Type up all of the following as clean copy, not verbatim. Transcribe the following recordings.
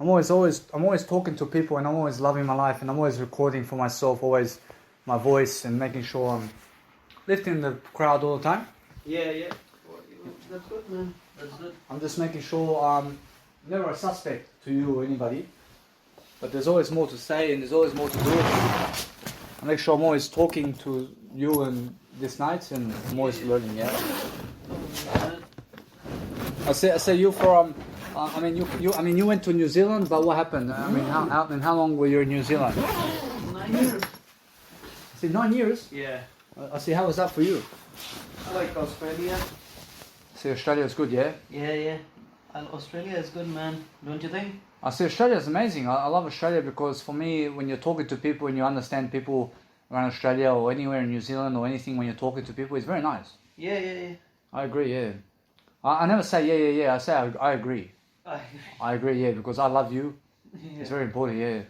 I'm always talking to people, and I'm always loving my life, and I'm always recording for myself, always my voice, and making sure I'm lifting the crowd all the time. Yeah. That's good, man. That's good. I'm just making sure I'm never a suspect to you or anybody, but there's always more to say, and there's always more to do. I make sure I'm always talking to you and this night, and I'm always learning. Yeah. I say you from. You went to New Zealand, but what happened? How long were you in New Zealand? 9 years. I say 9 years. Yeah. I see. How was that for you? I like Australia. See, Australia is good, yeah. Yeah. And Australia is good, man. Don't you think? I see Australia is amazing. I love Australia because for me, when you're talking to people and you understand people around Australia or anywhere in New Zealand or anything, when you're talking to people, it's very nice. Yeah. I agree. Yeah. I never say yeah. I say I agree. I agree, yeah, because I love you. Yeah. It's very important, yeah.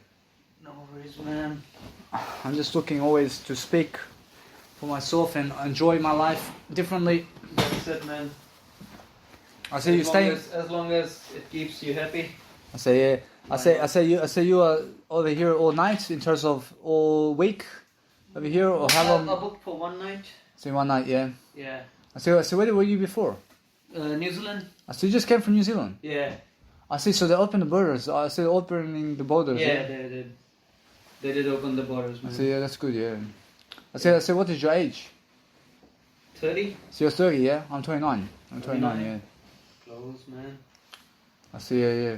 No worries, man. I'm just looking always to speak for myself and enjoy my life differently. That's it, man. I say you stay. As long as it keeps you happy. I say yeah. I say you are over here all night in terms of all week over here or how long? I booked for one night. Say 1 night, yeah. Yeah. I say where were you before? New Zealand. I see you just came from New Zealand. Yeah. I see. So they opened the borders. I see opening the borders. Yeah, they did. They did open the borders, man. I see. Yeah, that's good. Yeah. I say. What is your age? 30. So you're 30, yeah. I'm 29. I'm 29, yeah. Close, man. I see. Yeah.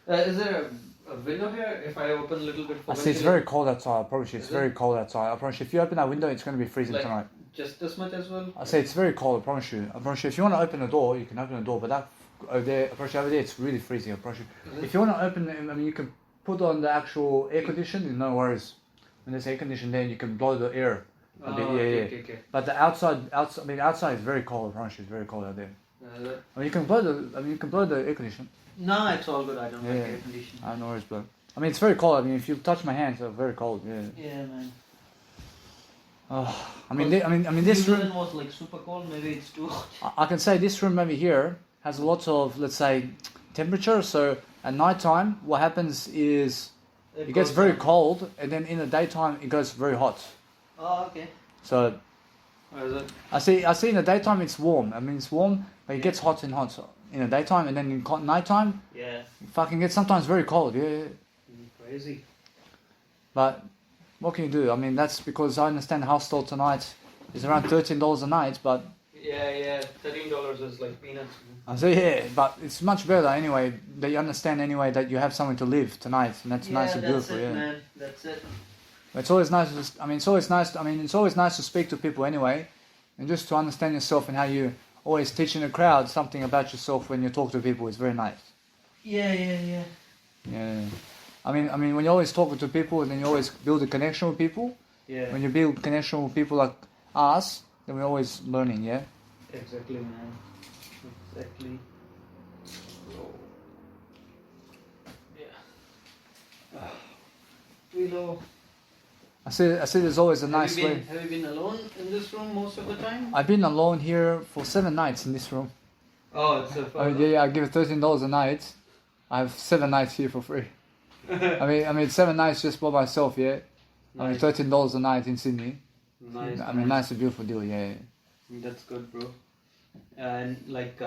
Is there a window here? If I open a little bit. I see. It's very cold outside. I promise you, it's very cold outside. I promise you, if you open that window, it's going to be freezing tonight. Just this much as well? I say it's very cold. I promise you. If you want to open the door, you can open the door. But that over there, I promise you, over there, it's really freezing. I promise you. If you want to open it, you can put on the actual air condition. No worries. When there's air condition there, you can blow the air. Okay. But the outside is very cold. I promise you, it's very cold out there. You can blow the air condition. No, it's all good. I don't like air conditioning. I know worries, but it's very cold. If you touch my hands, it's very cold. Yeah. Yeah, man. This room was like super cold. Maybe it's too hot. I can say this room over here has lots of, let's say, temperature. So at night time, what happens is it gets very cold, and then in the daytime it goes very hot. Oh, okay. So where is it? I see in the daytime it's warm. It's warm, but it gets hot in the daytime, and then in nighttime, it fucking gets sometimes very cold. Yeah. Crazy. But what can you do? That's because I understand house stall tonight is around $13 a night, but... Yeah, $13 is like peanuts. I say, but it's much better anyway, that you understand anyway that you have somewhere to live tonight, and that's nice and beautiful. Yeah, man. That's it. It's always nice it's always nice to speak to people anyway, and just to understand yourself and how you always teaching the crowd something about yourself when you talk to people is very nice. Yeah. Yeah. When you're always talking to people and then you always build a connection with people. Yeah. When you build connection with people like us, then we're always learning, yeah? Exactly, man. Exactly. Yeah. Hello. I see there's always a nice way. Have you been alone in this room most of the time? I've been alone here for 7 nights in this room. Oh, it's so fun. I give it $13 a night. I have 7 nights here for free. 7 nights just by myself, yeah. Nice. $13 a night in Sydney. Nice. Nice and beautiful deal, yeah. That's good, bro. And when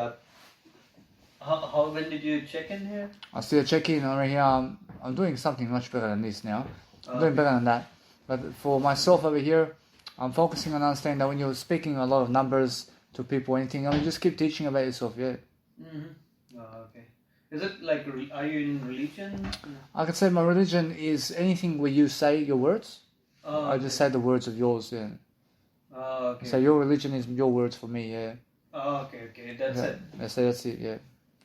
did you check in here? I still check in over here. I'm doing something much better than this now. I'm doing better than that. But for myself over here, I'm focusing on understanding that when you're speaking a lot of numbers to people, anything, just keep teaching about yourself, yeah. Mm-hmm. Oh, okay. Is it like, are you in religion? I could say my religion is anything where you say your words. Oh, I just say the words of yours, yeah. Oh, okay. So your religion is your words for me, yeah. Oh, okay. That's it. That's it, yeah.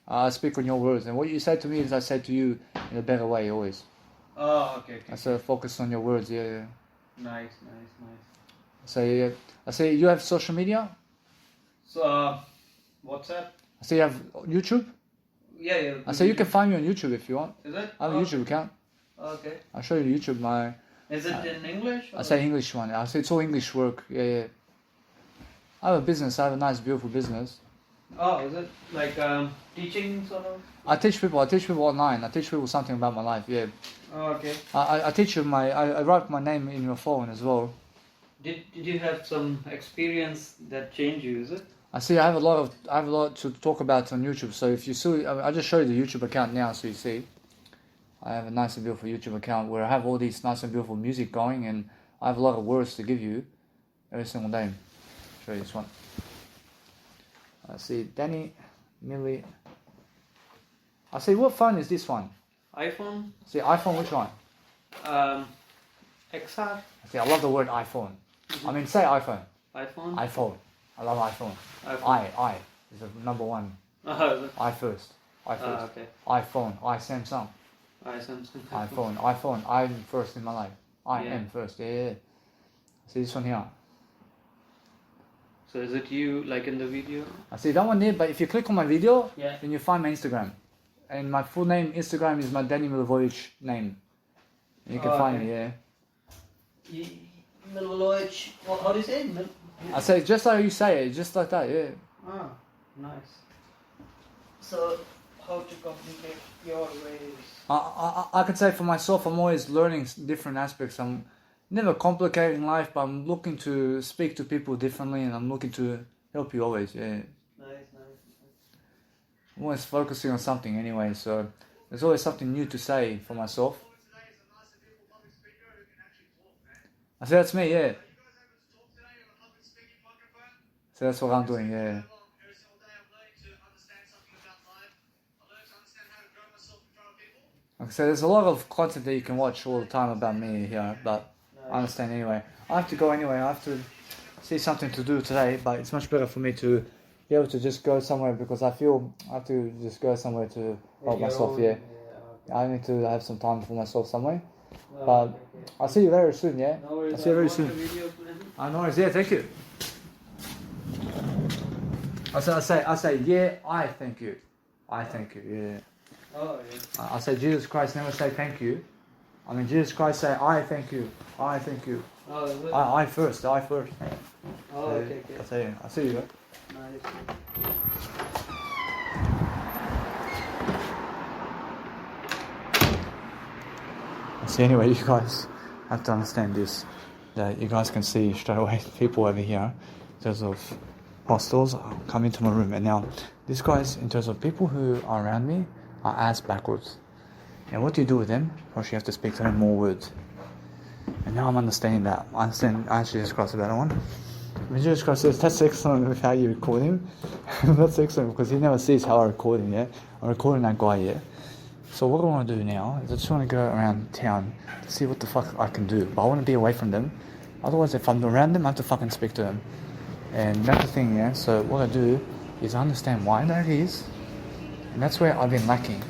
I speak on your words, and what you say to me is I say to you in a better way always. Oh, okay. I say focus on your words, yeah. Nice. So yeah, I say you have social media. So WhatsApp. I say you have YouTube. Yeah. I say you can find me on YouTube if you want. Is it? I have a YouTube account. Okay. I'll show you YouTube. Is it in English? I say English one. I say it's all English work. Yeah. I have a business. I have a nice, beautiful business. Oh, is it like teaching sort of? I teach people online. I teach people something about my life. Yeah. Oh, okay. I teach you I write my name in your phone as well. Did you have some experience that changed you? Is it? I see. I have a lot to talk about on YouTube. So if you see, I just show you the YouTube account now, so you see. I have a nice and beautiful YouTube account where I have all these nice and beautiful music going, and I have a lot of words to give you every single day. I'll show you this one. I see Danny, Millie. I see. What phone is this one? iPhone. See iPhone. Which one? XR. See, I love the word iPhone. I mean, say iPhone. iPhone. iPhone. I love iPhone. iPhone. I is the number one. I first. Okay. iPhone. Samsung. Samsung. iPhone. I'm first in my life. I Yeah. am first. Yeah. See this one here. So is it you like in the video? I see that one there, but if you click on my video, Yeah. then you find my Instagram. And my full name, Instagram, is my Danny Milivojevic name. And you can find okay. me, yeah. Milivojevic. How do you say it? I say just like you say it, just like that, yeah. Ah, nice. So, how to communicate your ways? I can say for myself, I'm always learning different aspects. I'm never complicating life, but I'm looking to speak to people differently, and I'm looking to help you always, yeah. Nice. I'm always focusing on something anyway, so there's always something new to say for myself. I say that's me, yeah. So that's what I'm doing, yeah. Okay, so there's a lot of content that you can watch all the time about me here, but I understand anyway. I have to go anyway, I have to see something to do today, but it's much better for me to be able to just go somewhere because I feel I have to just go somewhere to help myself, yeah. I need to have some time for myself somewhere. But I'll see you very soon, yeah? No worries. I'll see you very soon. No worries, yeah, thank you. I say, yeah, I thank you. I thank you, yeah. Oh, yeah. I say Jesus Christ, never say thank you. I mean, Jesus Christ say, I thank you. I thank you. Oh, is it? I first. Oh, okay. I see you. Nice. See, anyway, you guys have to understand this. That you guys can see straight away people over here, in terms of hostels, come into my room. And now, these guys, in terms of people who are around me, are ass backwards. And what do you do with them? First, you have to speak to them more words. And now I'm understanding that. I understand Jesus Christ about that one. When Jesus Christ says, that's excellent with how you record him. That's excellent because he never sees how I record him, yeah? I'm recording that guy, yeah? So what I want to do now is I just want to go around town to see what the fuck I can do. But I want to be away from them. Otherwise, if I'm around them, I have to fucking speak to them. And that's the thing, yeah? So what I do is I understand why that is. And that's where I've been lacking.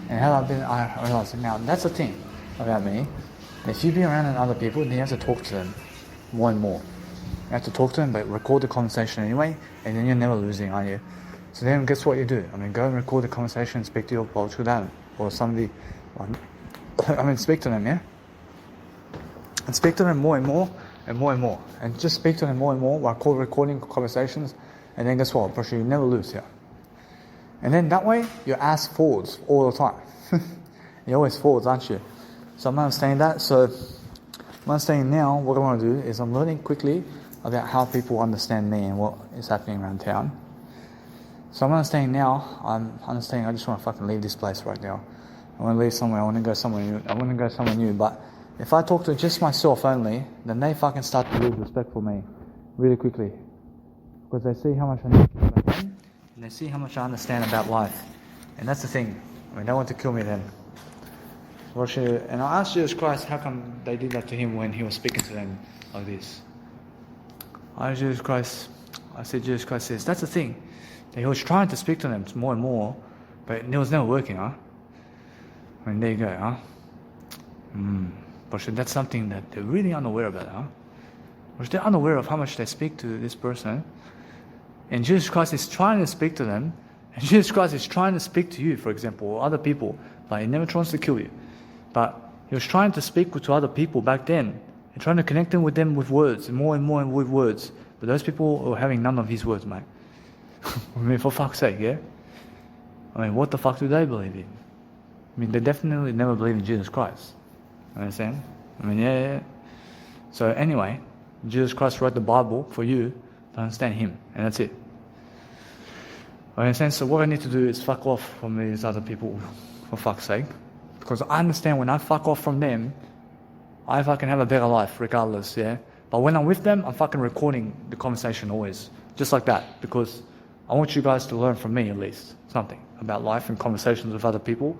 And how I realize it now. That's the thing about me. If you be around other people, then you have to talk to them more and more. You have to talk to them, but record the conversation anyway, and then you're never losing, are you? So then guess what you do? I mean, go and record the conversation, speak to your Portugal or somebody. I mean, speak to them, yeah? And speak to them more and more, and more and more. And just speak to them more and more while recording conversations, and then guess what? Pressure, you never lose here. And then that way, your ass forwards all the time. You always forwards, aren't you? So I'm understanding that. So I'm understanding now what I want to do is I'm learning quickly about how people understand me and what is happening around town. So I'm understanding now, I just want to fucking leave this place right now. I want to leave somewhere, I want to go somewhere new. But if I talk to just myself only, then they fucking start to lose respect for me really quickly. Because they see how much I know about them, and they see how much I understand about life. And that's the thing. I mean, they want to kill me then. And I asked Jesus Christ how come they did that to him when he was speaking to them like this. I said, Jesus Christ says, that's the thing. That he was trying to speak to them more and more, but it was never working, huh? I mean, there you go, huh? But that's something that they're really unaware about, huh? But they're unaware of how much they speak to this person. And Jesus Christ is trying to speak to them. And Jesus Christ is trying to speak to you, for example, or other people, but he never tries to kill you. But he was trying to speak to other people back then, and trying to connect them with words, and more with words. But those people were having none of his words, mate. I mean, for fuck's sake, yeah? I mean, what the fuck do they believe in? I mean, they definitely never believe in Jesus Christ. You understand? I mean, yeah. So anyway, Jesus Christ wrote the Bible for you to understand Him, and that's it. You understand? So what I need to do is fuck off from these other people, for fuck's sake. Because I understand when I fuck off from them, I fucking have a better life regardless, yeah? But when I'm with them, I'm fucking recording the conversation always. Just like that. Because I want you guys to learn from me at least something about life and conversations with other people.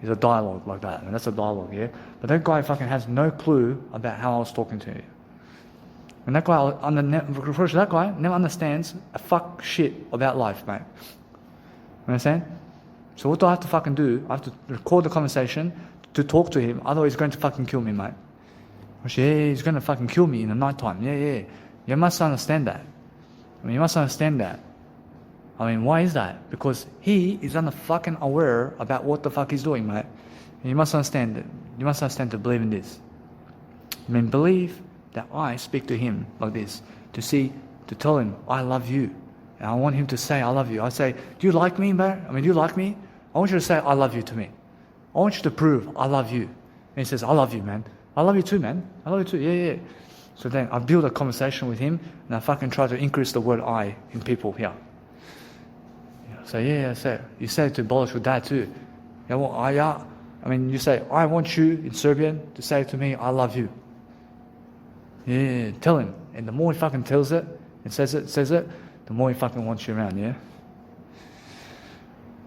Is a dialogue like that. And that's a dialogue, yeah? But that guy fucking has no clue about how I was talking to you. And that guy, that guy never understands a fuck shit about life, mate. You understand? So what do I have to fucking do? I have to record the conversation to talk to him, otherwise he's going to fucking kill me, mate. Yeah, he's going to fucking kill me in the night time. Yeah. You must understand that. I mean, you must understand that. I mean, why is that? Because he is fucking aware about what the fuck he's doing, mate. And you must understand that. You must understand to believe in this. I mean, believe that I speak to him like this, to tell him, I love you. And I want him to say, I love you. I say, do you like me, man? I mean, do you like me? I want you to say, I love you to me. I want you to prove, I love you. And he says, I love you, man. I love you too, man. I love you too. Yeah. So then I build a conversation with him, and I fucking try to increase the word I in people here. So you say it to abolish with that too. Yeah, well, I mean, you say, I want you in Serbian to say to me, I love you. Yeah, tell him. And the more he fucking tells it and says it, the more he fucking wants you around, yeah?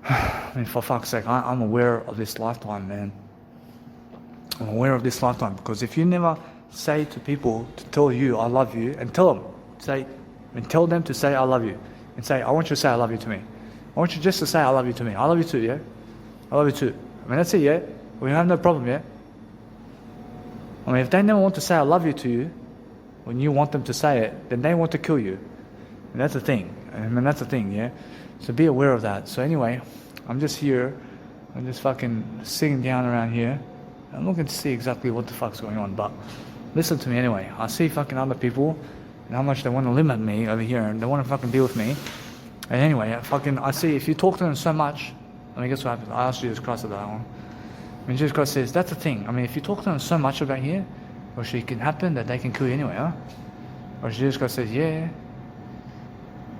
I mean, for fuck's sake, I'm aware of this lifetime, man. I'm aware of this lifetime, because if you never say to people to tell you I love you, and tell them to say I love you, and say, I want you to say I love you to me. I want you just to say I love you to me. I love you too, yeah? I love you too. I mean, that's it, yeah? We have no problem, yeah? I mean, if they never want to say I love you to you, when you want them to say it, then they want to kill you. And that's the thing. I mean, that's the thing, yeah? So be aware of that. So anyway, I'm just here. I'm just fucking sitting down around here. I'm looking to see exactly what the fuck's going on, but listen to me anyway. I see fucking other people and how much they want to limit me over here, and they want to fucking be with me. And anyway, I see if you talk to them so much, I mean, guess what happens? I asked Jesus Christ about that one. I mean, Jesus Christ says, that's the thing. I mean, if you talk to them so much about here, or it can happen that they can kill you anyway, huh? Or Jesus Christ says, yeah.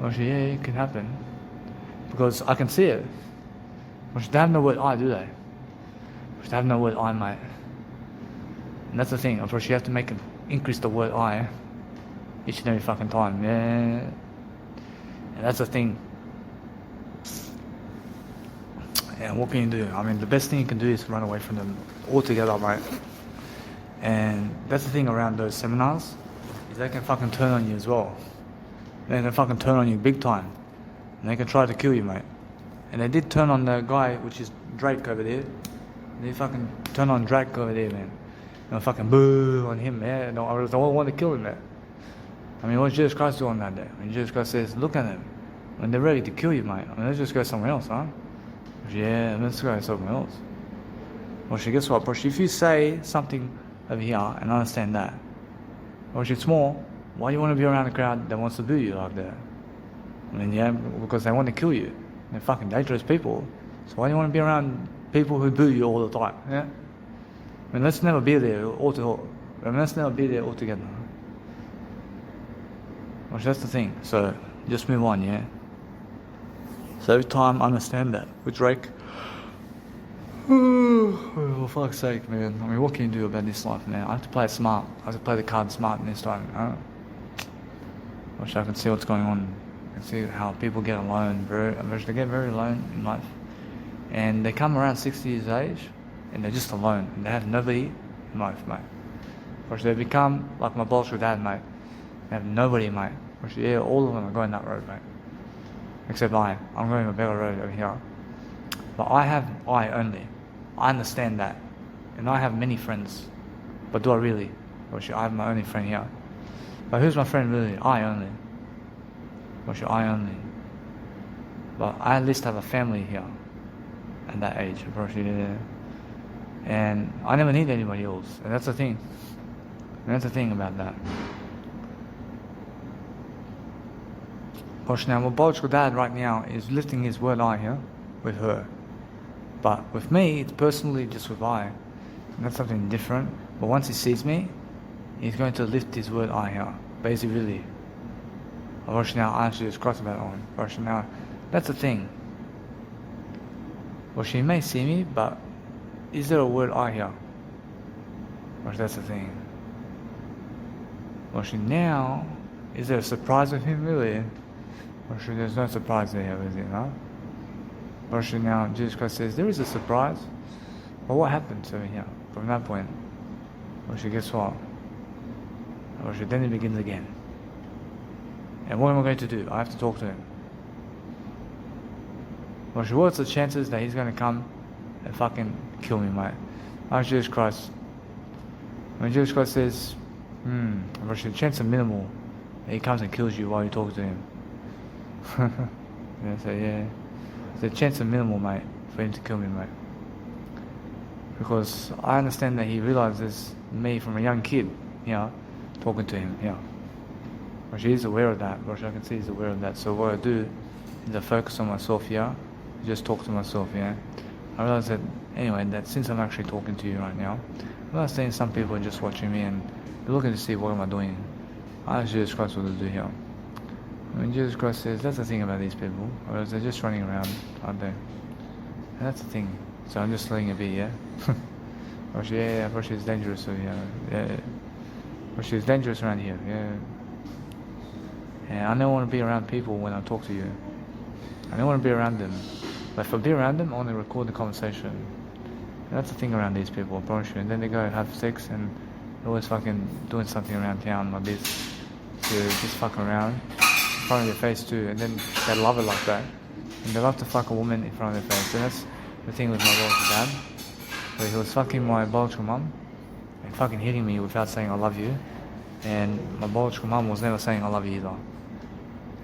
Or yeah, it can happen. Because I can see it. Or they have no word I, do they? Or they have no word I, mate. And that's the thing. Of course, you have to increase the word I each and every fucking time, yeah. And that's the thing. And what can you do? I mean, the best thing you can do is run away from them altogether, mate. And that's the thing around those seminars, is they can fucking turn on you as well. They can fucking turn on you big time. And they can try to kill you, mate. And they did turn on the guy, which is Drake over there. They fucking turn on Drake over there, man. And fucking boo on him, man. I don't want to kill him, man. I mean, what's Jesus Christ doing that day? I mean, Jesus Christ says, look at them. When they're ready to kill you, mate. I mean, let's just go somewhere else, huh? Yeah, let's go somewhere else. Well, guess what, bro? If you say something over here and understand that, or it's more, why do you want to be around a crowd that wants to boo you like that? I mean, yeah, because they want to kill you. They're fucking dangerous people. So why do you want to be around people who boo you all the time? Yeah? I mean, let's never be there altogether. Well, that's the thing. So just move on, yeah? So every time I understand that with Drake, oh, for fuck's sake, man. I mean, what can you do about this life, man? I have to play it smart. I have to play the card smart this time, huh? I wish I could see what's going on. I can see how people get alone. They get very alone in life. And they come around 60 years of age, and they're just alone. And they have nobody in life, mate. Or they become like my boss with dad, mate. They have nobody, mate. Or yeah, all of them are going that road, mate. Except I'm going a better road over here. But I only. I understand that. And I have many friends. But do I really? Or I have my only friend here. But who's my friend really? I only. Or I only. But I at least have a family here. At that age, yeah. And I never need anybody else. And that's the thing. And that's the thing about that. Gosh, now my biological dad right now is lifting his word I here with her. But with me, it's personally just with I. And that's something different. But once he sees me, he's going to lift his word I here. But is he really? Gosh, now I actually just crossed about it on. Gosh, now that's the thing. Well, she may see me, but is there a word I here? Gosh, that's the thing. Well, now, is there a surprise with him, really? Well, there's no surprise there, is there, no? Well, now, Jesus Christ says, there is a surprise. But what happened to me here from that point? Well, guess what? Well, then it begins again. And what am I going to do? I have to talk to him. Well, what's the chances that he's going to come and fucking kill me, mate? Oh, Jesus Christ. When Jesus Christ says, well, the chance are minimal that he comes and kills you while you talk to him. The chance are minimal, mate, for him to kill me, mate. Because I understand that he realizes me from a young kid, talking to him, But he's aware of that, I can see he's aware of that. So what I do is I focus on myself here, just talk to myself, I realize that, anyway, that since I'm actually talking to you right now, I'm not saying some people are just watching me and they're looking to see what am I doing. I ask Jesus Christ what to do here. When Jesus Christ says, that's the thing about these people, or they're just running around, aren't they? And that's the thing. So I'm just letting it be, she's dangerous, so she's dangerous around here, And I don't want to be around people when I talk to you. I don't want to be around them. But if I be around them, I want to record the conversation. And that's the thing around these people, I promise you. And then they go have sex and they're always fucking doing something around town like this to just fuck around in front of their face too. And then they love it like that. And they love to fuck a woman in front of their face. And that's the thing with my biological dad. So he was fucking my biological mum and fucking hitting me without saying I love you. And my biological mum was never saying I love you either.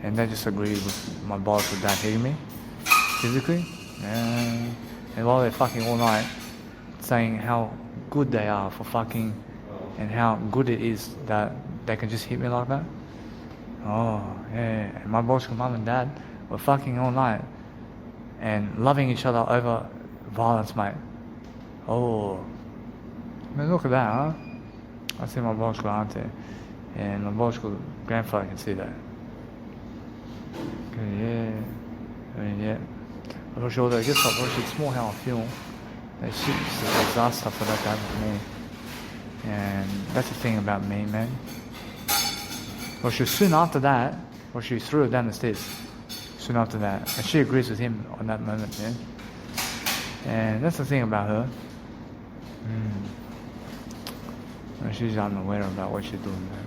And they just agreed with my biological dad hitting me physically. And while they're fucking all night, saying how good they are for fucking and how good it is that they can just hit me like that. And my biological mum and dad were fucking all night and loving each other over violence, mate. Man, look at that, huh? I see my biological auntie and my biological grandfather can see that. I'm not sure that I guess it's more how I feel. It's a disaster for that to happen to me. And that's the thing about me, man. Well, soon after that, she threw her down the stairs. Soon after that. And she agrees with him on that moment, man. And that's the thing about her. And she's unaware about what she's doing, man.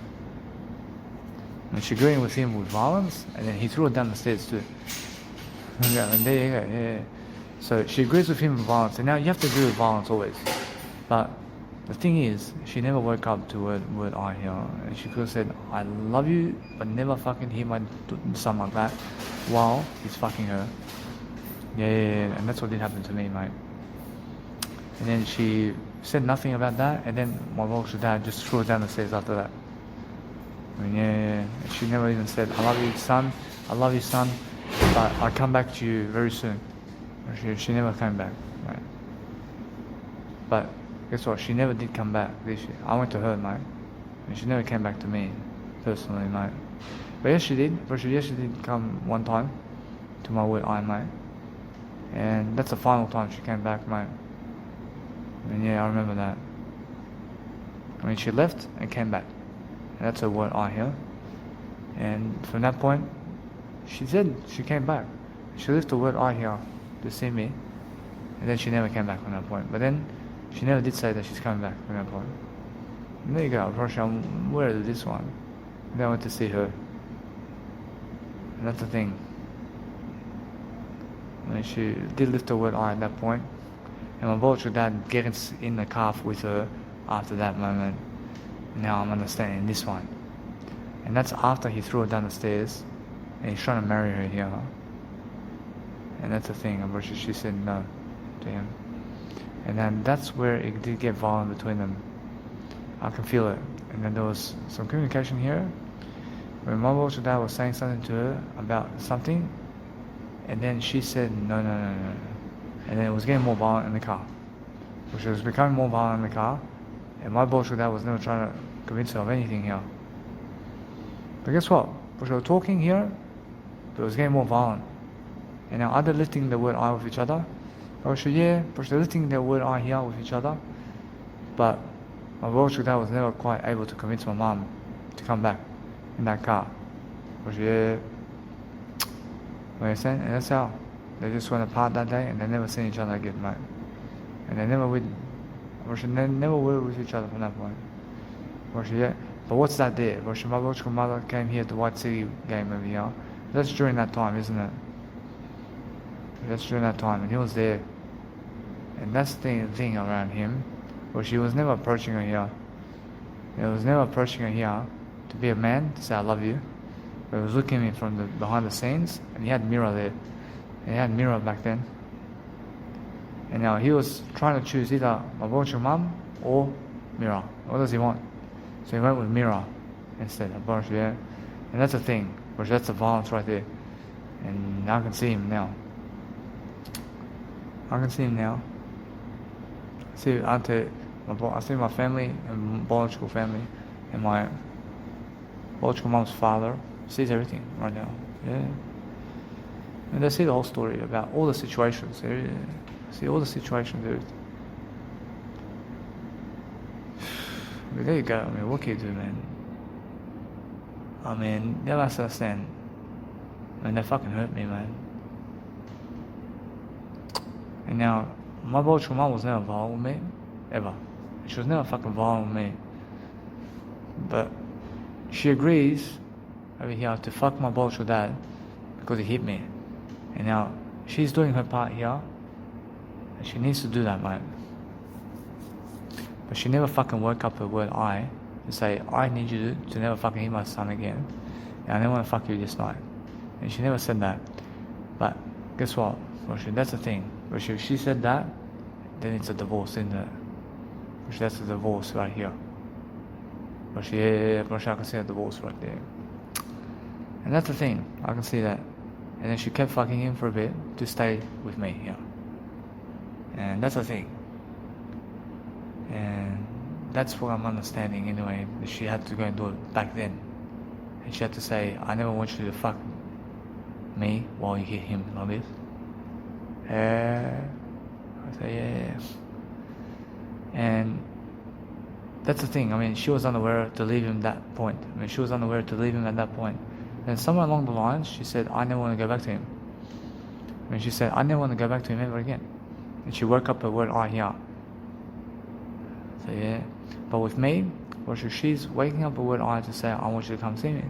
And she's agreeing with him with violence, and then he threw her down the stairs too. And there you go, So she agrees with him with violence, and now you have to agree with violence always. But the thing is, she never woke up to word I here, and she could have said, I love you, but never fucking hear my son like that while he's fucking her. And that's what did happen to me, mate. And then she said nothing about that, and then my biological dad just threw her down the stairs after that. She never even said, I love you, son, but I'll come back to you very soon. She never came back, right? But guess what? She never did come back, did she? I went to her, mate, and she never came back to me, personally, mate. But yes, she did. But yes, she did come one time to my word I, mate. And that's the final time she came back, mate. And I remember that. She left and came back. And that's her word I here. And from that point, she said she came back. She left the word I here to see me. And then she never came back from that point. But then she never did say that she's coming back from that point. And there you go, I'm aware of this one. And then I went to see her. And that's the thing. And she did lift the word I at that point. And my biological dad gets in the car with her after that moment. Now I'm understanding this one. And that's after he threw her down the stairs and he's trying to marry her here. And that's the thing, she said no to him. And then that's where it did get violent between them. I can feel it. And then there was some communication here when my Bolshevik dad was saying something to her about something, and then she said no, and then it was getting more violent in the car. Which was becoming more violent in the car, and my Bolshevik dad was never trying to convince her of anything here. But guess what? Because we were talking here, but it was getting more violent. And now either lifting the word I with each other, or they're lifting the word I here with each other, but my Bolshevik dad was never quite able to convince my mom to come back in that car. What you saying? And that's how they just went apart that day, and they never seen each other again, mate. And they never would, never were with each other from that point. But what's that there? My biological mother came here to White City game over here. That's during that time, isn't it? That's during that time, and he was there. And that's the thing around him, where she was never approaching her here. It was never approaching her here to be a man, to say I love you. But it was looking at me from the behind the scenes, and he had mirror there. And he had mirror back then. And now he was trying to choose either my biological mum or mirror. What does he want? So he went with mirror instead. And that's the thing, which that's the violence right there. And I can see him now. I see I see my family and biological family, and my biological mom's father sees everything right now. Yeah. And they see the whole story about all the situations. They see all the situations. But there you go. I mean, what can you do, man? I mean, they don't understand. I mean, they fucking hurt me, man. And now, my biological mom was never violent with me, ever. She was never fucking violent with me. But she agrees over here to fuck my biological dad because he hit me. And now, she's doing her part here, and she needs to do that, mate. But she never fucking woke up the word I to say, I need you to never fucking hit my son again. And I never want to fuck you this night. And she never said that. But guess what? That's the thing. But if she said that, then it's a divorce, isn't it? That's a divorce right here. But I can see a divorce right there. And that's the thing. I can see that. And then she kept fucking him for a bit to stay with me here. And that's the thing. And that's what I'm understanding anyway, that she had to go and do it back then. And she had to say, I never want you to fuck me while you hit him like this. I say, yeah. And that's the thing. I mean, she was unaware to leave him that point. She was unaware to leave him at that point. And somewhere along the lines, she said, I never want to go back to him. She said, I never want to go back to him ever again. And she woke up the word I here. So yeah. But with me, she's waking up the word I to say, I want you to come see me.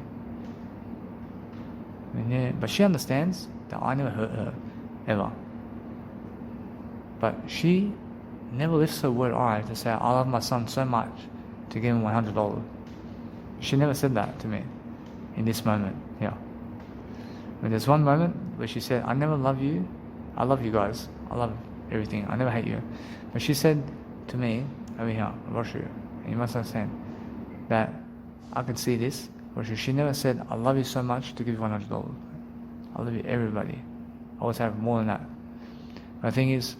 Yeah. But she understands that I never hurt her, ever. But she never lifts her word I to say, I love my son so much to give him $100. She never said that to me in this moment, yeah. But there's one moment where she said, I never love you. I love you guys. I love everything. I never hate you. But she said to me, over here, Roshu, and you must understand that I can see this. Roshu, she never said, I love you so much to give you $100. I love you, everybody. I always have more than that. But the thing is,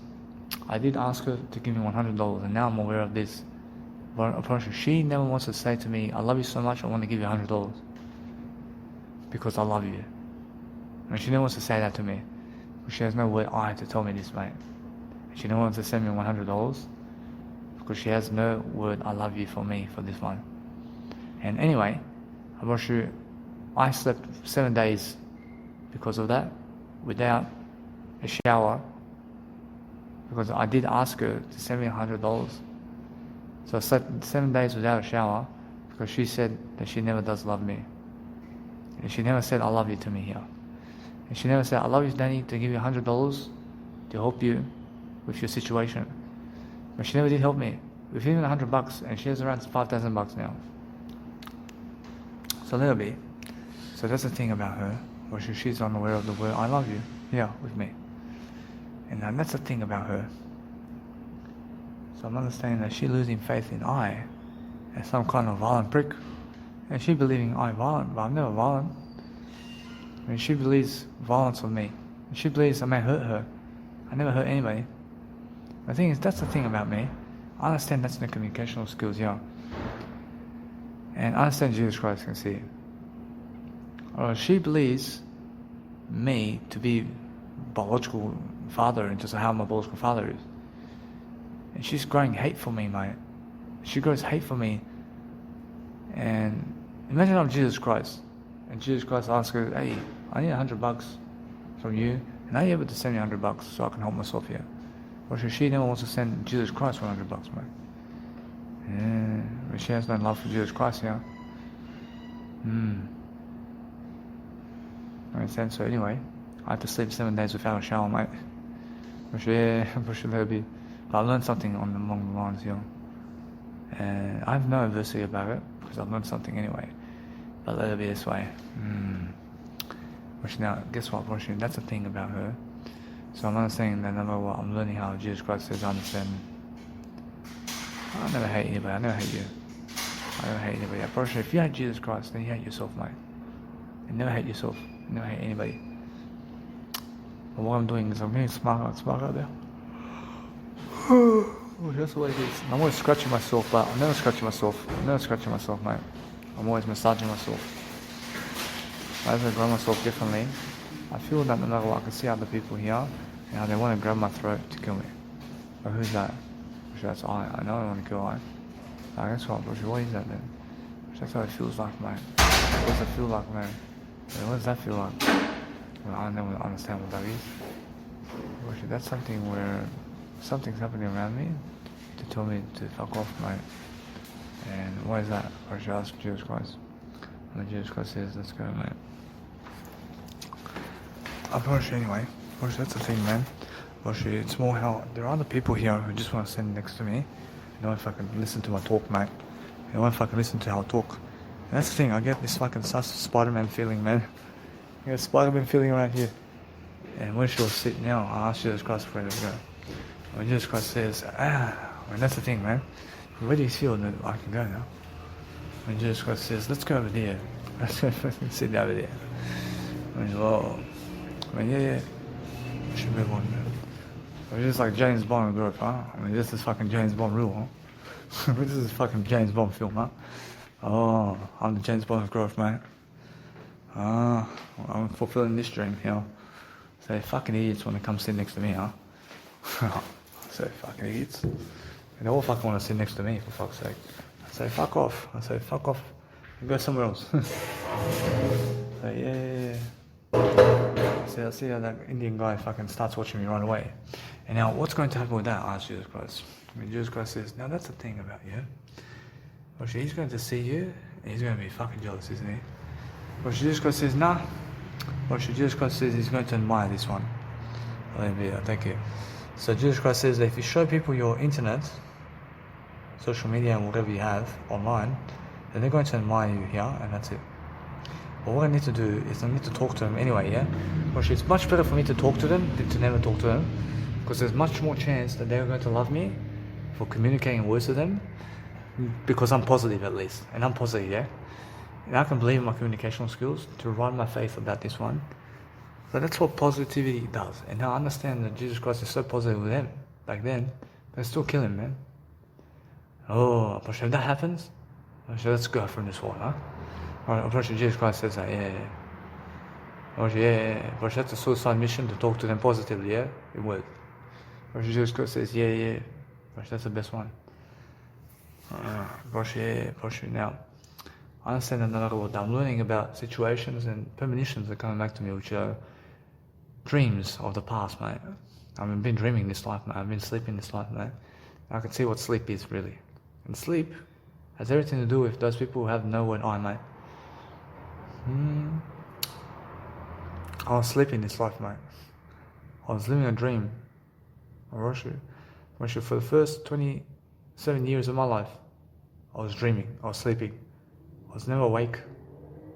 I did ask her to give me $100, and now I'm aware of this. But she never wants to say to me, I love you so much, I want to give you $100. Because I love you. And she never wants to say that to me. She has no word I to tell me this, mate. She never wants to send me $100 because she has no word I love you for me for this one. And anyway, I slept 7 days because of that, without a shower, because I did ask her to send me $100. So I slept 7 days without a shower because she said that she never does love me. And she never said I love you to me here. And she never said I love you, Danny, to give you $100 to help you with your situation. But she never did help me with even $100, and she has around $5,000 now. So a little bit. So that's the thing about her, where she's unaware of the word I love you, yeah, with me. And that's the thing about her. So I'm understanding that she's losing faith in I as some kind of violent prick, And she believing I'm violent, but I'm never violent. I mean, she believes violence on me. And she believes I may hurt her. I never hurt anybody. The thing is, that's the thing about me. I understand that's the communicational skills, yeah. And I understand Jesus Christ can see it. Or she believes me to be biological father and just how my biological father is. And she's growing hate for me, mate. She grows hate for me. And imagine I'm Jesus Christ. And Jesus Christ asks her, hey, I need $100 from you. And are you able to send me $100 so I can help myself here? Or she never wants to send Jesus Christ $100, mate. Yeah, but she has no love for Jesus Christ, yeah. Makes sense. So anyway, I had to sleep 7 days without a shower, mate. But let it be. But I learned something along the lines, yeah. And I have no adversity about it, because I've learned something anyway. But let it be this way. Which now, guess what, Roshi? That's the thing about her. So I'm understanding that no matter what, I'm learning how Jesus Christ says, I understand. I never hate anybody, I never hate you. I never hate anybody. Roshi, if you hate Jesus Christ, then you hate yourself, mate. You never hate yourself. You never hate anybody. But what I'm doing is I'm getting smarter there. That's the way it is. I'm always scratching myself, but I'm never scratching myself. I'm never scratching myself, mate. I'm always massaging myself. As I grow myself differently, I feel that no matter what, I can see other people here, and how they want to grab my throat to kill me. But who's that? That's I know I want to kill I. Guess what, bro? What is that then? That's how it feels like, mate. What does it feel like, man? What does that feel like? Well, I never understand what that is. But that's something where something's happening around me to tell me to fuck off, mate. And what is that? Or should I ask Jesus Christ? And Jesus Christ says, let's go, mate. Anyway, that's the thing, man. It's more how there are other people here who just want to stand next to me. You know, if I can listen to my talk, mate. You know, if I can listen to how I talk. And that's the thing, I get this fucking Spider-Man feeling, man. I get a Spider-Man feeling right here. And where she'll sit now, I ask Jesus Christ for where to go. When Jesus Christ says, and that's the thing, man. Where do you feel that I can go now? When Jesus Christ says, let's go over there. Let's go sit over there. I mean, whoa. I mean, yeah. I should move on, man. It's just like James Bond group, huh? I mean, this is fucking James Bond rule, huh? This is fucking James Bond film, huh? Oh, I'm the James Bond of growth, mate. I'm fulfilling this dream, you know. So fucking idiots want to come sit next to me, huh? So fucking idiots. They all fucking want to sit next to me, for fuck's sake. I say, fuck off. And go somewhere else. So yeah. So I see how that Indian guy fucking starts watching me right away. And now, what's going to happen with that? I ask Jesus Christ. I mean, Jesus Christ says, now that's the thing about you. Well, he's going to see you, and he's going to be fucking jealous, isn't he? Well, Jesus Christ says, nah. Well, Jesus Christ says he's going to admire this one. Thank you. So Jesus Christ says that if you show people your internet, social media and whatever you have online, then they're going to admire you here, and that's it. But what I need to do is I need to talk to them anyway, yeah? Well, it's much better for me to talk to them than to never talk to them, because there's much more chance that they're going to love me for communicating words to them, because I'm positive at least, and I'm positive, yeah? And I can believe in my communicational skills to run my faith about this one. But that's what positivity does. And now I understand that Jesus Christ is so positive with them back then, they still kill him, man. Oh, but if that happens, let's go from this one, huh? Alright, Jesus Christ says that, yeah. But that's a suicide mission to talk to them positively, yeah? It would. Jesus Christ says, yeah. But that's the best one. Now, I understand that no matter what, I'm learning about situations and premonitions that are coming back to me, which are dreams of the past, mate. I've been dreaming this life, mate. I've been sleeping this life, mate. I can see what sleep is, really. And sleep has everything to do with those people who have no one eye, mate. I was sleeping this life, mate. I was living a dream. For the first 27 years of my life, I was dreaming. I was sleeping. I was never awake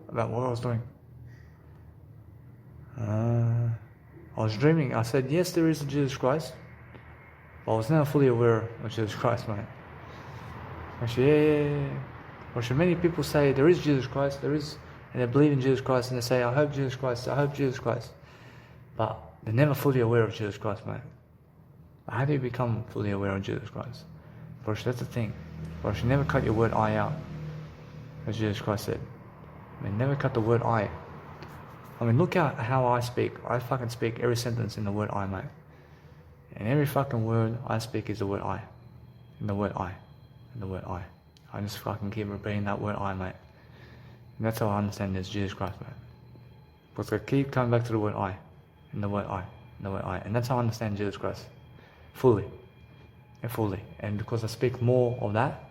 about what I was doing. I was dreaming. I said, yes, there is a Jesus Christ. But I was never fully aware of Jesus Christ, mate. Or should many people say there is Jesus Christ, and they believe in Jesus Christ, and they say, I hope Jesus Christ, I hope Jesus Christ. But they're never fully aware of Jesus Christ, mate. How do you become fully aware of Jesus Christ? But that's the thing. But you never cut your word I out, as Jesus Christ said. I mean, never cut the word I. I mean, look at how I speak. I fucking speak every sentence in the word I, mate. And every fucking word I speak is the word I. In the word I. In the word I. I just fucking keep repeating that word I, mate. And that's how I understand this Jesus Christ, mate. Because I keep coming back to the word I. In the word I. In the word I. And that's how I understand Jesus Christ. Fully. And fully. And because I speak more of that,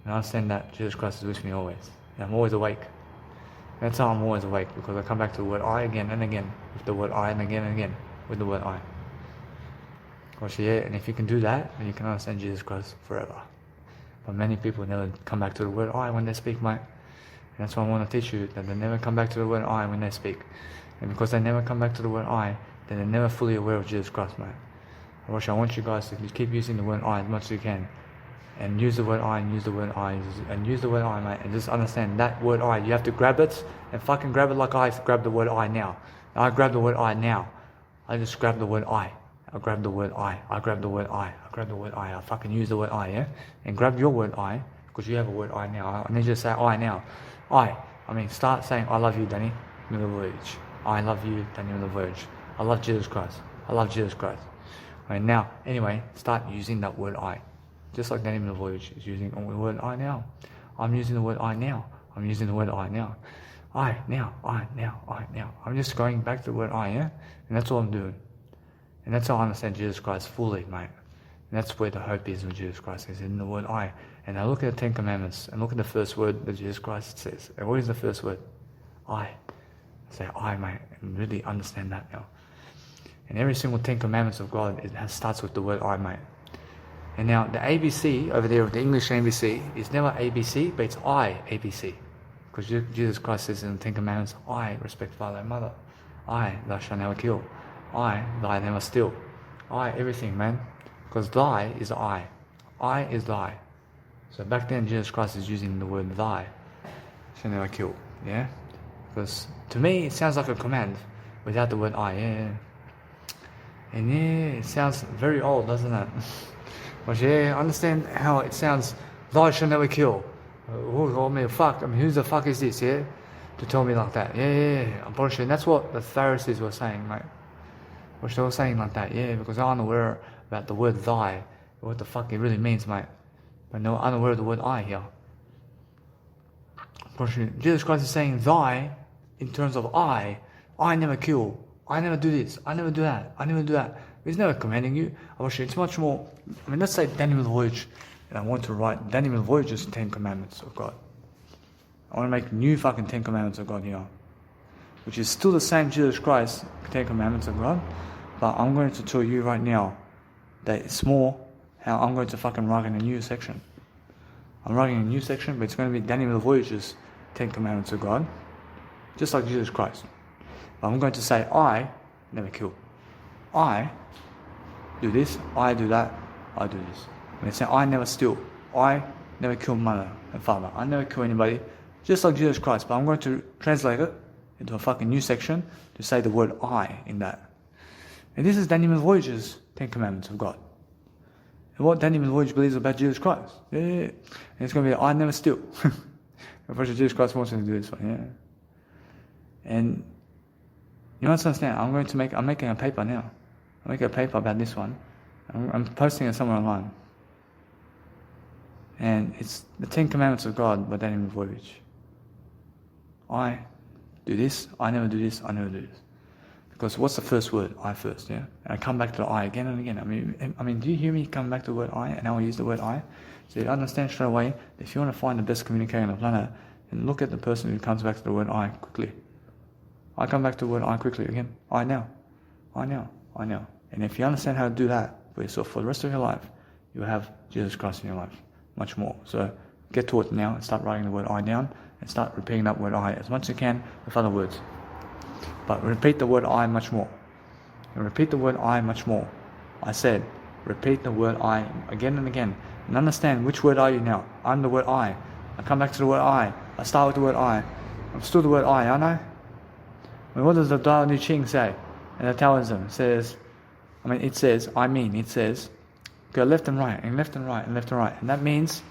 and I understand that Jesus Christ is with me always. And I'm always awake. And that's how I'm always awake. Because I come back to the word I again and again. With the word I and again with the word I. And if you can do that, then you can understand Jesus Christ forever. But many people never come back to the word I when they speak, mate. And that's why I want to teach you, that they never come back to the word I when they speak. And because they never come back to the word I, then they're never fully aware of Jesus Christ, mate. I want you guys to keep using the word I as much as you can. And use the word I, and use the word I, and use the word I, mate. And just understand that word I. You have to grab it, and fucking grab it like I grab the word I now. I grab the word I now. I just grab the word I. I grab the word I grab the word I grab the word I fucking use the word I, yeah? And grab your word I, because you have a word I now. I need you to say I now. Start saying, I love you, Danny Milovojevic. I love you, Danny Milovojevic. I love Jesus Christ. I love Jesus Christ. Now, anyway, start using that word I. Just like Danny Milovojevic is using the word I now. I'm using the word I now. I'm using the word I now. I now. I'm just going back to the word I, yeah? And that's all I'm doing. And that's how I understand Jesus Christ fully, mate. And that's where the hope is with Jesus Christ, is in the word I. And I look at the Ten Commandments, and look at the first word that Jesus Christ says. And what is the first word? I. Say I, mate, and really understand that now. And every single Ten Commandments of God, starts with the word I, mate. And now, the ABC, over there with the English ABC, is never ABC, but it's I, ABC. Because Jesus Christ says in the Ten Commandments, I respect father and mother. I, thou shalt never kill. I, thy never steal. I, everything, man. Because thy is I. I is thy. So back then, Jesus Christ is using the word thy. Shall never kill. Yeah? Because to me, it sounds like a command without the word I. Yeah. And yeah, it sounds very old, doesn't it? But yeah, understand how it sounds. Thy shall never kill. Who the fuck is this, yeah? To tell me like that. Yeah. I'm pretty sure that's what the Pharisees were saying, mate. Which they were saying like that, yeah, because they're unaware about the word thy, what the fuck it really means, mate. But they're unaware of the word I here. Jesus Christ is saying thy in terms of I never kill, I never do this, I never do that, I never do that. He's never commanding you. It's much more, let's say Danny Milovojevic, and I want to write Danny Milovojevic's 10 Commandments of God. I want to make new fucking 10 Commandments of God here. Which is still the same Jesus Christ 10 Commandments of God. But I'm going to tell you right now that it's more how I'm going to fucking write in a new section. I'm writing a new section, but it's going to be Danny Milovojevic's 10 Commandments of God. Just like Jesus Christ. But I'm going to say, I never kill. I do this, I do that, I do this. I'm going to say, I never steal. I never kill mother and father. I never kill anybody. Just like Jesus Christ. But I'm going to translate it into a fucking new section to say the word I in that. And this is Danny Milovojevic's 10 Commandments of God. And what Danny Milovojevic believes about Jesus Christ. Yeah. And it's going to be, I never steal. Of course, Jesus Christ wants me to do this one, yeah. And you must understand, I'm making a paper now. I'm making a paper about this one. I'm posting it somewhere online. And it's the 10 Commandments of God by Danny Milovojevic. I do this, I never do this, I never do this. Because what's the first word? I first, yeah? And I come back to the I again and again. I mean, do you hear me come back to the word I and how I use the word I? So you understand straight away, if you want to find the best communicator on the planet, then look at the person who comes back to the word I quickly. I come back to the word I quickly again. I now. And if you understand how to do that for yourself for the rest of your life, you will have Jesus Christ in your life. Much more. So get to it now and start writing the word I down and start repeating that word I as much as you can with other words. But repeat the word I much more. And repeat the word I much more. I said, repeat the word I again and again. And understand which word are you now. I'm the word I. I come back to the word I. I start with the word I. I'm still the word I, aren't I? I mean, what does the Tao Te Ching say? And the Taoism says, it says, go left and right, and left and right, and left and right. And that means,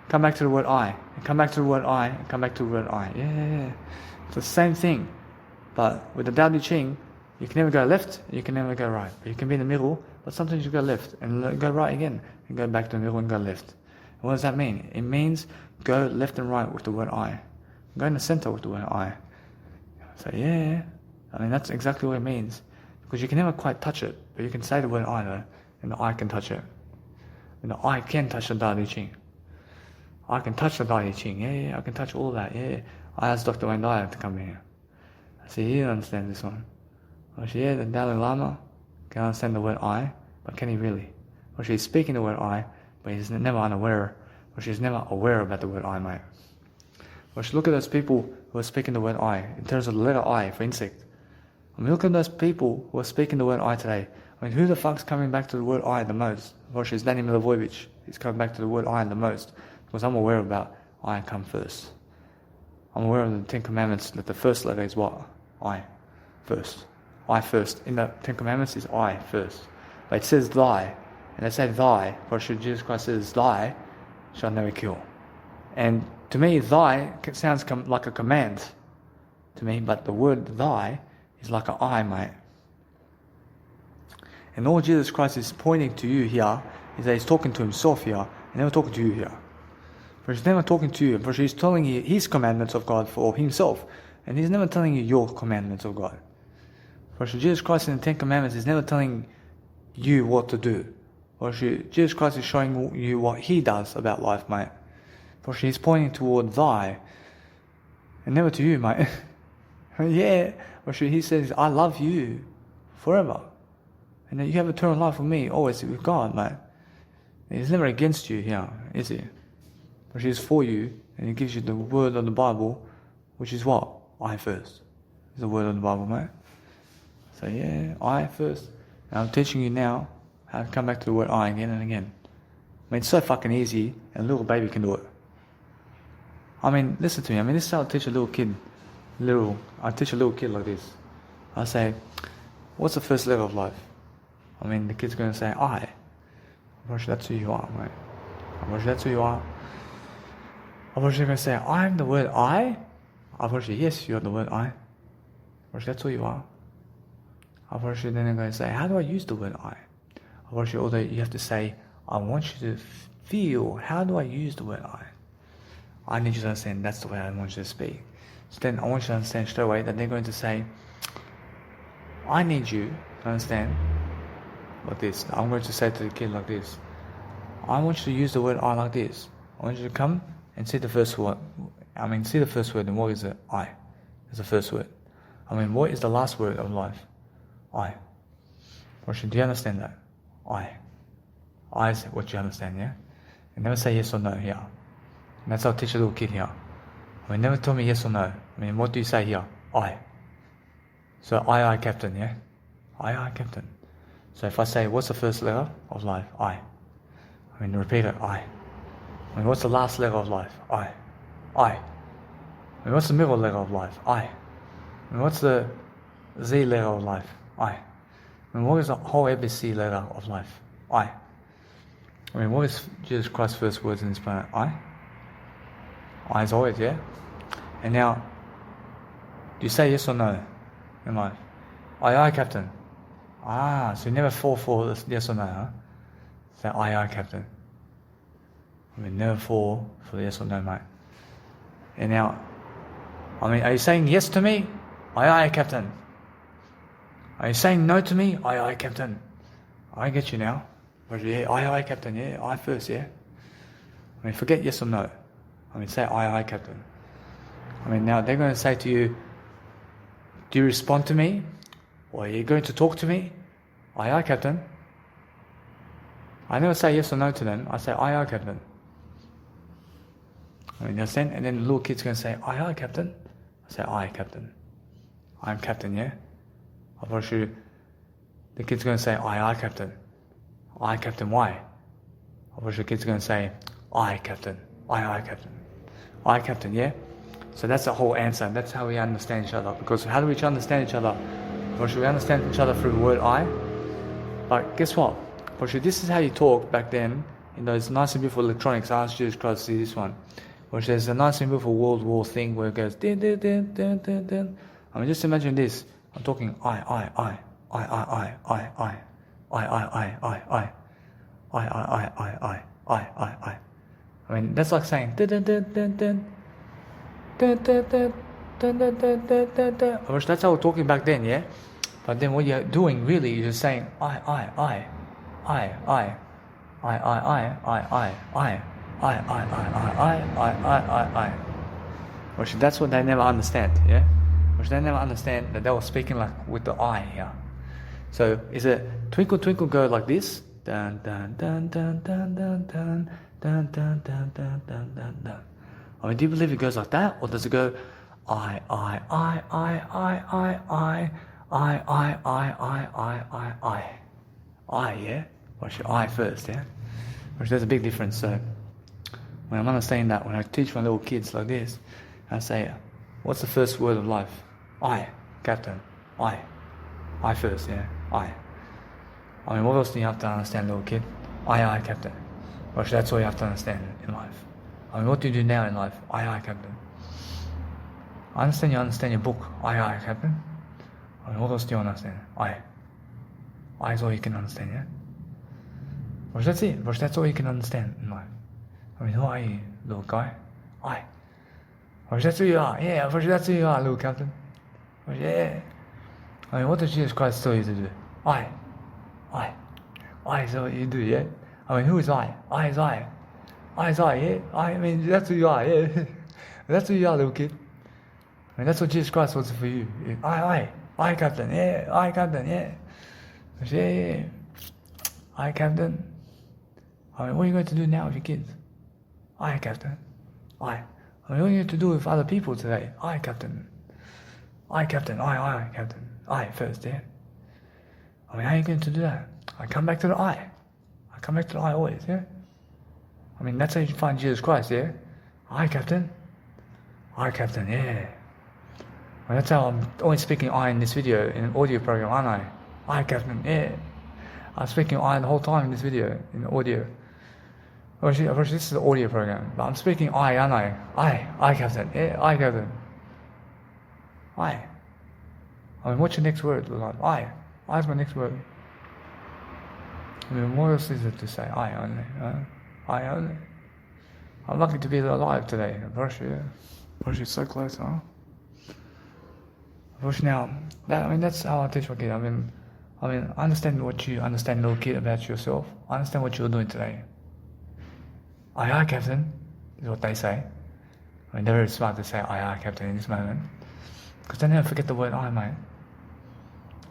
come back to the word I, and come back to the word I, and come back to the word I. Yeah. It's the same thing. But with the Tao Te Ching, you can never go left, you can never go right. You can be in the middle, but sometimes you go left, and go right again, and go back to the middle and go left. And what does that mean? It means go left and right with the word I. Go in the center with the word I. So yeah, I mean that's exactly what it means. Because you can never quite touch it, but you can say the word I though, and the I can touch it. And the I can touch the Tao Te Ching. I can touch the Tao Te Ching, yeah, I can touch all that, yeah. I asked Dr. Wayne Dyer to come here. I said, he didn't understand this one. I said, yeah, the Dalai Lama can understand the word I, but can he really? Or she's speaking the word I, but he's never unaware, or she's never aware about the word I, mate. Or she look at those people who are speaking the word I, in terms of the letter I for insect. I mean, look at those people who are speaking the word I today. I mean, who the fuck's coming back to the word I the most? Or she's Danny Milivojevic. He's coming back to the word I the most. Because I'm aware about I come first. I'm aware of the Ten Commandments that the first letter is what? I first. I first. In the Ten Commandments is I first. But it says thy. And they say thy, for Jesus Christ says thy shall never kill. And to me, thy sounds like a command to me, but the word thy is like an I, mate. And all Jesus Christ is pointing to you here is that he's talking to himself here, and never talking to you here. For he's never talking to you, for he's telling you his commandments of God for himself, and he's never telling you your commandments of God. For Jesus Christ in the Ten Commandments is never telling you what to do. For Jesus Christ is showing you what he does about life, mate. For he's pointing toward thy, and never to you, mate. Yeah, or he says, I love you forever. And that you have eternal life with me, always with God, mate. He's never against you here, is he? But he's for you, and he gives you the word of the Bible, which is what? I first. Is the word of the Bible, mate. So yeah, I first. And I'm teaching you now how to come back to the word I again and again. I mean, it's so fucking easy, and a little baby can do it. I mean, listen to me. I mean, this is how I teach a little kid. I teach a little kid like this. I say, what's the first letter of life? I mean, the kid's going to say, I. Unfortunately, that's who you are, mate. Unfortunately, that's who you are. Unfortunately, going to say, I'm the word I. Unfortunately, yes, you're the word I. Unfortunately, that's who you are. Unfortunately, then they're going to say, how do I use the word I? Unfortunately, although you have to say, I want you to feel, how do I use the word I? I need you to understand that's the way I want you to speak. So then I want you to understand straight away that they're going to say, I need you to understand like this. I'm going to say to the kid like this. I want you to use the word I like this. I want you to come and see the first word. See the first word, and what is it? I. Is the first word. What is the last word of life? I. Do you understand that? I. I is what you understand, yeah? And never say yes or no here. And that's how I teach a little kid here. Never tell me yes or no. What do you say here? I. So I, Captain, yeah? I, Captain. So if I say, what's the first letter of life? I. Repeat it, I. What's the last letter of life? I. I. What's the middle letter of life? I. What's the Z letter of life? I. What is the whole ABC letter of life? I. What is Jesus Christ's first words in this planet? I. I is always, yeah? And now, do you say yes or no in life? Aye, Captain. So you never fall for this yes or no, huh? Say, aye, Captain. Never fall for the yes or no, mate. And now, are you saying yes to me? Aye, Captain. Are you saying no to me? Aye, Captain. I get you now. Yeah, aye, Captain, yeah, I first, yeah? Forget yes or no. Say aye, Captain. Now they're going to say to you, do you respond to me? Or are you going to talk to me? Aye, Captain. I never say yes or no to them. I say aye, Captain. You understand? And then the little kid's going to say, aye, Captain. I say aye, Captain. I'm Captain, yeah? Unfortunately, the kid's going to say aye, Captain. Aye, Captain, why? Unfortunately, the kid's going to say aye, Captain. Aye, Captain. I, Captain, yeah? So that's the whole answer. That's how we understand each other. Because how do we understand each other? Or should we understand each other through the word I? But guess what? Or should this is how you talk back then in those nice and beautiful electronics. I asked Jesus Christ to see this one. Which there's a nice and beautiful World War thing where it goes din, din, din, din, din, din. I mean, just imagine this. I'm talking I. I mean, that's like saying dun, dun, dun, dun, dun. Dun, dun, dun, dun, dun, dun, dun, dun, dun. Which that's how we're talking back then, yeah? But then what you're doing really, you're just saying I. Which that's what they never understand, yeah? Which they never understand that they were speaking like with the I here. So is it twinkle twinkle go like this? Dun dun dun dun dun dun dun dun dun dun dun dun dun. I mean, do you believe it goes like that, or does it go I, yeah? Watch your I first, yeah? Which there's a big difference. So when I'm understanding that, when I teach my little kids like this, I say, what's the first word of life? I, Captain. I first, yeah? I mean, what else do you have to understand, little kid? I, Captain. Watch, that's all you have to understand in life. I mean, what do you do now in life? I, Captain. I understand you understand your book. I, Captain. I mean, what else do you understand? I is all you can understand, yeah? But that's it. But that's all you can understand in life. I mean, who are you, little guy? I. But that's who you are. Yeah, but that's who you are, little captain. But yeah. I mean, what does Jesus Christ tell you to do? I is what you do, yeah? I mean, who is I? I is I. I is I, yeah? I mean, that's who you are, yeah? That's who you are, little kid. I mean, that's what Jesus Christ wants for you. I, Captain, yeah. I, Captain, yeah. Yeah. I, Captain. I mean, what are you going to do now with your kids? I, Captain. I mean, what are you going to do with other people today? I, Captain. I, Captain. I, Captain. I first, yeah. I mean, how are you going to do that? I come back to the I. I come back to the I always, yeah. I mean, that's how you find Jesus Christ, yeah. I, Captain. I, Captain, yeah. Well, that's how I'm only speaking I in this video, in an audio program, aren't I? I, Captain, yeah. I'm speaking I the whole time in this video, in the audio. Of course, this is the audio program, but I'm speaking I, aren't I? I, Captain, yeah, I, Captain. I mean, what's your next word? I is my next word. I mean, what else is it to say? I only. I only. I'm lucky to be alive today. Gosh, yeah. Gosh, it's so close, huh? Gosh, now, that's how I teach my kid. I mean, I understand what you understand, little kid, about yourself. I understand what you're doing today. Aye, Captain, is what they say. I mean, they're very smart to say aye, Captain, in this moment. Because they never forget the word I, mate.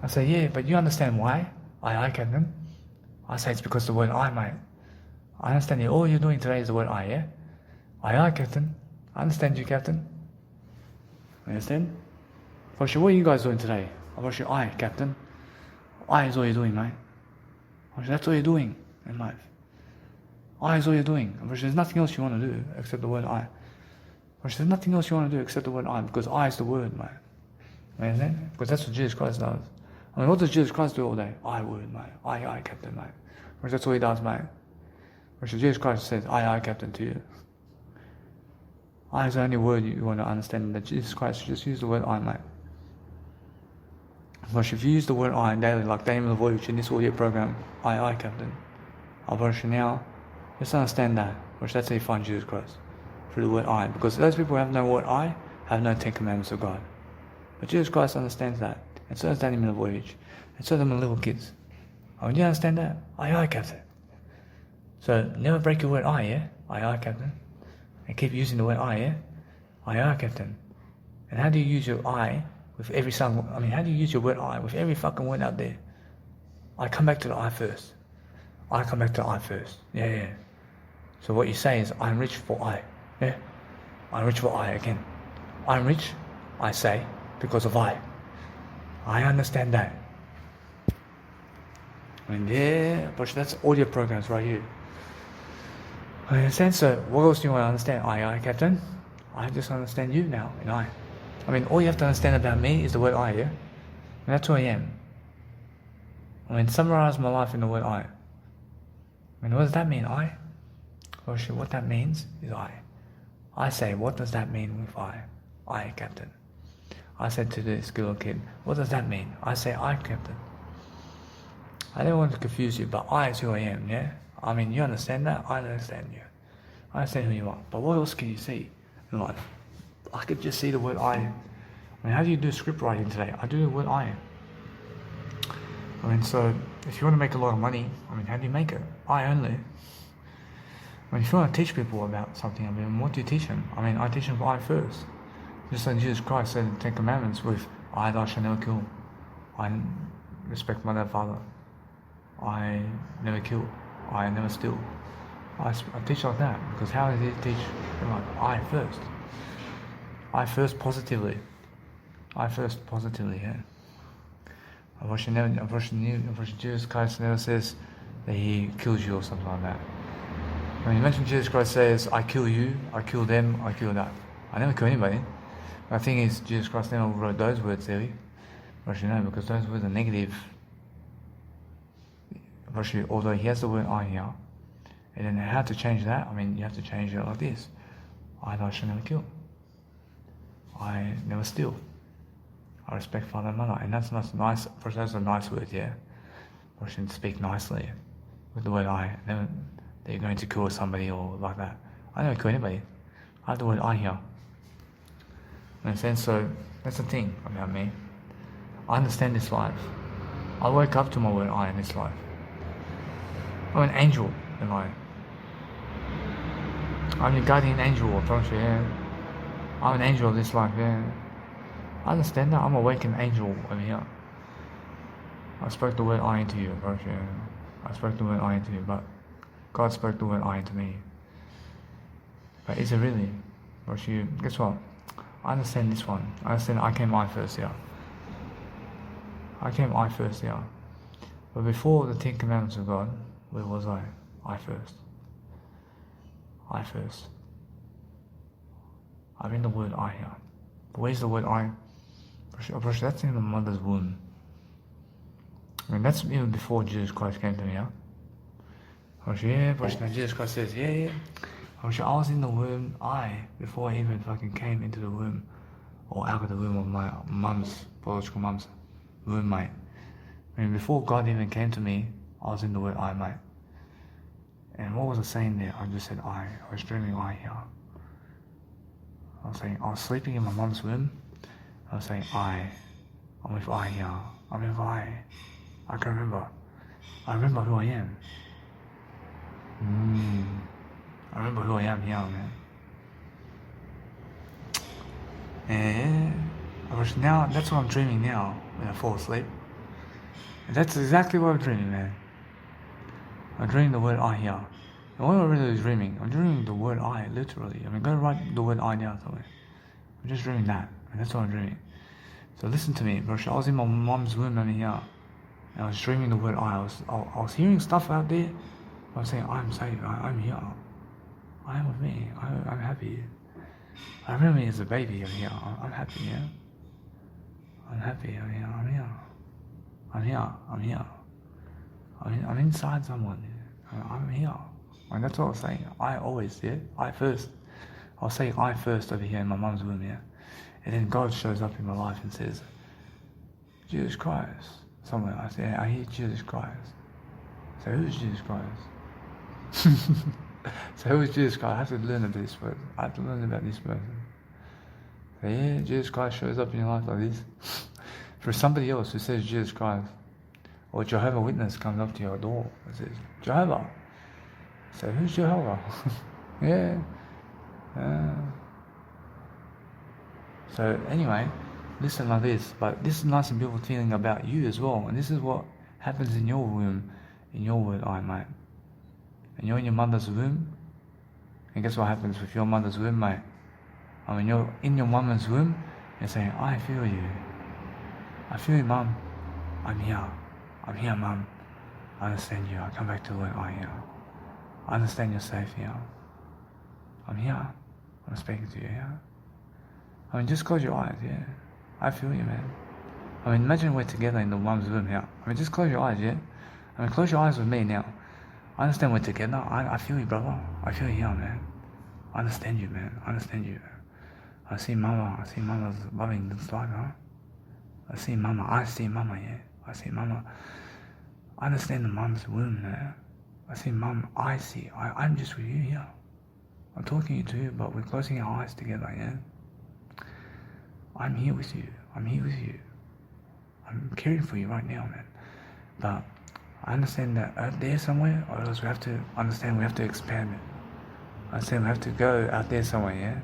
I say, yeah, but you understand why? Aye, Captain. I say it's because the word I, mate. I understand you. All you're doing today is the word I, yeah? Aye, Captain. I understand you, Captain. You understand? For sure, what are you guys doing today? For sure, I, Captain. I is all you're doing, mate. For sure, that's all you're doing in life. I is all you're doing. For sure, there's nothing else you want to do except the word I. For sure, there's nothing else you want to do except the word I, because I is the word, mate. You understand? Because that's what Jesus Christ does. I mean, what does Jesus Christ do all day? I word, mate. I, Captain, mate. For sure, that's all he does, mate. For sure, Jesus Christ says, I, Captain, to you. I is the only word you want to understand, that Jesus Christ just use the word I, mate. But if you use the word I daily, like Daniel Voyage in this audio program, I, Captain. But now, just understand that. Which that's how you find Jesus Christ. Through the word I. Because those people who have no word I, have no 10 commandments of God. But Jesus Christ understands that. And so does Daniel Voyage. And so do my little kids. Oh, do you understand that? I, Captain. So, never break your word I, yeah? I, Captain. And keep using the word I, yeah? I, Captain. And how do you use your I with every song? I mean, how do you use your word I with every fucking word out there? I come back to the I first. I come back to the I first. Yeah. So what you say is, I'm rich for I. Yeah? I'm rich for I again. I'm rich, I say, because of I. I understand that. And yeah, but that's audio programs right here. I understand, so what else do you want to understand? I, Captain. I just understand you now, and I mean, all you have to understand about me is the word I, yeah? And that's who I am. I mean, summarize my life in the word I. I mean, what does that mean, I? Well, shit, what that means is I. I say, what does that mean with I? I, Captain. I said to this little kid, what does that mean? I say, I, Captain. I don't want to confuse you, but I is who I am, yeah? I mean, you understand that? I understand you. I understand who you are. But what else can you see in life? I could just see the word I. I mean, how do you do script writing today? I do the word I. I mean, so if you want to make a lot of money, I mean, how do you make it? I only. I mean, if you want to teach people about something, I mean, what do you teach them? I mean, I teach them I first. Just like Jesus Christ said in the Ten Commandments with, I thou shalt never kill. I respect mother and father. I never kill. I never steal. I teach like that, because how does he teach them like I first? I first positively. I first positively, yeah. Unfortunately, Jesus Christ never says that he kills you or something like that. When you mention Jesus Christ says, I kill you, I kill them, I kill that. I never kill anybody. The thing is, Jesus Christ never wrote those words there. Actually, no, because those words are negative. Actually, although he has the word I here, and then how to change that? I mean, you have to change it like this. I thou shalt never kill. I never steal. I respect father and mother. And that's nice. First, that's a nice word, yeah. I shouldn't speak nicely with the word I. Never that you're going to kill somebody or like that. I never kill anybody. I have the word I here. Understand? So that's the thing about me. I understand this life. I wake up to my word I in this life. I'm an angel in life. I'm your guardian angel, I promise you, yeah. I'm an angel of this life, yeah. I understand that. I'm an awakened angel over here. I spoke the word I into you, I promise you. I spoke the word I into you, but God spoke the word I into me. But is it really? Promise you, guess what? I understand this one. I understand I came I first here. I came I first here. But before the Ten Commandments of God, where was I? I first. I first. I'm in the word I here. But where's the word I? That's in the mother's womb. I mean, that's even before Jesus Christ came to me, yeah? Jesus Christ says, yeah. I was in the womb, before I even fucking came into the womb, or out of the womb of my mum's, biological mum's womb, mate. I mean, before God even came to me, I was in the word I, mate. And what was I saying there? I just said I was dreaming I here. I was saying, I was sleeping in my mum's womb. I was saying I'm with I here. I'm with I can remember. I remember who I am. I remember who I am here, man. And now, that's what I'm dreaming now when I fall asleep. And that's exactly what I'm dreaming, man. I'm dreaming the word I here. And what am I really dreaming? I'm dreaming the word I, literally. I mean, go write the word I down somewhere. I'm just dreaming that, and that's what I'm dreaming. So listen to me, bro. I was in my mom's womb over here, and I was dreaming the word I. I was hearing stuff out there. I was saying, I'm safe. I'm here. I am with me. I'm happy. I remember me as a baby over here. I'm happy, yeah. I'm happy over here. I'm here. I'm here. I'm here. I'm inside someone. I'm here. And that's what I was saying. I always, yeah. I first. I was saying I first over here in my mum's womb, yeah. And then God shows up in my life and says, Jesus Christ. Somewhere I say, I hear Jesus Christ. So who's Jesus Christ? So who is Jesus Christ? I have to learn about this person. I have to learn about this person. So yeah, Jesus Christ shows up in your life like this. For somebody else who says Jesus Christ, or Jehovah Witness comes up to your door and says, Jehovah. So who's Jehovah? Yeah. So anyway, listen like this. But this is nice and beautiful feeling about you as well. And this is what happens in your womb, in your word eye, mate. And you're in your mother's womb. And guess what happens with your mother's womb, mate? I mean, you're in your mother's womb. You're saying, I feel you. I feel you, mum. I'm here. I'm here, mum. I understand you. I come back to where I am. I understand you're safe here. I'm here. I'm speaking to you, yeah? I mean, just close your eyes, yeah? I feel you, man. I mean, imagine we're together in the mum's room, yeah? I mean, just close your eyes, yeah? I mean, close your eyes with me now. I understand we're together. I feel you, brother. I feel you, yeah, man. I understand you, man. I understand you. I see Mama's loving this life, huh? I see Mama, yeah? I see Mama. I understand the mum's womb, man. I see Mum, I'm just with you here. I'm talking to you, but we're closing our eyes together, yeah? I'm here with you. I'm I'm caring for you right now, man. But I understand that out there somewhere, or else we have to understand we have to expand it. I understand we have to go out there somewhere, yeah?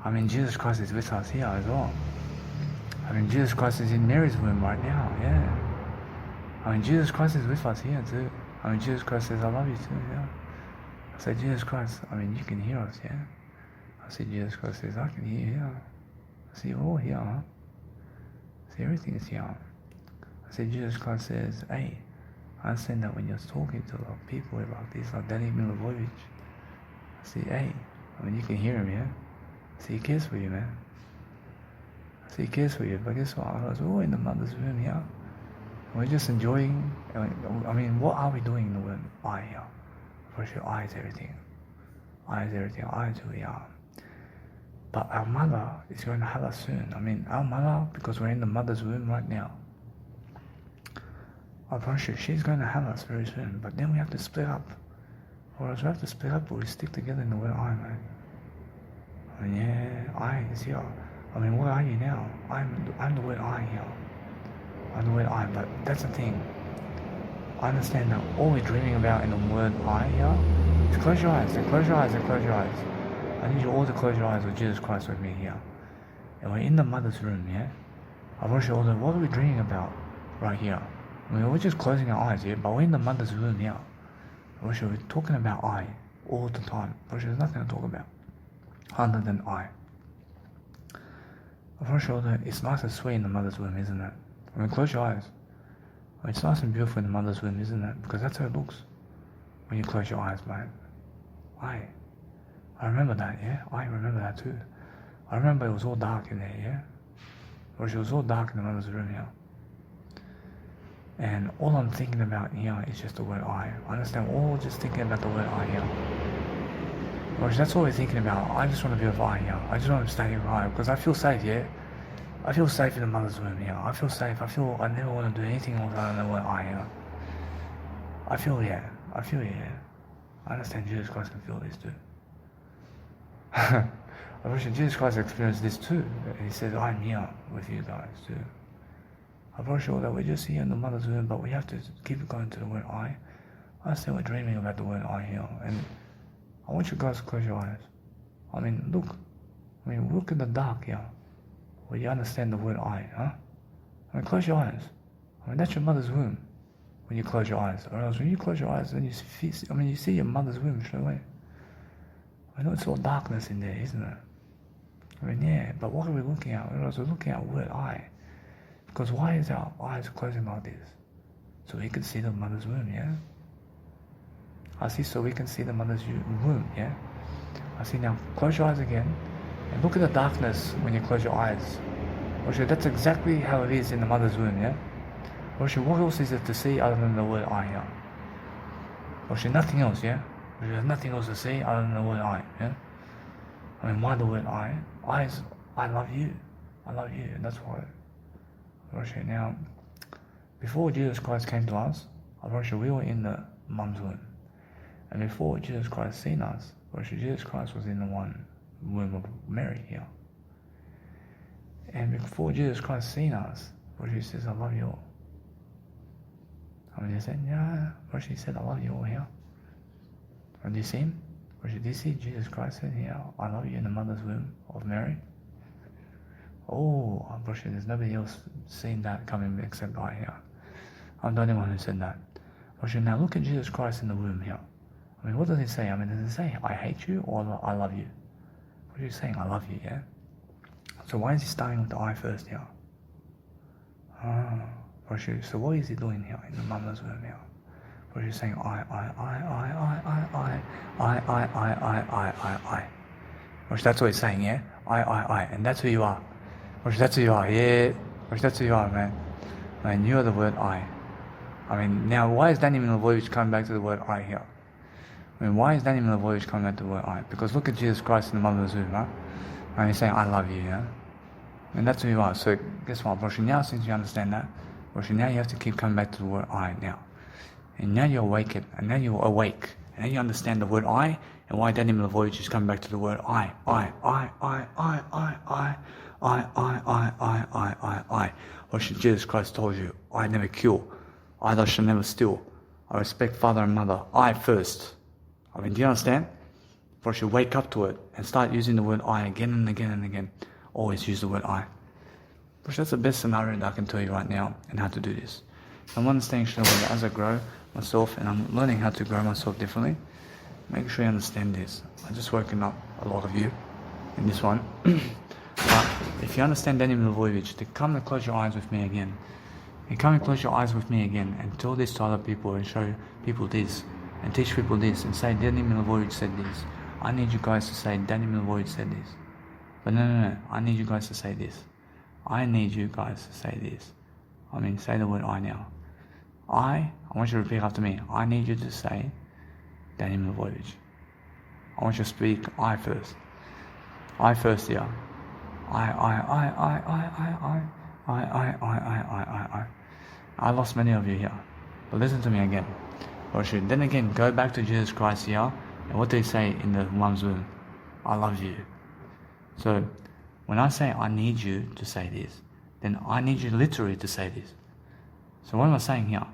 I mean, Jesus Christ is with us here as well. I mean, Jesus Christ is in Mary's womb right now, yeah? I mean, Jesus Christ is with us here too. I mean, Jesus Christ says, I love you too, yeah? I say, Jesus Christ, I mean, you can hear us, yeah? I say, Jesus Christ says, I can hear you, yeah? I say, you're all here, huh? I say, everything is here. I say, Jesus Christ says, hey, I understand that when you're talking to people like this, like Danny Milivojevic, I say, hey, I mean, you can hear him, yeah? I say, he cares for you, man. I say, he cares for you, but guess what? We're all in the mother's room here. We're just enjoying, I mean, what are we doing in the world? I here. For sure, I is everything. I is everything. I is who we are. But our mother is going to have us soon. I mean, our mother, because we're in the mother's womb right now, I promise you, she's going to have us very soon. But then we have to split up. Or else we have to split up, but we stick together in the word I, man. I mean, yeah, I is here. I mean, where are you now? I'm the word I here. I'm the word I, but that's the thing. I understand that all we're dreaming about in the word I here is close your eyes, and close your eyes, and close your eyes. I need you all to close your eyes with Jesus Christ with me here. And we're in the mother's room, yeah? I want you all to, what are we dreaming about right here? I mean, we're just closing our eyes, yeah? But we're in the mother's room here. I want you, we're talking about I all the time. I want you, there's nothing to talk about other than I. I want you all to, it's nice and sweet in the mother's womb, isn't it? I mean, close your eyes. I mean, it's nice and beautiful in the mother's womb, isn't it? Because that's how it looks when you close your eyes, man. I remember that, yeah? I remember that too. I remember it was all dark in there, yeah? Or it was all dark in the mother's room, yeah? And all I'm thinking about here is just the word I. I understand we're all just thinking about the word I here. Or that's all we're thinking about. I just want to be with I here. I just want to stay with I because I feel safe, yeah? I feel safe in the mother's womb, yeah. I feel safe. I never want to do anything else other than what I am. I feel, yeah. I understand Jesus Christ can feel this too. I wish Jesus Christ experienced this too. He says, I'm here with you guys too. I'm pretty sure that we're just here in the mother's womb, but we have to keep going to the word I. I understand we're dreaming about the word I here. And I want you guys to close your eyes. I mean, look in the dark here. Well, you understand the word I, huh? I mean, close your eyes. I mean, that's your mother's womb when you close your eyes. Or else when you close your eyes, then you see your mother's womb straight away. I know it's all darkness in there, isn't it? I mean, yeah, but what are we looking at? We're looking at the word I. Because why is our eyes closing like this? So we can see the mother's womb, yeah? I see, so we can see the mother's womb, yeah? I see now, close your eyes again. And look at the darkness when you close your eyes. Osho, that's exactly how it is in the mother's womb, yeah? Osho, what else is it to see other than the word I here? Osho, nothing else, yeah? Osho, there's nothing else to see other than the word I, yeah? I mean, why the word I? I is, I love you. I love you, and that's why. Osho, now, before Jesus Christ came to us, Osho, we were in the mum's womb. And before Jesus Christ seen us, Osho, Jesus Christ was in the one womb of Mary here. And before Jesus Christ seen us, Roshi says, I love you all. I mean, he said, yeah, Roshi said, I love you all here. And do you see him? Roshi, do you see Jesus Christ said here, I love you in the mother's womb of Mary? Oh, Roshi, there's nobody else seen that coming except I here. I'm the only one who said that. Roshi, now look at Jesus Christ in the womb here. I mean, what does he say? I mean, does he say, I hate you or I love you? What are you saying? I love you, yeah? So why is he starting with the I first here? So what is he doing here in the mother's womb here? What are you saying? I. Watch, that's what he's saying, yeah? I. And that's who you are. Watch, that's who you are, yeah? Watch, that's who you are, man. Man, you are the word I. I mean, now, why is Daniel Milivojevic coming back to the word I here? I mean, why is Daniel Milivojevic coming back to the word I? Because look at Jesus Christ in the mother's womb, huh? And he's saying, I love you, yeah? And that's who you are. So, guess what, Roshi, now since you understand that, Roshi, now you have to keep coming back to the word I now. And now you're awake, and now you're awake. And then you understand the word I, and why Daniel Milivojevic is coming back to the word I. What should Jesus Christ told you? I never kill. I thou shalt never steal. I respect father and mother. I first. I mean, do you understand? For you wake up to it and start using the word I again and again and again. Always use the word I. Which that's the best scenario that I can tell you right now and how to do this. I'm understanding that as I grow myself and I'm learning how to grow myself differently. Make sure you understand this. I'm just working up a lot of you in this one. But if you understand Daniel Milivojevic, to come and close your eyes with me again. And come and close your eyes with me again and tell this to other people and show people this. And teach people this and say Daniel Milivojevic said this. I need you guys to say Daniel Milivojevic said this. But no. I need you guys to say this. I need you guys to say this. I mean, say the word I now. I want you to repeat after me. I need you to say Daniel Milivojevic. I want you to speak I first. I first here. I. I lost many of you here. But listen to me again. Then again, go back to Jesus Christ here. And what did he say in the mom's womb? I love you. So, when I say I need you to say this, then I need you literally to say this. So what am I saying here?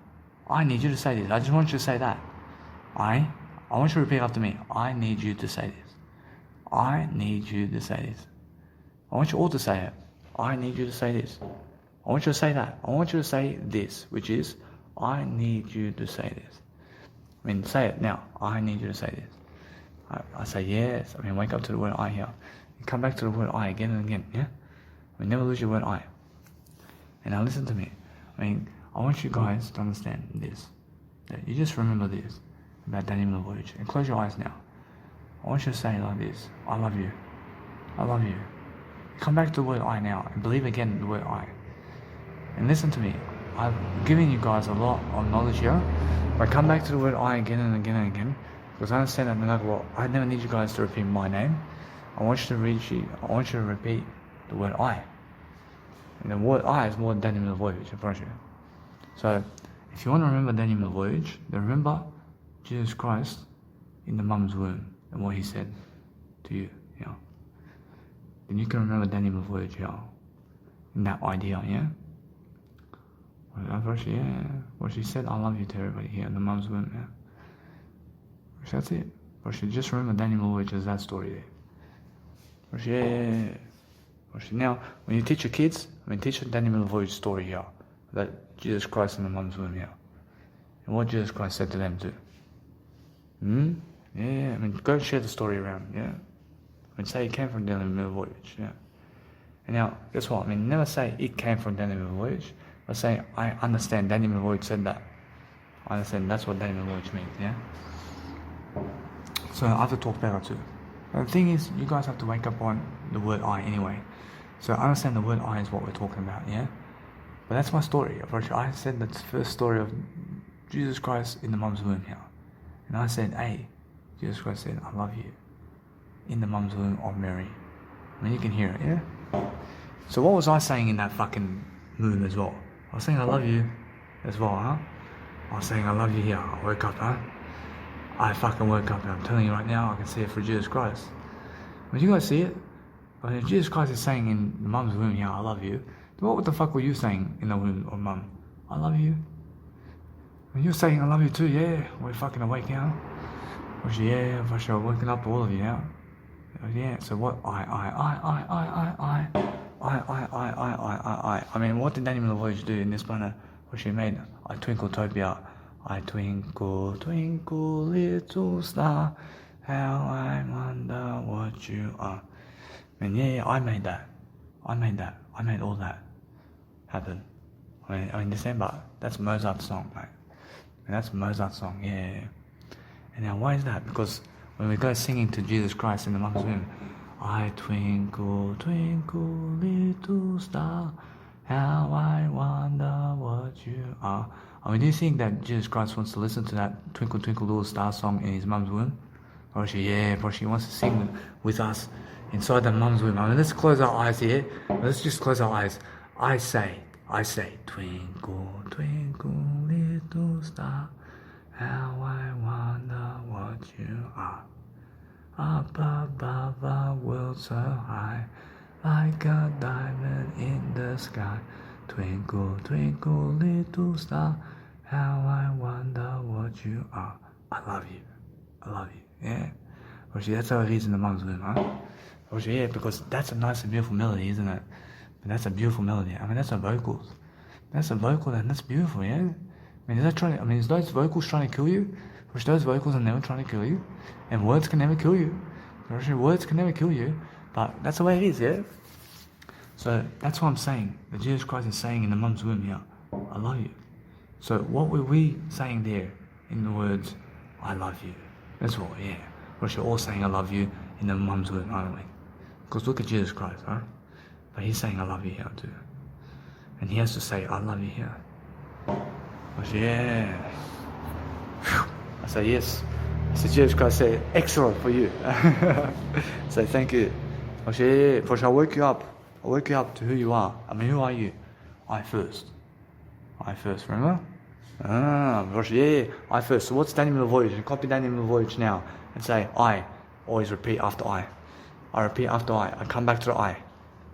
I need you to say this. I just want you to say that. I want you to repeat after me. I need you to say this. I need you to say this. I want you all to say it. I need you to say this. I want you to say that. I want you to say this, which is, I need you to say this. I mean, say it now. I need you to say this. I say yes. I mean, wake up to the word I here. You come back to the word I again and again, yeah? I mean, never lose your word I. And now listen to me. I mean, I want you guys to understand this. That you just remember this about Daniel Milivojevic. And close your eyes now. I want you to say like this. I love you. I love you. Come back to the word I now and believe again in the word I. And listen to me. I've given you guys a lot of knowledge here. But come back to the word I again and again and again. Because I understand that no matter what, I never need you guys to repeat my name. I want you to repeat the word I. And the word I is more than Daniel Milivojevic, I promise you. So, if you want to remember Daniel Milivojevic, then remember Jesus Christ in the mum's womb and what he said to you, yeah. Then you can remember Daniel Milivojevic, yeah. In that idea, yeah. Well, she said, I love you to everybody here in the mum's womb, yeah. That's it. Or she just remember Daniel Milivojevic as that story there. Now, when you teach your kids, teach your Daniel Milivojevic story here. That Jesus Christ in the mum's womb here. And what Jesus Christ said to them too. Yeah, go share the story around, yeah. Say it came from Daniel Milivojevic, yeah. And now, guess what? Never say it came from Daniel Milivojevic, but say, I understand Daniel Milivojevic said that. I understand that's what Daniel Milivojevic means, yeah. So I have to talk better too. And the thing is, you guys have to wake up on the word I anyway. So I understand the word I is what we're talking about, yeah? But that's my story. I said that's the first story of Jesus Christ in the mum's womb here. And I said, hey, Jesus Christ said, I love you. In the mum's womb of Mary. You can hear it, yeah? So what was I saying in that fucking womb as well? I was saying I love you as well, huh? I was saying I love you here. I woke up, huh? I fucking woke up and I'm telling you right now, I can see it for Jesus Christ. When you guys see it, if Jesus Christ is saying in the mum's womb here, I love you, then what the fuck were you saying in the womb of mum? I love you. When you're saying I love you too, yeah, we're fucking awake now. Yeah, for sure, waking up all of you now. Yeah, so what? I. What did Daniel Milivojevic do in this banner? What she made? I Twinkletopiaa. I twinkle, twinkle, little star, how I wonder what you are. Yeah, I made that. I made all that happen. December, that's Mozart's song, mate. That's Mozart's song, yeah. And now why is that? Because when we go singing to Jesus Christ in the mum's womb, I twinkle, twinkle, little star, how I wonder what you are. I mean, do you think that Jesus Christ wants to listen to that Twinkle, Twinkle, Little Star song in his mum's womb? Or she wants to sing with us inside the mum's womb. I mean, let's close our eyes here. Let's just close our eyes. I say, twinkle, twinkle, little star, how I wonder what you are. Up above the world so high, like a diamond in the sky. Twinkle, twinkle, little star, how I wonder what you are. I love you. I love you. Yeah. Well, that's how it is in the mum's womb, huh? Well, yeah, because that's a nice and beautiful melody, isn't it? But that's a beautiful melody. I mean, that's a vocals. That's a vocal, and that's beautiful, yeah? I mean, is those vocals trying to kill you? Which those vocals are never trying to kill you. And words can never kill you. Words can never kill you. But that's the way it is, yeah? So that's what I'm saying. That Jesus Christ is saying in the mum's womb here, I love you. So what were we saying there in the words, I love you? That's what, yeah. We're all saying I love you in the mum's womb, aren't we? Because look at Jesus Christ, huh? But he's saying I love you here too. And he has to say, I love you here. Yeah. I say yes. I said, Jesus Christ said, excellent for you. Say thank you. I say, yeah, I'll wake you up. I'll wake you up to who you are. I mean, who are you? I first. I first, remember? Yeah, I first. So what's Daniel Voyage? You copy Daniel Voyage now and say, I. Always repeat after I. I repeat after I. I come back to the I.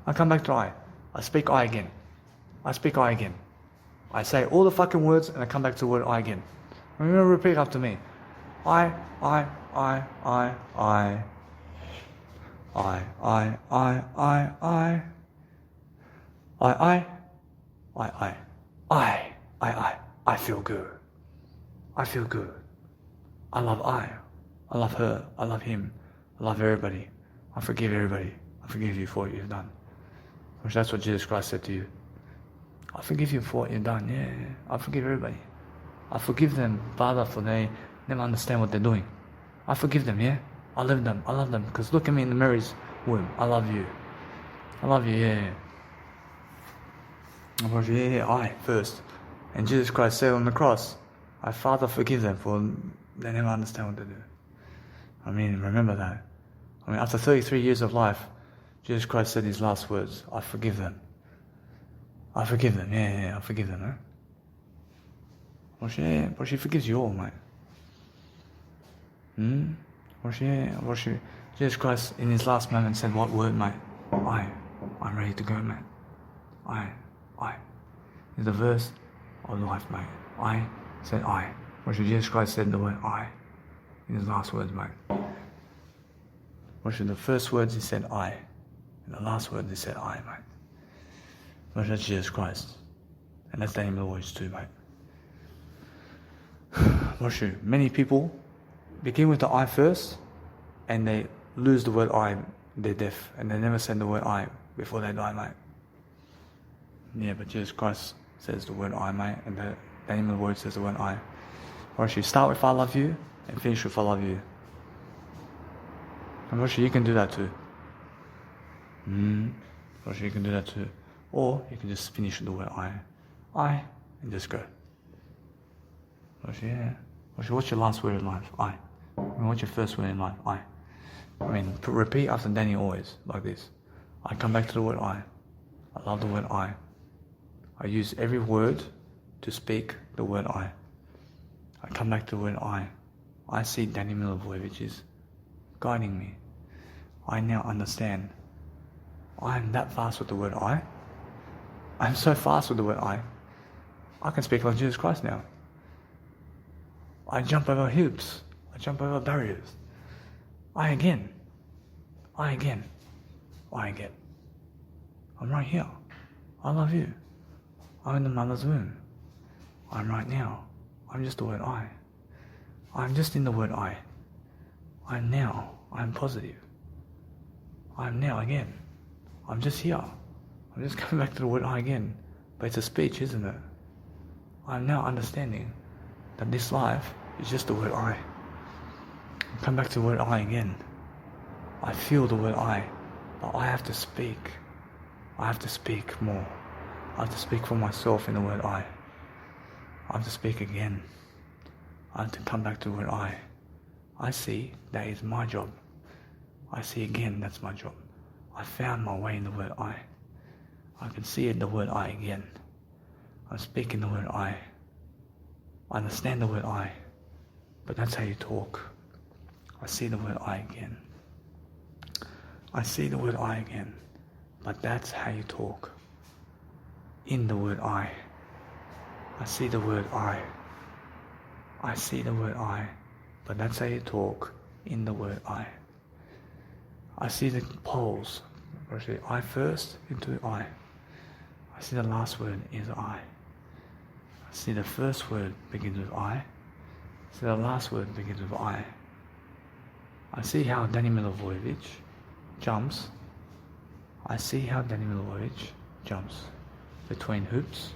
I come back to I. I speak I again. I speak I again. I say all the fucking words and I come back to the word I again. Remember, repeat after me. I. I. I feel good. I feel good. I love I. I love her. I love him. I love everybody. I forgive everybody. I forgive you for what you've done. Which that's what Jesus Christ said to you. I forgive you for what you've done. Yeah. I forgive everybody. I forgive them, Father, for they never understand what they're doing. I forgive them, yeah? I love them. I love them. Because look at me in the Mary's womb. I love you. I love you, yeah. I first. And Jesus Christ said on the cross, I, Father, forgive them, for they never understand what they do. I mean, remember that. I mean, after 33 years of life, Jesus Christ said his last words, I forgive them. I forgive them, yeah, I forgive them, huh? Well, she forgives you all, mate. Jesus Christ, in his last moment, said what word, mate? I'm ready to go, mate. I. Is the verse of life, mate. I said I. Jesus Christ said the word I in his last words, mate. The first words he said I, and the last words he said I, mate. That's Jesus Christ. And that's the name of the words too, mate. Many people begin with the I first, and they lose the word I, they're deaf, and they never said the word I before they die, mate. Yeah, but Jesus Christ says the word I, mate, and the name of the word says the word I. Start with I love you, and finish with I love you. And you can do that too. You can do that too. Or you can just finish with the word I, and just go. What's your last word in life? I. What's your first word in life? I. Repeat after Danny always, like this. I come back to the word I. I love the word I. I use every word to speak the word I. I come back to the word I. I see Danny Milivojevic is guiding me. I now understand. I'm that fast with the word I. I'm so fast with the word I. I can speak like Jesus Christ now. I jump over hoops. I jump over barriers. I again. I'm right here. I love you. I'm in the mother's womb. I'm right now. I'm just the word I. I'm just in the word I. I'm now. I'm positive. I'm now again. I'm just here. I'm just coming back to the word I again. But it's a speech, isn't it? I'm now understanding that this life is just the word I. Come back to the word I again. I feel the word I. But I have to speak. I have to speak more. I have to speak for myself in the word I. I have to speak again. I have to come back to the word I. I see that is my job. I see again that's my job. I found my way in the word I. I can see it in the word I again. I'm speaking the word I. I understand the word I. But that's how you talk. I see the word I again. I see the word I again. But that's how you talk. In the word I. I see the word I. I see the word I. But that's how you talk. In the word I. I see the poles. Actually, I first into I. I see the last word is I. I see the first word begins with I. I see the last word begins with I. I see how Danny Milivojevic jumps. I see how Danny Milivojevic jumps between hoops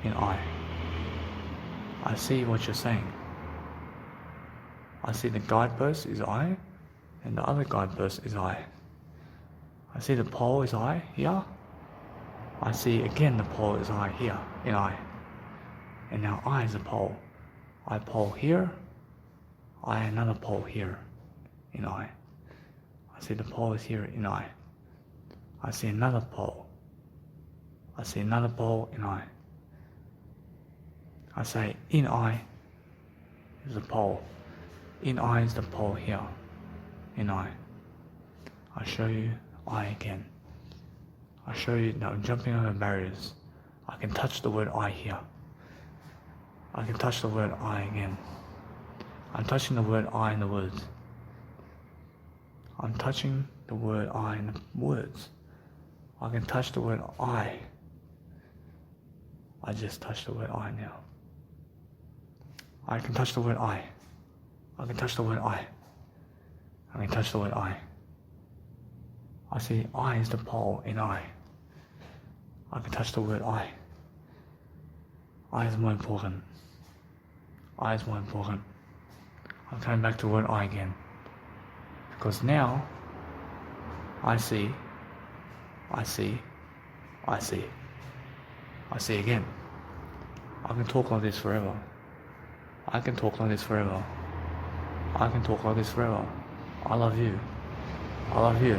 in I. I see what you're saying. I see the guidepost is I, and the other guidepost is I. I see the pole is I here. I see again the pole is I here in I. And now I is a pole. I pole here. I another pole here in I. I see the pole is here in I. I see another pole. I see another pole in I. I say in I is the pole. In I is the pole here. In I. I show you I again. I show you now jumping over barriers. I can touch the word I here. I can touch the word I again. I'm touching the word I in the words. I'm touching the word I in the words. I can touch the word I. I just touched the word I now. I can touch the word I. I can touch the word I. I can touch the word I. I see I is the pole in I. I can touch the word I. I is more important. I is more important. I'm coming back to the word I again. Because now, I see, I see, I see. I see again. I can talk like this forever. I can talk like this forever. I can talk like this forever. I love you. I love you.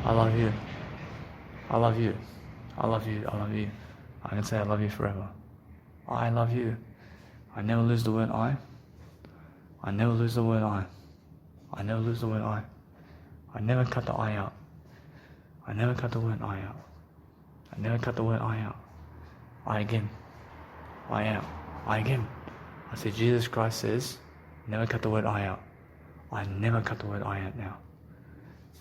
I love you. I love you. I love you. I love you. I can say I love you forever. I love you. I never lose the word I. I never lose the word I. I never lose the word I. I never cut the I out. I never cut the word I out. I never cut the word I out. I again. I out. I again. I see Jesus Christ says, never cut the word I out. I never cut the word I out now.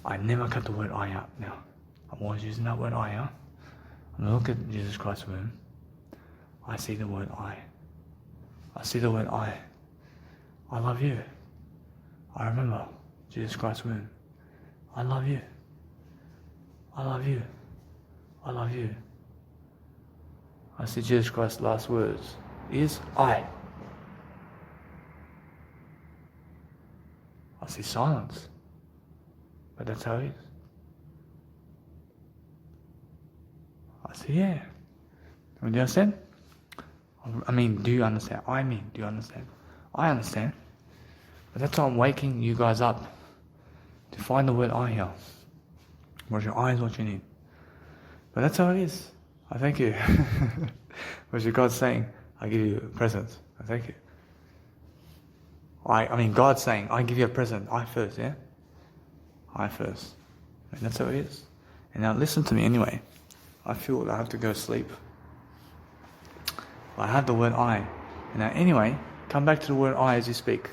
I never cut the word I out now. I'm always using that word I out. And look at Jesus Christ's word. I see the word I. I see the word I. I love you. I remember Jesus Christ's word. I love you. I love you. I love you. I see Jesus Christ's last words is I. I see silence. But that's how it is. I say, yeah. Do you understand? I mean, do you understand? Do you understand? I understand. But that's why I'm waking you guys up to find the word I here. Because your eye is what you need. But that's how it is. I thank you. Because God's saying, I give you a present. I thank you. I mean, God's saying, I give you a present. I first, yeah? I first. And that's how it is. And now listen to me anyway. I feel I have to go sleep. I have the word I. And now anyway, come back to the word I as you speak.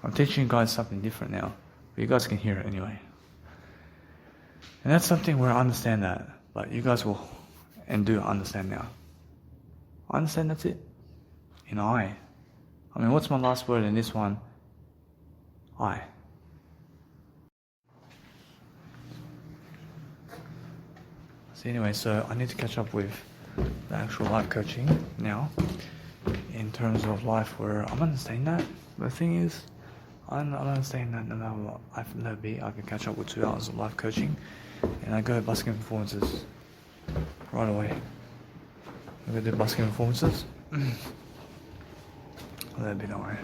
I'm teaching you guys something different now. But you guys can hear it anyway. And that's something where I understand that. But you guys will and do understand now. I understand that's it. In I. I mean, what's my last word in this one? I. So anyway, so I need to catch up with the actual life coaching now. In terms of life where I'm understanding that. The thing is, I'm understanding that no matter what I've never be, I can catch up with 2 hours of life coaching, and I go busking performances right away. I'm gonna do busking performances. That'd be no worry.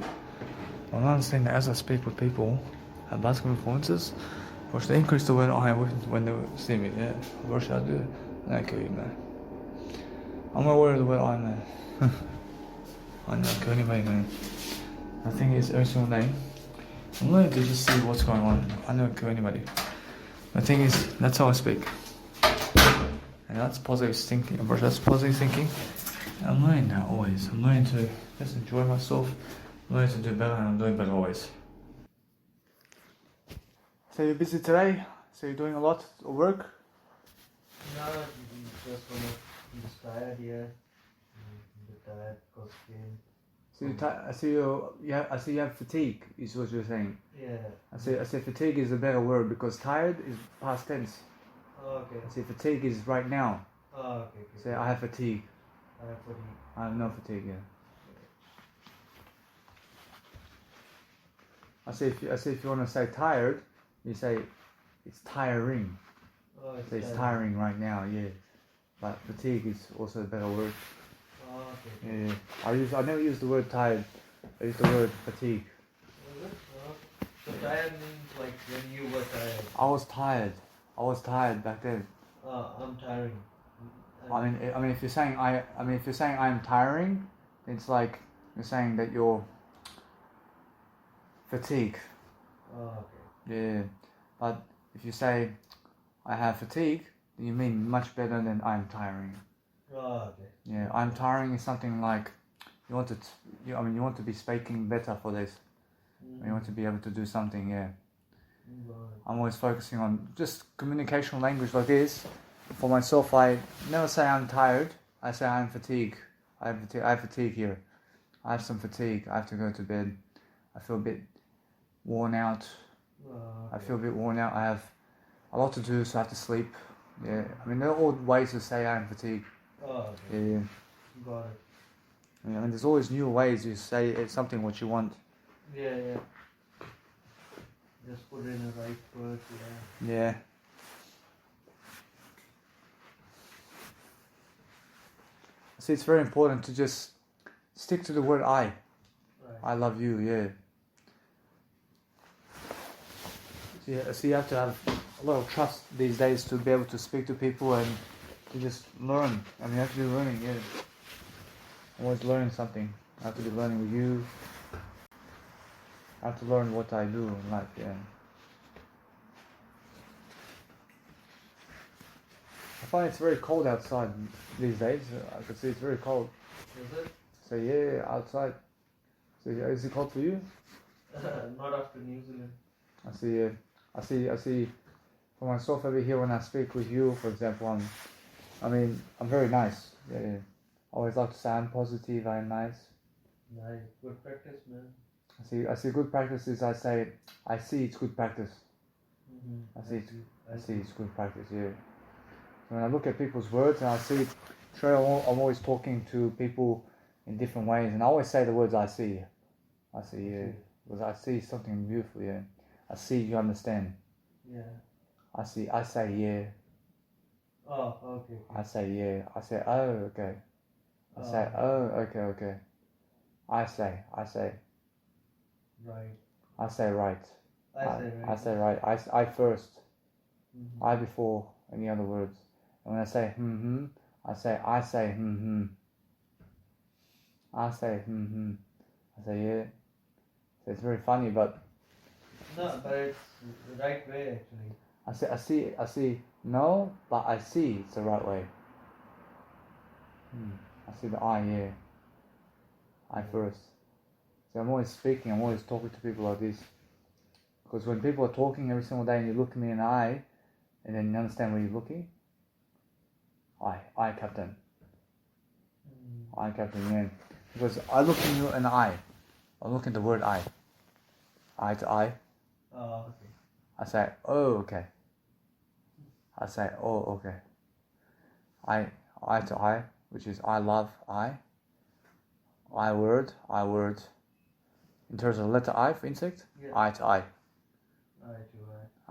I'm understanding that as I speak with people at busking performances, I should increase the word I when they see me. Yeah, what should I do? Thank you, man. I'm not worried about the word I, man. I don't kill anybody, man. The thing is, every single day, I'm learning to just see what's going on. I don't kill anybody. The thing is, that's how I speak. And that's positive thinking. That's positive thinking. And I'm learning that always. I'm learning to just enjoy myself. I'm learning to do better, and I'm doing better always. So you're busy today? So you're doing a lot of work? No, just I'm just tired, yeah. I'm a bit tired because game. So I see you have fatigue, is what you're saying. Yeah. I say fatigue is a better word because tired is past tense. Oh, okay. I say fatigue is right now. Oh, okay. Say I have fatigue. I have fatigue. I have no fatigue, yeah. I say if you want to say tired, you say it's tiring. Oh, It's tiring right now, yeah. But fatigue is also a better word. Oh, okay. Yeah. I never use the word tired. I use the word fatigue. Was it? Oh. So tired means like when you were tired. I was tired back then. I'm tiring. I mean, if you're saying I'm tiring, it's like you're saying that you're fatigued. Oh, okay. Yeah. But if you say I have fatigue, then you mean much better than I'm tiring. Oh, okay. Yeah, I'm tiring is something like you want to be speaking better for this. You want to be able to do something. Yeah. I'm always focusing on just communication language like this. For myself, I never say I'm tired. I say I'm fatigued. I have fatigue here. I have some fatigue. I have to go to bed. I feel a bit worn out. I feel a bit worn out. I have a lot to do, so I have to sleep. Yeah, I mean, there are all ways to say I'm fatigued. Oh, okay. Yeah. Got it. Yeah, and there's always new ways you say it's something what you want. Yeah. Just put it in the right word, yeah. Yeah. See, it's very important to just stick to the word I. Right. I love you, yeah. So you have to have a lot of trust these days to be able to speak to people and to just learn. I mean, you have to be learning, yeah. Always learning something. I have to be learning with you. I have to learn what I do in life, yeah. I find it's very cold outside these days. I can see it's very cold. Is it? So yeah, outside. So yeah, is it cold for you? Not after New Zealand. I see. For myself over here, when I speak with you, for example, I'm very nice. Yeah. I always like to say I'm positive. I'm nice. Nice, good practice, man. I see. Good practice is I see it's good practice. Mm-hmm. I see it's good practice. Yeah. So when I look at people's words and I see, sure, I'm always talking to people in different ways, and I always say the words I see. I see, yeah. Because I see something beautiful, yeah. I see you understand. Yeah. I say yeah. Oh, okay. I say yeah. I say oh, okay. I say oh, okay. I say. Right. I say right. I say right. I first. Mm-hmm. I before any other words. And when I say I say I say I say I say yeah. So it's very funny, but No, but it's the right way actually. I see no, but I see it's the right way. I see the I, yeah. I first. So I'm always speaking, I'm always talking to people like this. Because when people are talking every single day and you look at me in the eye, and then you understand where you're looking, I captain. I captain, yeah. Because I look in you in the eye. I look in the word I. Eye to eye. Oh, okay. I say, oh, okay. I say, oh, okay. Eye to eye, which is I love I. I word. In terms of letter I for insect? Yeah. Eye to eye. Eye to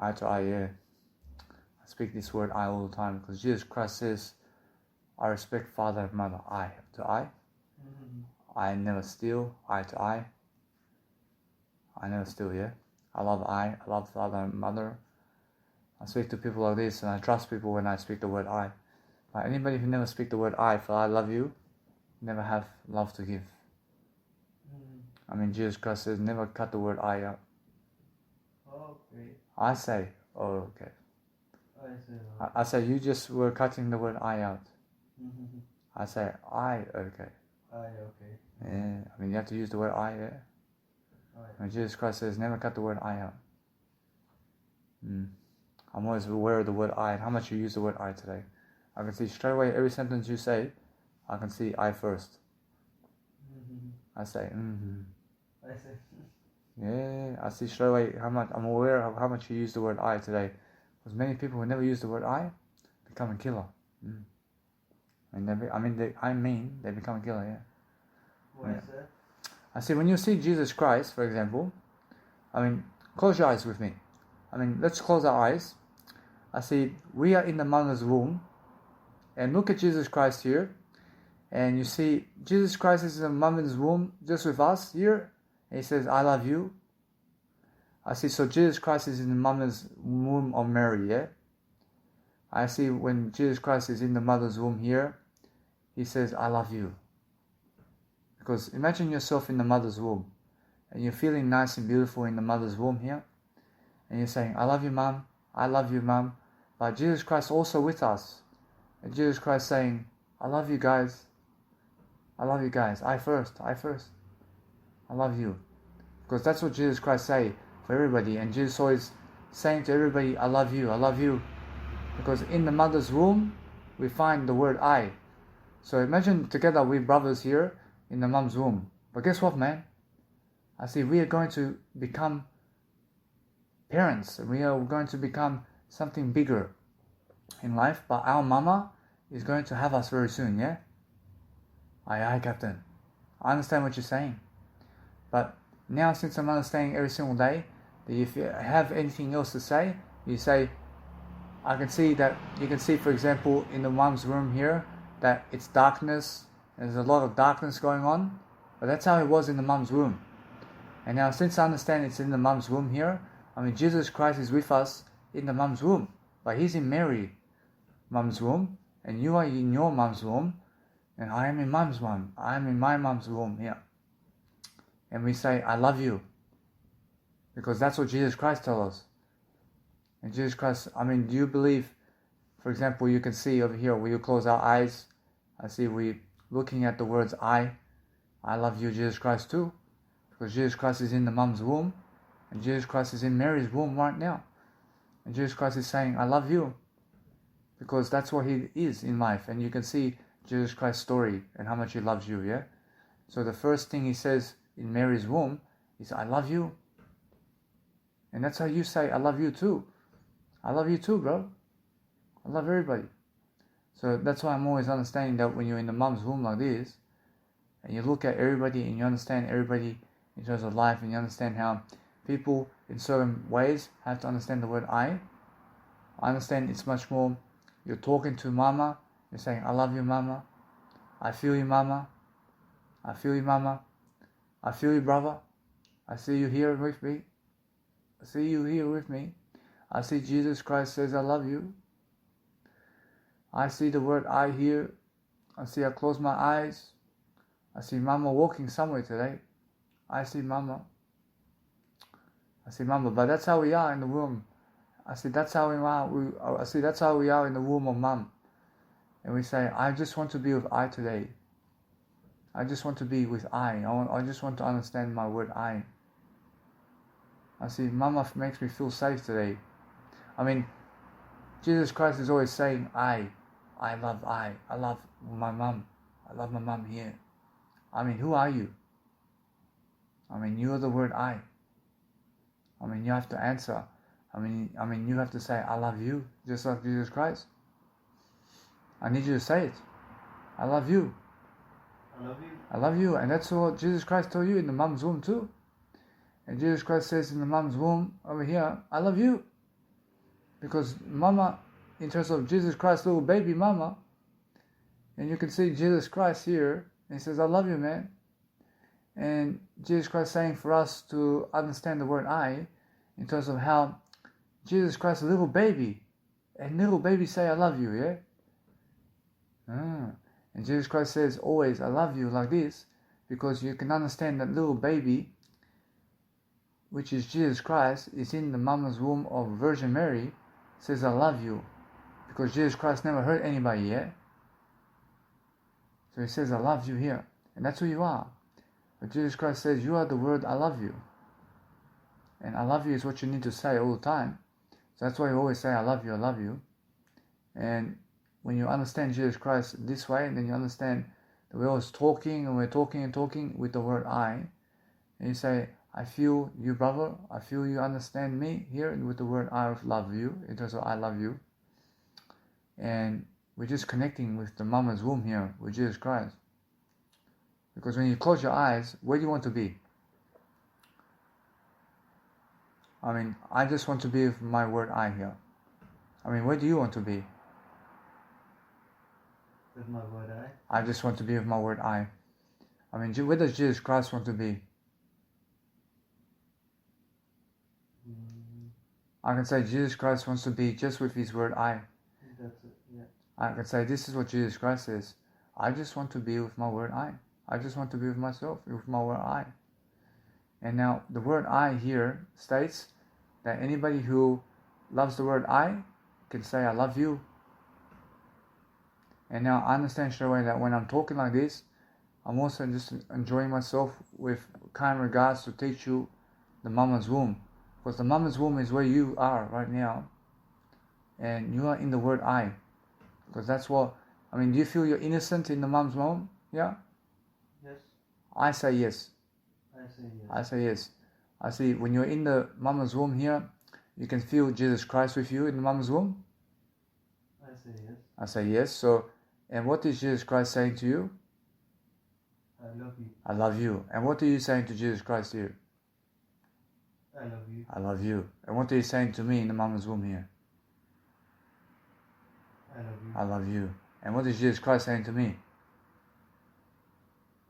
eye. Eye to eye, yeah. I speak this word eye all the time because Jesus Christ says, I respect father and mother, eye to eye. I never steal, eye to eye. I never steal, yeah. I love father and mother. I speak to people like this and I trust people when I speak the word I. But anybody who never speak the word I for I love you, never have love to give. I mean, Jesus Christ says, never cut the word I out. Okay. I say, oh, okay. I say. I say, you just were cutting the word I out. I say, I, okay. I okay. Yeah, I mean, you have to use the word I, yeah. And Jesus Christ says, never cut the word I out. I'm always aware of the word I and how much you use the word I today. I can see straight away every sentence you say, I can see I first. I say, I say. Yeah, I see straight away how much, I'm aware of how much you use the word I today. Because many people who never use the word I become a killer. And they become a killer, yeah. Why is that? I see, when you see Jesus Christ, for example, close your eyes with me. Let's close our eyes. I see, we are in the mother's womb. And look at Jesus Christ here. And you see, Jesus Christ is in the mother's womb just with us here. And he says, I love you. I see, so Jesus Christ is in the mother's womb of Mary, yeah? I see when Jesus Christ is in the mother's womb here, he says, I love you. Because imagine yourself in the mother's womb. And you're feeling nice and beautiful in the mother's womb here. And you're saying, I love you, Mom. I love you, Mom. But Jesus Christ also with us. And Jesus Christ saying, I love you guys. I love you guys. I first. I love you. Because that's what Jesus Christ say for everybody. And Jesus always saying to everybody, I love you. I love you. Because in the mother's womb, we find the word I. So imagine together we brothers here in the mom's womb. But guess what, man? I see we are going to become parents. We are going to become something bigger in life. But our mama is going to have us very soon, yeah? Aye, Captain. I understand what you're saying. But now, since I'm understanding every single day, that if you have anything else to say, you say, I can see that, you can see, for example, in the mom's room here, that it's darkness, there's a lot of darkness going on, but that's how it was in the mom's womb. And now, since I understand it's in the mom's womb here, Jesus Christ is with us in the mom's womb, but he's in Mary's mom's womb, and you are in your mom's womb, and I am in mom's womb. I am in my mom's womb here. And we say, I love you. Because that's what Jesus Christ tells us. And Jesus Christ, do you believe, for example, you can see over here, where you close our eyes, I see we looking at the words I love you, Jesus Christ too. Because Jesus Christ is in the mom's womb, and Jesus Christ is in Mary's womb right now. And Jesus Christ is saying, I love you. Because that's what he is in life. And you can see Jesus Christ's story and how much he loves you, yeah? So the first thing he says in Mary's womb is, I love you. And that's how you say, I love you too. I love you too, bro. I love everybody. So that's why I'm always understanding that when you're in the mom's womb like this, and you look at everybody and you understand everybody in terms of life, and you understand how people in certain ways have to understand the word I understand it's much more, you're talking to mama, you're saying, I love you, mama. I feel you, mama. I feel you, mama. I feel you, brother. I see you here with me. I see you here with me. I see Jesus Christ says, I love you. I see the word I here. I see I close my eyes. I see mama walking somewhere today. I see mama. But that's how we are in the womb. I see that's how we are. That's how we are in the womb of mom. And we say, I just want to be with I today. I just want to be with I just want to understand my word I. I see mama makes me feel safe today. Jesus Christ is always saying, I love my mom. I love my mom here. Who are you? You are the word I. You have to answer. You have to say, I love you, just like Jesus Christ. I need you to say it. I love you. I love you. I love you. And that's what Jesus Christ told you in the mom's womb too. And Jesus Christ says in the mom's womb over here, I love you. Because mama, in terms of Jesus Christ, little baby mama, and you can see Jesus Christ here, and he says, I love you, man. And Jesus Christ saying for us to understand the word I, in terms of how Jesus Christ, a little baby, and little baby say, I love you, yeah? And Jesus Christ says always, I love you, like this, because you can understand that little baby, which is Jesus Christ, is in the mama's womb of Virgin Mary, says, I love you, because Jesus Christ never hurt anybody yet. So he says, I love you here, and that's who you are. But Jesus Christ says, you are the word, I love you. And I love you is what you need to say all the time. So that's why you always say, I love you, I love you. And when you understand Jesus Christ this way, then you understand that we're always talking, and we're talking and talking with the word I. And you say, I feel you, brother. I feel you understand me here with the word I love you, in terms of I love you. And we're just connecting with the mama's womb here, with Jesus Christ. Because when you close your eyes, where do you want to be? I mean, I just want to be with my word I here. I mean, where do you want to be? With my word I just want to be with my word I. I mean, where does Jesus Christ want to be? I can say Jesus Christ wants to be just with his word I. That's it, yeah. I can say this is what Jesus Christ says. I just want to be with my word I. I just want to be with myself, with my word I. And now the word I here states that anybody who loves the word I can say I love you. And now I understand straight away that when I'm talking like this, I'm also just enjoying myself with kind regards to teach you the mama's womb. Because the mama's womb is where you are right now. And you are in the word I. Because that's what, I mean, do you feel you're innocent in the mom's womb? Yeah? Yes. I say yes. I say yes. I say yes. I see when you're in the mama's womb here, you can feel Jesus Christ with you in the mama's womb? I say yes. I say yes. So, and what is Jesus Christ saying to you? I love you. I love you. And what are you saying to Jesus Christ here? I love you. I love you. And what are you saying to me in the mama's womb here? I love you. I love you. And what is Jesus Christ saying to me?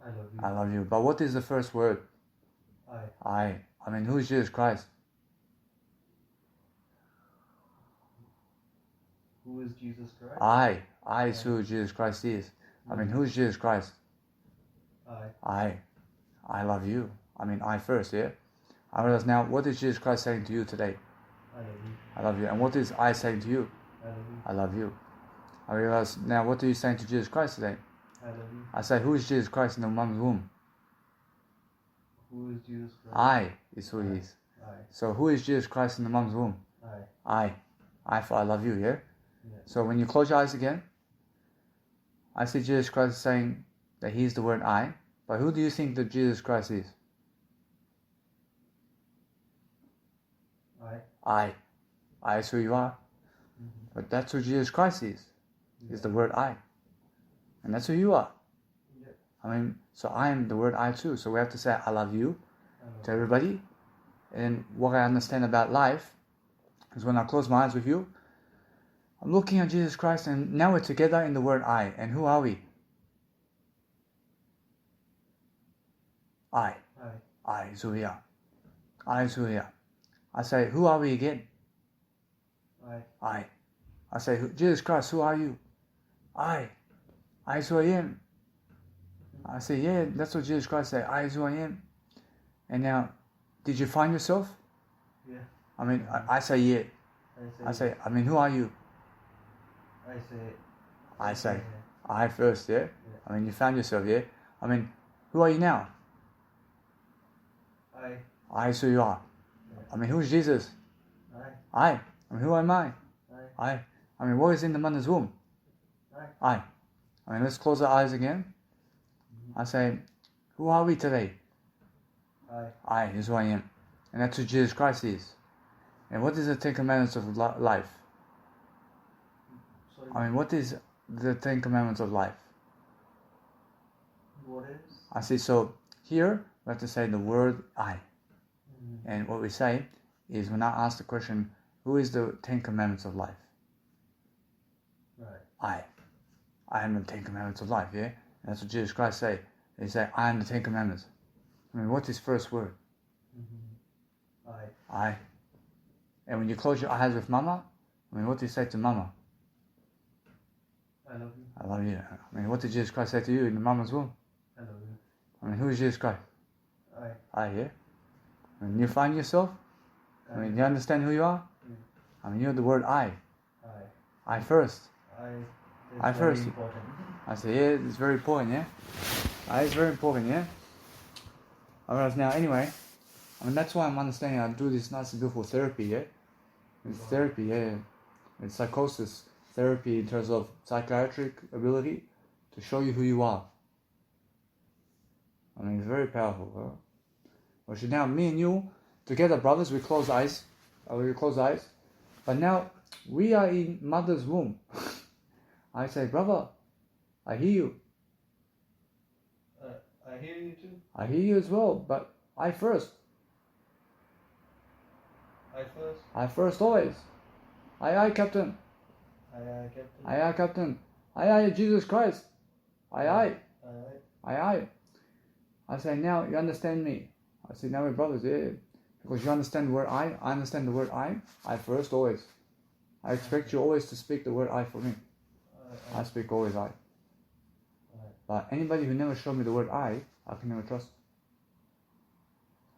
I love you. I love you. But what is the first word? I. I mean, who is Jesus Christ? Who is Jesus Christ? I is who Jesus Christ is. I mean, who is Jesus Christ? I love you. I mean, I first, yeah? I realize now, what is Jesus Christ saying to you today? I love you. I love you. And what is I saying to you? I love you. I love you. I realize now, what are you saying to Jesus Christ today? I love you. I say, who is Jesus Christ in the mom's womb? Who is Jesus Christ? I is who he is. So who is Jesus Christ in the mom's womb? I for I love you, yeah? Yeah. So when you close your eyes again, I see Jesus Christ saying that he is the word I. But who do you think that Jesus Christ is? I is who you are. Mm-hmm. But that's who Jesus Christ is the word I. And that's who you are. Yeah. I mean, so I am the word I too. So we have to say I love you to everybody. And what I understand about life is when I close my eyes with you, I'm looking at Jesus Christ, and now we're together in the word I. And who are we? I is who we are. I is who we are. I say, who are we again? I say, Jesus Christ, who are you? I is who I am. I say, yeah, that's what Jesus Christ said. I is who I am. And now, did you find yourself? Yeah. I mean, I say, yeah. I say, I mean, who are you? I say, I first, yeah? I mean, you found yourself, yeah? I mean, who are you now? I is who you are. I mean, who's Jesus? I mean, who am I? I mean, what is in the mother's womb? I mean, let's close our eyes again. I say, who are we today? I is who I am. And that's who Jesus Christ is. And what is the Ten Commandments of life? Sorry. I mean, what is the Ten Commandments of life? What is? I see, so here we have to say the word I. And what we say is, when I ask the question, who is the 10 commandments of life? Right. I am the 10 commandments of life, yeah? And that's what Jesus Christ say. He say, I am the 10 commandments. I mean, what's his first word? I. And when you close your eyes with mama, I mean, what do you say to mama? I love you. I love you. I mean, what did Jesus Christ say to you in the mama's womb? I love you. I mean, who is Jesus Christ? I. Yeah? When you find yourself, I mean, you understand who you are? I mean, you're the word I first. I first. Very important. I say, yeah, it's very important, yeah? It's very important, yeah? Alright, now, anyway, I mean, that's why I'm understanding I do this nice and beautiful therapy, yeah? It's therapy, yeah. It's psychosis therapy in terms of psychiatric ability to show you who you are. I mean, it's very powerful, huh? Well, so now, me and you, together, brothers, we close eyes. But now, we are in mother's womb. I say, brother, I hear you. I hear you too. I hear you as well, but I first. I first always. Aye, Captain. Captain. Captain. Aye, Jesus Christ. Aye. I say, now you understand me. I say, now we're brothers, yeah. Because you understand the word I understand the word I first always. I expect you always to speak the word I for me. I speak always I. But anybody who never showed me the word I can never trust.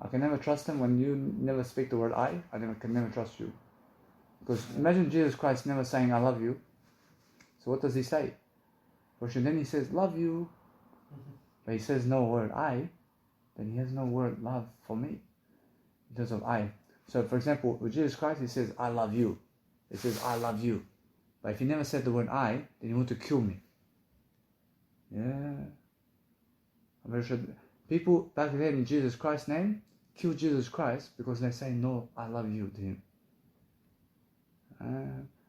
I can never trust them when you never speak the word I can never trust you. Because imagine Jesus Christ never saying I love you. So what does he say? First, then he says love you. But he says no word I, then he has no word love for me. In terms of I. So for example, with Jesus Christ he says I love you. He says I love you. But if he never said the word I, then he want to kill me. Yeah. I'm very sure people back then in Jesus Christ's name kill Jesus Christ because they say no, I love you to him.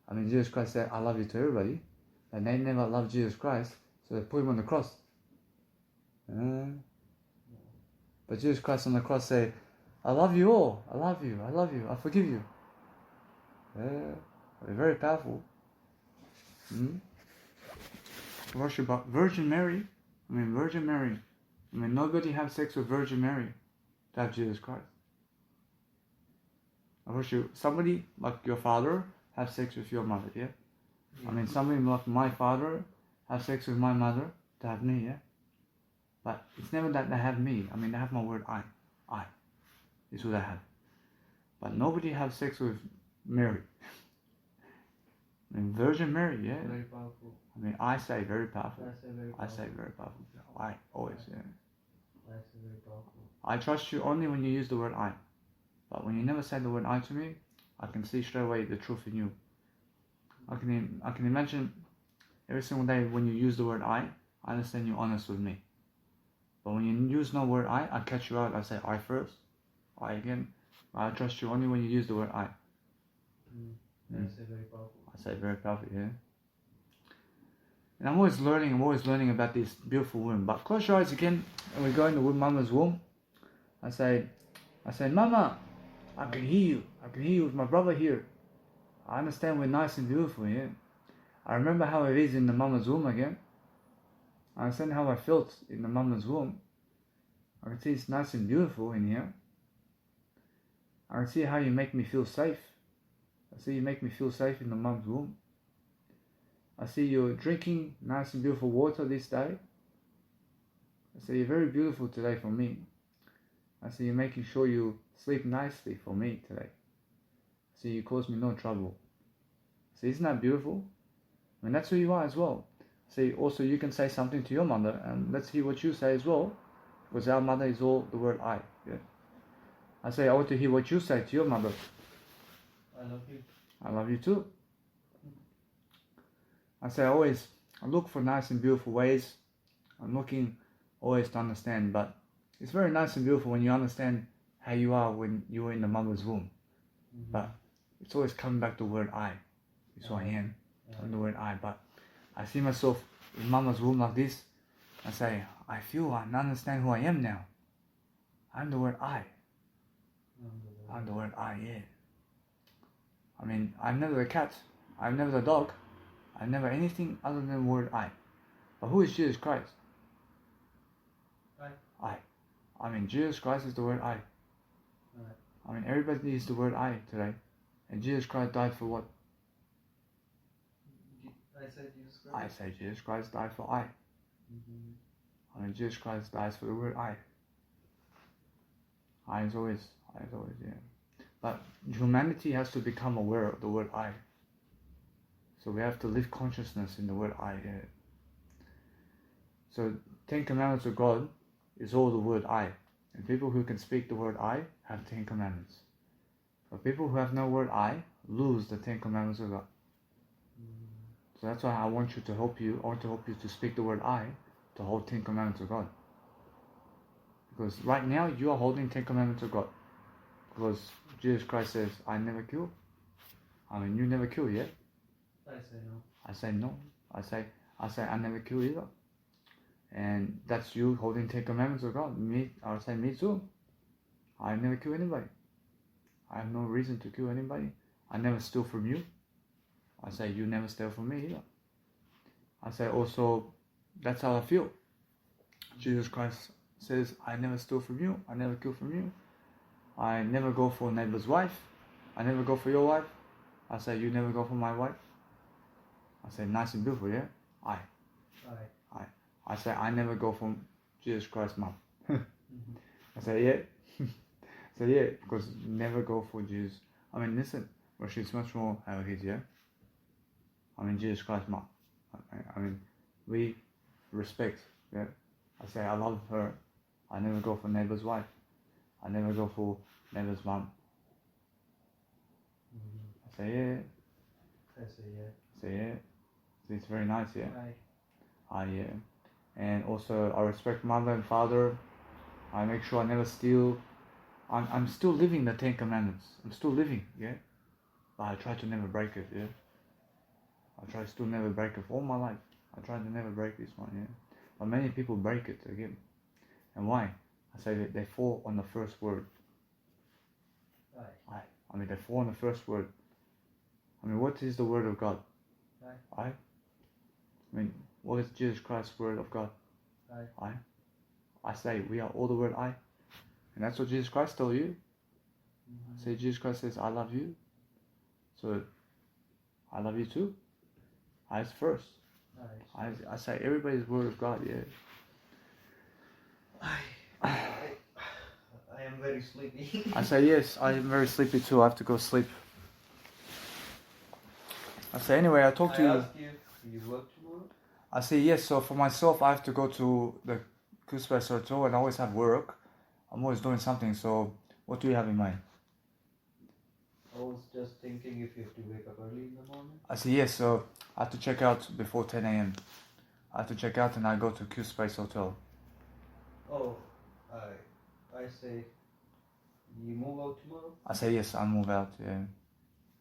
I mean, Jesus Christ said I love you to everybody, and they never loved Jesus Christ, so they put him on the cross. But Jesus Christ on the cross said, I love you all, I love you, I forgive you. Very powerful. Worship about Virgin Mary. Virgin Mary. Nobody have sex with Virgin Mary to have Jesus Christ. I worship somebody like your father have sex with your mother, yeah? Somebody like my father have sex with my mother to have me, yeah? But it's never that they have me. They have my word I. Is who they have. But nobody have sex with Mary. Virgin Mary, yeah? Very powerful. I say very powerful. I say very powerful. I always, yeah. I say very powerful. I trust you only when you use the word I. But when you never say the word I to me, I can see straight away the truth in you. I can imagine every single day when you use the word I understand you're honest with me. But when you use no word I catch you out. I say I first, I again. I trust you only when you use the word I. I say very powerful. I say very powerful, yeah. And I'm always learning about this beautiful womb. But close your eyes again, and we go into Mama's womb. I say, Mama, I can hear you with my brother here. I understand we're nice and beautiful, yeah. I remember how it is in the Mama's womb again. I understand how I felt in the Mama's womb. I can see it's nice and beautiful in here. I can see how you make me feel safe. I see you make me feel safe in the Mom's womb. I see you're drinking nice and beautiful water this day. I see you're very beautiful today for me. I see you making sure you sleep nicely for me today. I see you cause me no trouble. See, isn't that beautiful? That's who you are as well. See, also you can say something to your mother, and let's hear what you say as well, because our mother is all the word I. Yeah. I say, I want to hear what you say to your mother. I love you. I love you too. I say I look for nice and beautiful ways. I'm looking always to understand, but it's very nice and beautiful when you understand how you are when you were in the mother's womb. But it's always coming back to the word I. It's who I am. I'm the word I. But I see myself in mama's womb like this. I say, I feel and understand who I am now. I'm the word I. I'm the word I, yeah. I mean, I'm never a cat. I'm never a dog. I'm never anything other than the word I. But who is Jesus Christ? I. I mean, Jesus Christ is the word I. I mean, everybody needs the word I today. And Jesus Christ died for what? I said Jesus Christ. I say Jesus Christ died for I. I mean, Jesus Christ dies for the word I. I is always, yeah. But humanity has to become aware of the word I. So we have to live consciousness in the word I. Yeah. So 10 Commandments of God is all the word I. And people who can speak the word I have 10 Commandments. But people who have no word I lose the 10 Commandments of God. So that's why I want to help you to speak the word I, to hold 10 Commandments of God. Because right now you are holding 10 Commandments of God. Because Jesus Christ says, I never kill. I mean, you never kill yet. I say no. I say no. I say I never kill either. And that's you holding 10 Commandments of God. I say me too. I never kill anybody. I have no reason to kill anybody. I never steal from you. I say you never steal from me either. I say also, that's how I feel. Jesus Christ says, I never steal from you. I never kill from you. I never go for a neighbor's wife. I never go for your wife. I say, you never go for my wife. I say, nice and beautiful, yeah? I say, I never go for Jesus Christ's mom. I say, yeah. So yeah, because never go for Jesus. I mean, listen, well, she's much more how it is, yeah? I mean, Jesus Christ's mom. I mean, we respect, yeah? I say, I love her. I never go for neighbor's wife. I never go for neighbor's mom. I say, yeah. I say yeah. Say, yeah. It's very nice, yeah? Yeah. And also, I respect mother and father. I make sure I never steal. I'm still living the 10 Commandments. I'm still living, yeah? But I try to never break it, yeah? I try to still never break it for all my life. I try to never break this one, yeah? But many people break it again. And why? I say that they fall on the first word. I mean, they fall on the first word. I mean, what is the word of God? I mean, what is Jesus Christ's word of God? I say, we are all the word I. And that's what Jesus Christ told you. Say, Jesus Christ says, I love you. So, I love you too. I is first. I say, everybody's word of God, yeah. I am very sleepy. I say, yes, I am very sleepy too. I have to go sleep. I say, anyway, I talked to you. I asked you, do you work tomorrow? I say, yes, so for myself, I have to go to the Kuspa Soto and I always have work. I'm always doing something, so what do you have in mind? I was just thinking if you have to wake up early in the morning. I say, yes, so I have to check out before 10 a.m. I have to check out and I go to Q Space Hotel. Oh, I say, you move out tomorrow? I say, yes, I'll move out, yeah.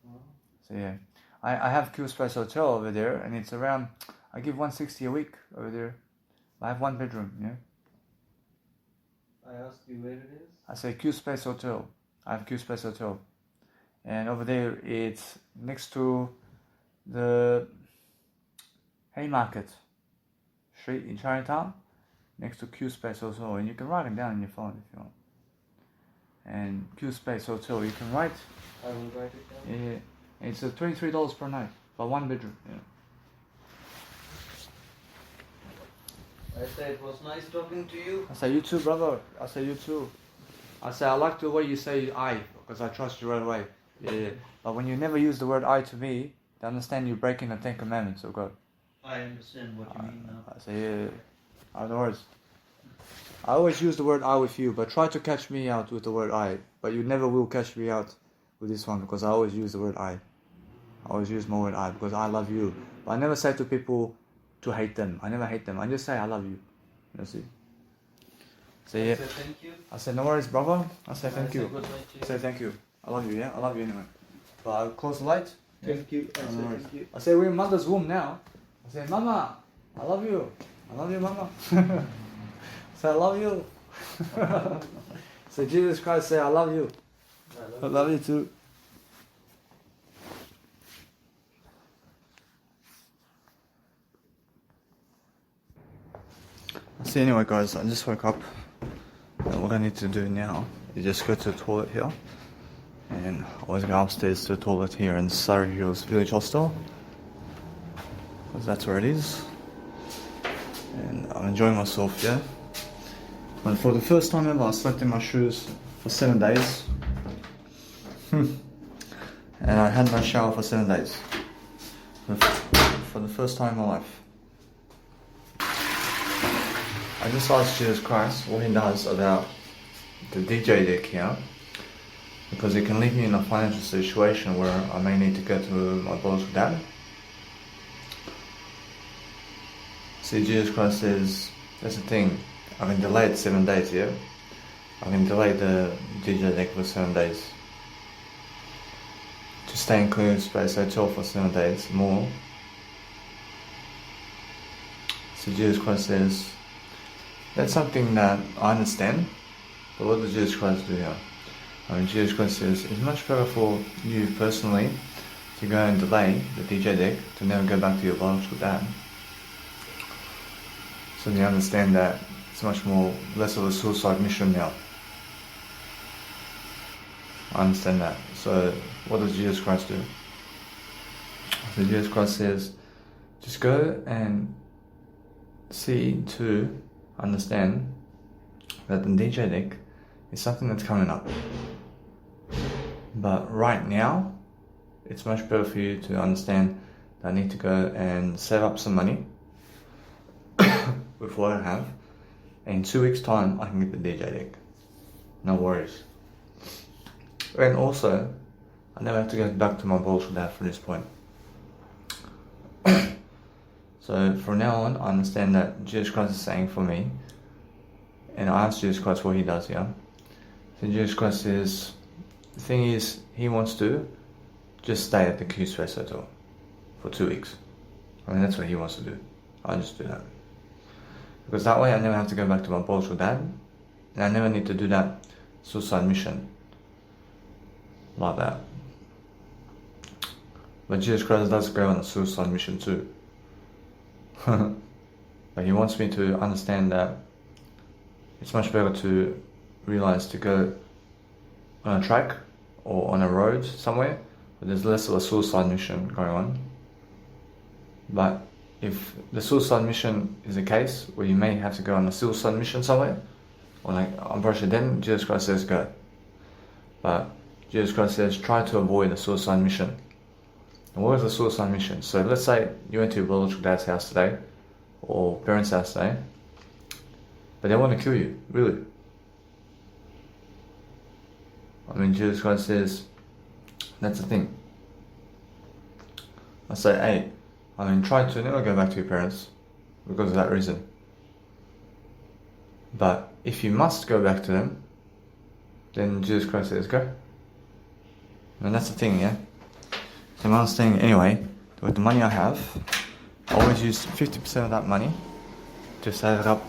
Oh. So, yeah. I have Q Space Hotel over there, and it's around, I give $160 a week over there. I have 1 bedroom, yeah. I asked you where it is? I say Q Space Hotel. I have Q Space Hotel. And over there, it's next to the Haymarket Street in Chinatown, next to Q Space Hotel. And you can write it down on your phone if you want. And Q Space Hotel, you can write. I will write it down. Yeah. It's $23 per night for 1 bedroom. Yeah. I say it was nice talking to you. I say you too, brother. I say you too. I say I like the way you say I, because I trust you right away. Yeah. But when you never use the word I to me, they understand you're breaking the 10 Commandments of God. I understand what you mean now. I say yeah. Other words. I always use the word I with you, but try to catch me out with the word I. But you never will catch me out with this one, because I always use the word I. I always use my word I, because I love you. But I never say to people to hate them. I never hate them. I just say I love you. You see? Say, I say thank you. I say no worries, brother. I say thank you. Good night to you. I say thank you. I love you, yeah? I love you anyway. But I'll close the light. Thank you. I say No worries. thank you. I say we're in mother's womb now. I say, Mama, I love you. I love you, Mama. Say, I love you. Say, Jesus Christ, say, I love you. I love you too. So anyway guys, I just woke up and what I need to do now is just go to the toilet here, and I always go upstairs to the toilet here in Surrey Hills Village Hostel because that's where it is, and I'm enjoying myself, yeah. And for the first time ever I slept in my shoes for 7 days and I had no shower for 7 days for the first time in my life. I just asked Jesus Christ what he does about the DJ deck here, because it can leave me in a financial situation where I may need to go to my biological dad. See, Jesus Christ says, that's the thing, I can delay it 7 days, yeah? I can delay the DJ deck for 7 days. To stay in clean space hotel for 7 days more. So Jesus Christ says, that's something that I understand, but what does Jesus Christ do here? I mean, Jesus Christ says, it's much better for you personally to go and delay the DJ deck, to never go back to your biological dad. So you understand that it's much less of a suicide mission now. I understand that. So what does Jesus Christ do? So Jesus Christ says, just go and see to understand that the DJ deck is something that's coming up. But right now, it's much better for you to understand that I need to go and save up some money with what I have, and in 2 weeks time I can get the DJ deck. No worries. And also, I never have to go back to my biological dad from this point. So from now on, I understand that Jesus Christ is saying for me, and I asked Jesus Christ what he does here. So Jesus Christ says, the thing is, he wants to just stay at the Q Space Hotel for 2 weeks. I mean, that's what he wants to do. I just do that. Because that way I never have to go back to my biological dad, and I never need to do that suicide mission like that. But Jesus Christ does go on a suicide mission too. But he wants me to understand that it's much better to realize to go on a track or on a road somewhere where there's less of a suicide mission going on. But if the suicide mission is a case where you may have to go on a suicide mission somewhere, or like I'm pretty sure, then Jesus Christ says go. But Jesus Christ says try to avoid the suicide mission. And what is the suicide mission? So let's say you went to your biological dad's house today, or parents' house today, but they want to kill you, really. I mean, Jesus Christ says, that's the thing. I say, hey, I mean, try to never go back to your parents because of that reason. But if you must go back to them, then Jesus Christ says, go. And that's the thing, yeah? So I'm understanding anyway, with the money I have, I always use 50% of that money to save it up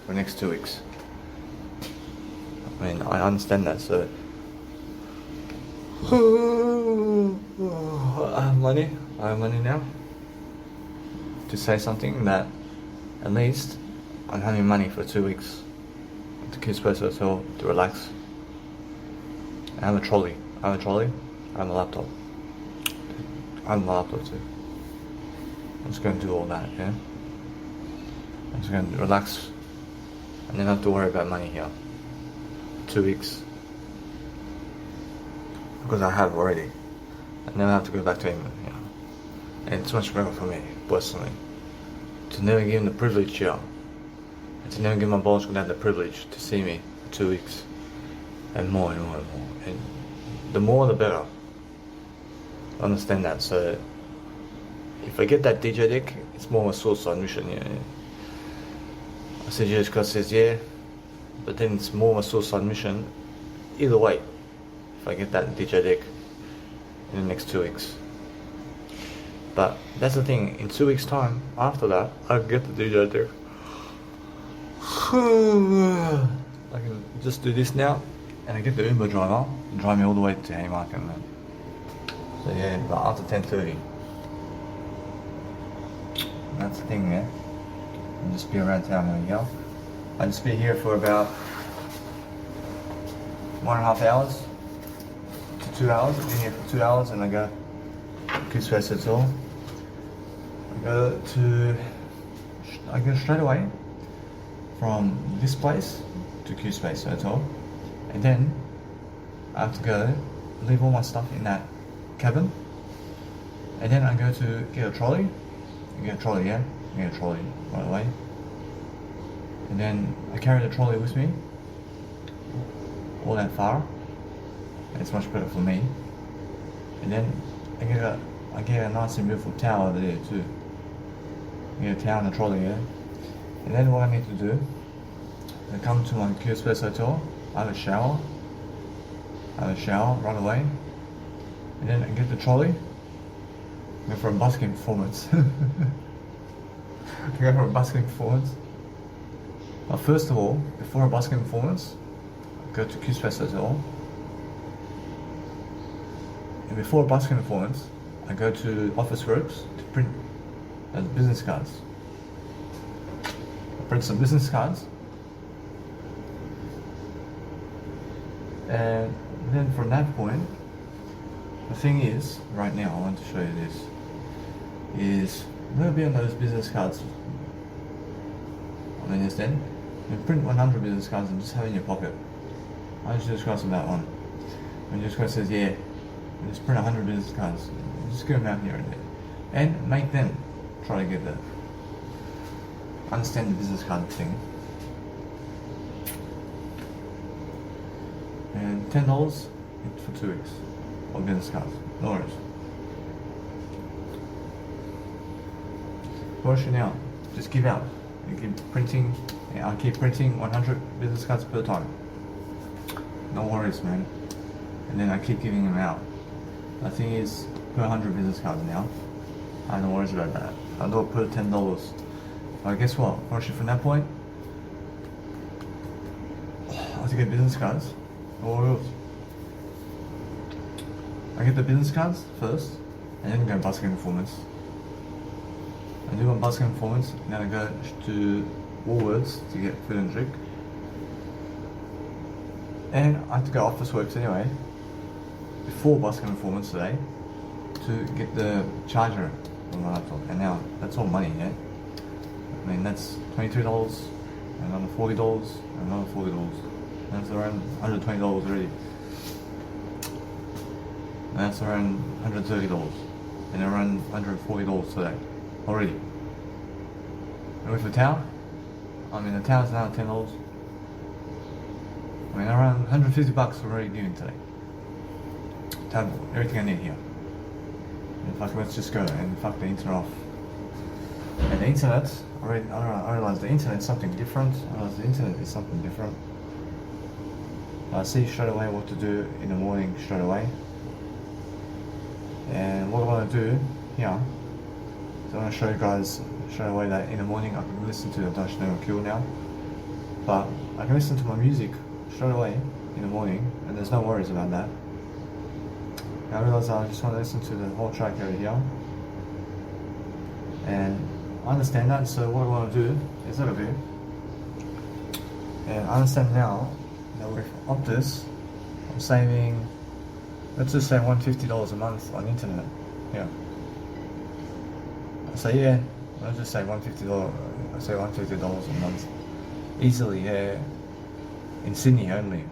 for the next 2 weeks. I mean, I understand that, so I have money now to say something that at least I'm having money for 2 weeks at the Kids Place Hotel to relax. I have a trolley, I have a laptop. I have my laptop too. I'm just going to do all that, yeah? I'm just going to relax and then have to worry about money here. 2 weeks. Because I have already. I never have to go back to England, you know. And it's much better for me, personally, to never give him the privilege here. And to never give my biological dad the privilege to see me for 2 weeks. And more and more and more. And the more the better. I understand that, so if I get that DJ deck, it's more of a suicide mission, yeah. I said Jesus Christ says yeah, but then it's more of a suicide mission either way if I get that DJ deck in the next 2 weeks. But that's the thing, in 2 weeks time, after that, I'll get the DJ deck. I can just do this now, and I get the Uber driver drive me all the way to Haymarket and that. So yeah, but after 10:30. That's the thing, yeah. I'll just be around town when we go. I'll just be here for about 1.5 hours to 2 hours. I've been here for 2 hours and I go to Goose Fest Hotel. I go straight away from this place to Q Space Hotel, and then I have to go leave all my stuff in that cabin, and then I go to get a trolley. Get a trolley, yeah? Get a trolley right away. And then I carry the trolley with me all that far. It's much better for me. And then I get a nice and beautiful towel over there too. I get a towel and a trolley, yeah? And then what I need to do, I come to my Q Space Hotel, I have a shower right away, and then I get the trolley, go for a busking performance. Go for a busking performance. But first of all, before a busking performance, I go to Q Space Hotel, and before a busking performance, I go to Office Works to print business cards. I print some business cards, and then from that point, the thing is, right now I want to show you this, is a little bit on those business cards. I understand? You print 100 business cards and just have it in your pocket. I just cross on that one. When you just says, yeah, just print 100 business cards. Just get them out here and there. And make them try to get that. Understand the business card thing. And $10 for 2 weeks of business cards. No worries. Watch it now. Just give out. You keep printing. I keep printing 100 business cards per time. No worries, man. And then I keep giving them out. The thing is, per 100 business cards now. I don't worry about that. I'll do it per $10. But guess what? Watch it from that point. I have to get business cards. What else? I get the business cards first, and then go busking performance. I do my busking performance, and then I go to Woolworths to get food and drink. And I have to go Office Works anyway, before busking performance today, to get the charger on my laptop. And now, that's all money, yeah? I mean, that's $23, another $40, another $40. That's around $120 already. And that's around $130. And around $140 today. Already. And with the towel, I mean the towel's now $10. I mean around $150 already given today. Towel, everything I need here. And fuck, let's just go and fuck the internet off. And the internet, I realized the internet is something different. I see straight away what to do in the morning straight away. And what I want to do here, so I want to show you guys straight away that in the morning I can listen to the Dash No Kill now. But I can listen to my music straight away in the morning, and there's no worries about that. And I realize I just want to listen to the whole track over here. And I understand that, so what I want to do is over here. And I understand now that with Optus, I'm saving, let's just say $150 a month on internet. Yeah. So yeah, let's just say $150. I say $150 a month, easily. Yeah, in Sydney only.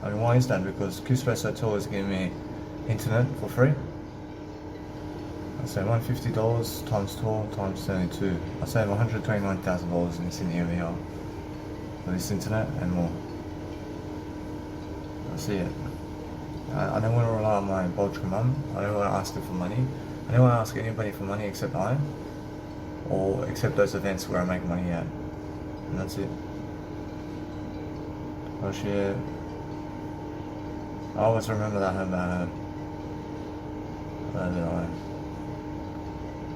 I mean, why is that? Because Q Space Hotel is giving me internet for free. I say $150 times 12 times 72. I save $129,000 in Sydney over here for this internet and more. I see it. I don't want to rely on my biological mum. I don't want to ask her for money. I don't want to ask anybody for money except I, or except those events where I make money at. And that's it. I'll share. I always remember that about her.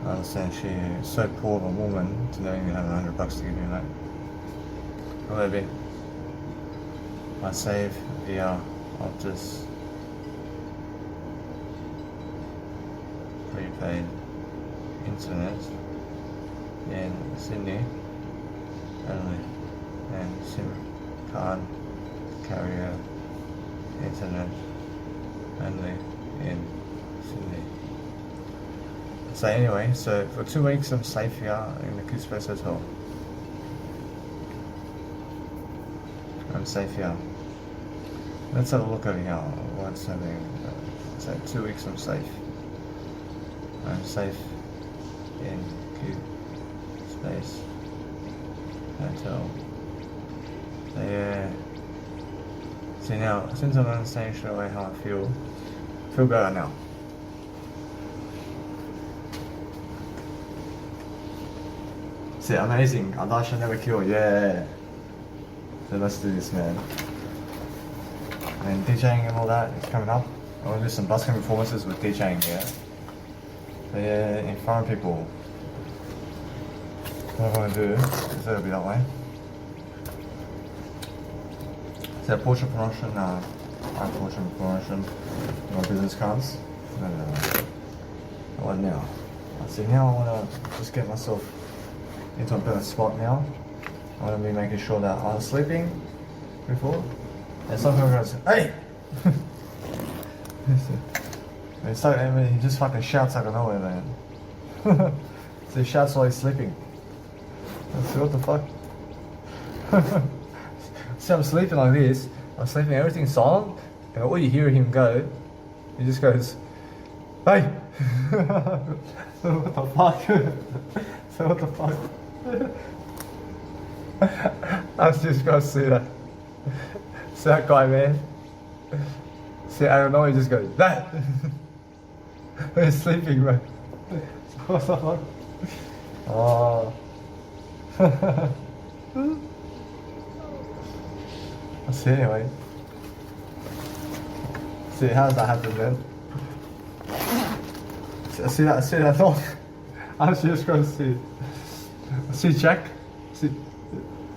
I understand she's so poor of a woman to not even have $100 to give me, mate. Or maybe I save via Optus prepaid internet in Sydney only, and SIM card carrier internet only in Sydney. So anyway, so for 2 weeks I'm safe here in the Kids Place Hotel. I'm safe here. Let's have a look over here. What's happening? So 2 weeks I'm safe. I'm safe in Q Space Hotel. So yeah. See now, since I'm understanding straight away how I feel better now. See, amazing. I should never kill. Yeah. So let's do this, man. And DJing and all that is coming up. I want to do some busking performances with DJing, yeah. So yeah, in front of people. What I want to do is it'll be that way. So portrait promotion, I portrait promotion, my business cards. What now? See, now I want to just get myself into a better spot now. I want to be making sure that I was sleeping before. And sometimes goes, hey! And so, I mean, he just fucking shouts out of nowhere, man. So he shouts while he's sleeping. So what the fuck? So I'm sleeping like this, I'm sleeping, everything's silent, and all you hear him go, he just goes, hey! So what the fuck? So what the fuck? I was just gonna see that. See that guy, man? See, I don't know, he just goes, that! He's sleeping, man. So what the fuck? Oh. See, anyway. See, how does that happen, man? See that dog? I was just going to see Jack. See,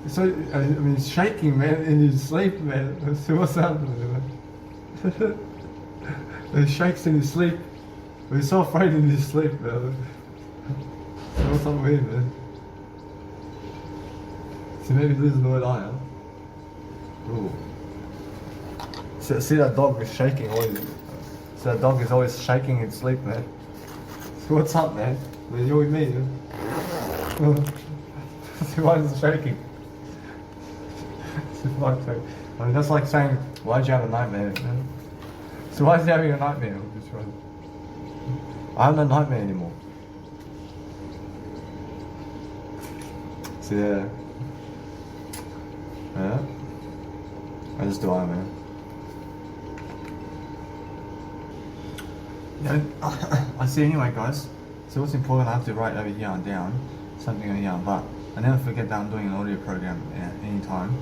so, I mean, he's shaking, man, in his sleep, man. See what's happening, man. He shakes in his sleep. He's so afraid in his sleep, man. So what's up with him, man? See, maybe this is what I am. Ooh. See that dog is shaking always. See that dog is always shaking in sleep, man. So what's up, man? You're with me, man. See why is it shaking? I mean, that's like saying, why'd you have a nightmare, man? So why is he having a nightmare? I have no nightmare anymore. So yeah. Yeah. I just do I, man. Yeah, I see anyway, guys. So what's important, I have to write over here and down something over here, but I never forget that I'm doing an audio program at any time.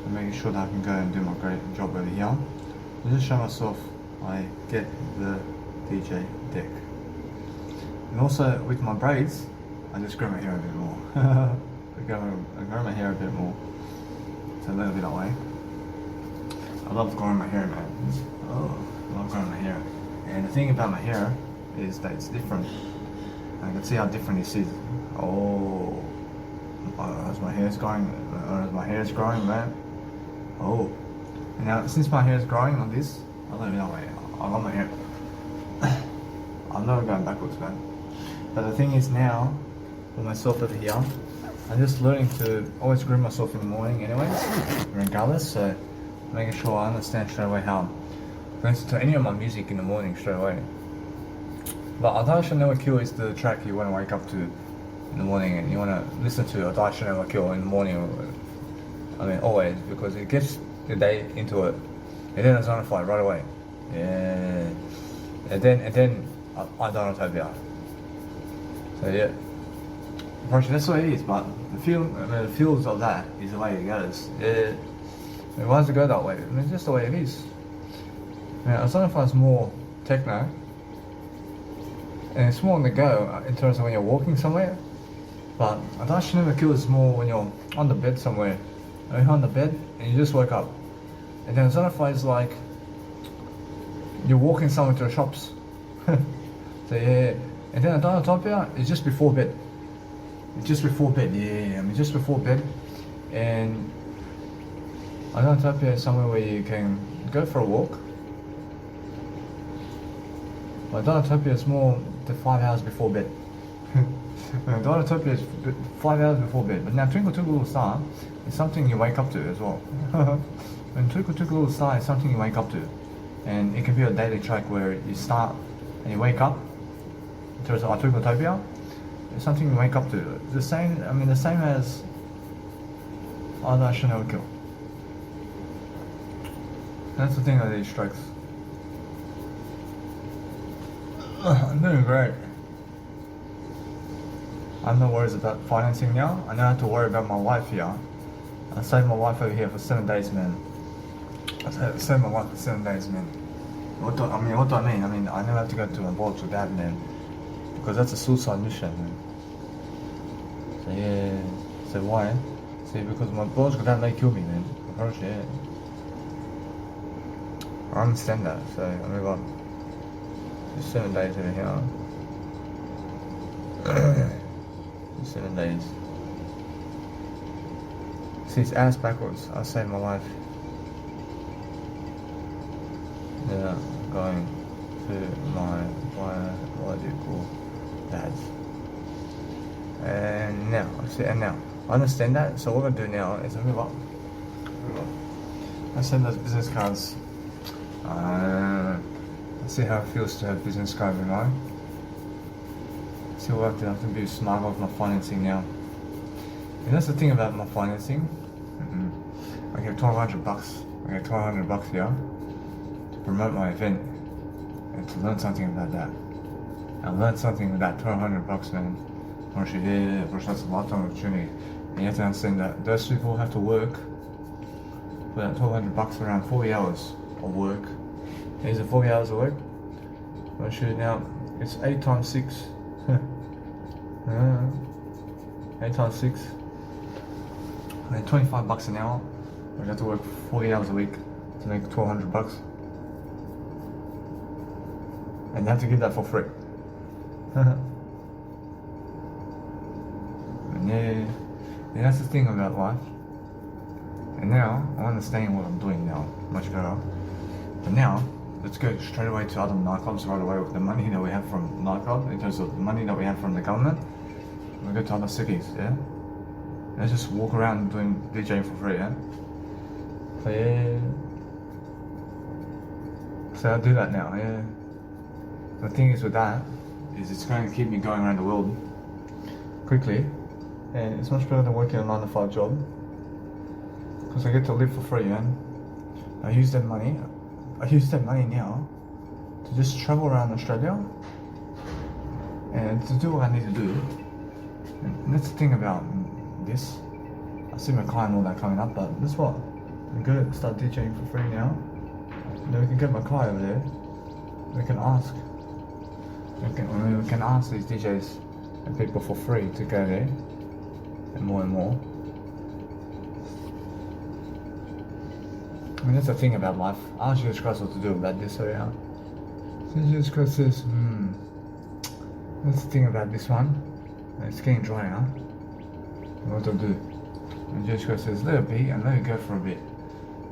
I'm making sure that I can go and do my great job over here. And just show myself I get the DJ deck. And also with my braids, I just grow my hair a bit more. I grow my hair a bit more. So a little bit that way. I love growing my hair, man. Oh, I love growing my hair. And the thing about my hair is that it's different. I can see how different it is. Oh, as my hair's growing, man. Oh, and now since my hair is growing like this, I love it that way. I love my hair. I'm never going backwards, man. But the thing is now, with myself over here, I'm just learning to always groom myself in the morning anyways, regardless, so making sure I understand straight away how I'm going to listen to any of my music in the morning straight away. But I Die Shall Never Kill is the track you want to wake up to in the morning, and you want to listen to I Die Shall Never Kill in the morning, I mean always, because it gets the day into it, and then it's on fire right away. Yeah. And then I don't Utopia. So yeah. Unfortunately, that's what it is, but the feels of that is the way it goes. Yeah. Why does it go that way? I mean, it's just the way it is. Now, Sonify is more techno, and it's more on the go in terms of when you're walking somewhere. But I Die Shall Never Kill is more when you're on the bed somewhere. You're on the bed and you just woke up. And then Sonify is like you're walking somewhere to the shops. So yeah, and then Untitled is just before bed. It's just before bed, yeah. I mean, just before bed, and Untitled is somewhere where you can go for a walk. But Untitled is more the 5 hours before bed. Untitled is 5 hours before bed. But now Twinkle Twinkle Little Star is something you wake up to as well. And Twinkle Twinkle Little Star is something you wake up to, and it can be a daily track where you start and you wake up. In terms of Twinkletopia, it's something you wake up to. The same, I mean, the same as other Chanel Kill. That's the thing with these strokes. I'm doing great. I have no worries about financing now. I don't have to worry about my wife here. I saved my wife over here for 7 days, man. I saved my wife for 7 days, man. What do I mean? I mean, I never have to go to a board with that, man. Because that's a suicide mission, man. So yeah, so why? See, because my boss got that may kill me, man. Oh shit. I understand that, so I mean, what? Just 7 days over here. 7 days. See, it's ass backwards. I saved my life. Yeah, going to my, what do you call dads. And now, I understand that. So what we're gonna do now is move up. I send those business cards. Let's see how it feels to have business cards in mind. See what I have to be smart with my financing now. And that's the thing about my financing. I get $1,200. I get $1,200 here to promote my event and to learn something about that. I learned something with that $1,200, man. That's a lifetime opportunity. And you have to understand that those people have to work for that $1,200 around 40 hours of work. Is it 40 hours of work? I'll show you now. It's 8 times 6. 8 times 6. I mean, $25 an hour. I have to work 40 hours a week to make $1,200. And you have to give that for free. And yeah, that's the thing about life. And now, I understand what I'm doing now much better. But now, let's go straight away to other nightclubs right away with the money that we have from nightclub, in terms of the money that we have from the government. We'll go to other cities, yeah? Let's just walk around doing DJing for free, yeah? So yeah. So I'll do that now, yeah. The thing is with that, is it's going to keep me going around the world quickly. And it's much better than working a 9-to-5 job. Because I get to live for free, man. I use that money now to just travel around Australia and to do what I need to do. And that's the thing about this. I see my car and all that coming up, but that's what. I'm gonna start DJing for free now. And then we can get my car over there. We can ask. We can ask these DJs and people for free to go there. And more. I mean, that's the thing about life. I ask Jesus Christ what to do about this, so yeah. So Jesus Christ says, that's the thing about this one. It's getting dry now. What to do? And Jesus Christ says, let it be and let it go for a bit.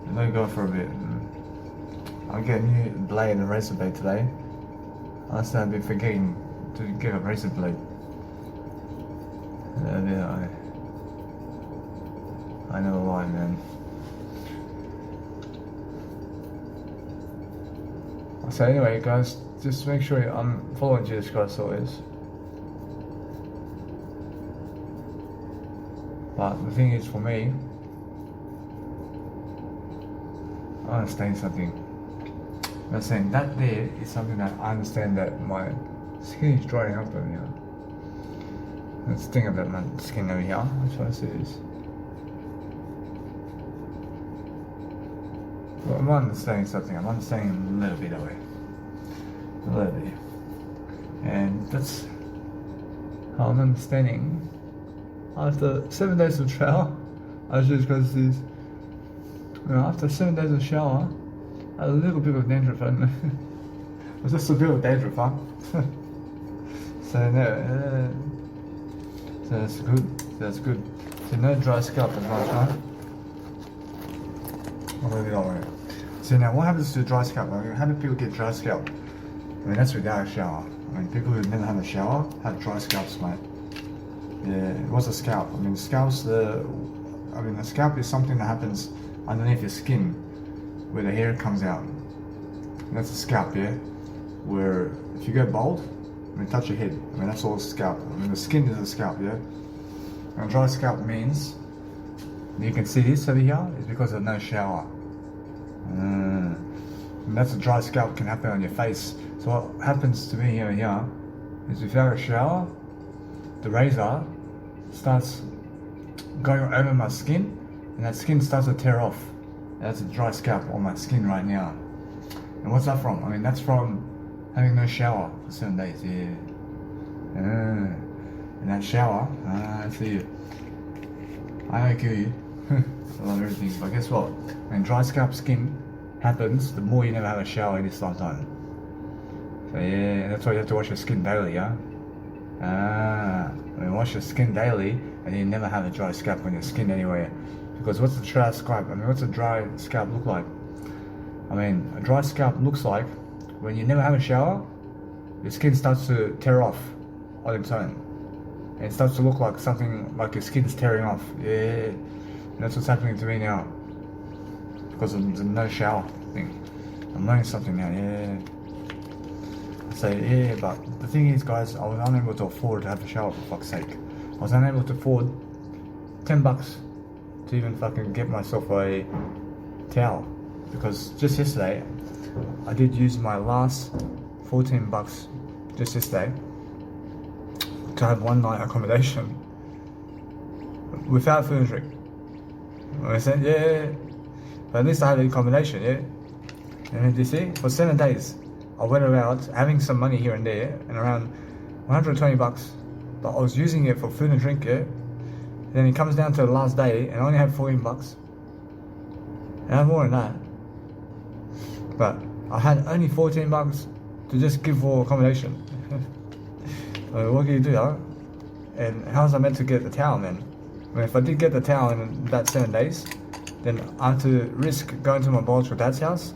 And let it go for a bit. I'll get a new blade, a razor blade today. I've been forgetting to get a razor blade. Yeah, I know why, man. So anyway, guys, just make sure I'm following Jesus Christ always. But the thing is, for me, I understand something. I'm saying that there is something that I understand, that my skin is drying up over here. That's the thing about my skin over here. That's what I see is. Well, I'm understanding something. I'm understanding a little bit away. A little bit. And that's how I'm understanding. After 7 days of shower, I was just going to see, after 7 days of shower, I had a little bit of dandruff. It was just a bit of dandruff, huh? So no, so that's good. That's good. So no dry scalp as well, huh? So now, what happens to dry scalp? I mean, how do people get dry scalp? I mean, that's without a shower. I mean, people who never have a shower have dry scalps, mate. Yeah, what's a scalp? I mean, the scalp is something that happens underneath your skin, where the hair comes out. That's a scalp, yeah. Where if you go bald, I mean, touch your head. I mean, that's all scalp. I mean, the skin is a scalp, yeah. And dry scalp means you can see this over here is because of no shower. And that's a dry scalp can happen on your face. So what happens to me over here is if you have a shower, the razor starts going over my skin, and that skin starts to tear off. That's a dry scalp on my skin right now. And what's that from? I mean, that's from having no shower for 7 days. Yeah. And that shower, I see you. I don't kill you. I love everything, but guess what? When dry scalp skin happens, the more you never have a shower in this lifetime. So yeah, that's why you have to wash your skin daily, yeah? I mean, wash your skin daily, and you never have a dry scalp on your skin anywhere. Because what's a dry scalp? I mean, what's a dry scalp look like? I mean, a dry scalp looks like when you never have a shower, your skin starts to tear off on its own. And it starts to look like something like your skin's tearing off. Yeah, and that's what's happening to me now. Because of the no shower thing. I'm learning something now, yeah. So yeah, but the thing is, guys, I was unable to afford to have a shower, for fuck's sake. I was unable to afford $10 to even fucking get myself a towel. Because just yesterday, I did use my last $14 just yesterday to have one night accommodation without food and drink. I said, yeah, but at least I had the accommodation, yeah. And you see, for 7 days, I went around having some money here and there, and around $120, but I was using it for food and drink, yeah. And then it comes down to the last day, and I only have $14. And I have more than that. But I had only $14 to just give for accommodation. What can you do, huh? And how's I meant to get the towel, man? I mean, if I did get the towel in that 7 days, then I have to risk going to my biological dad's house,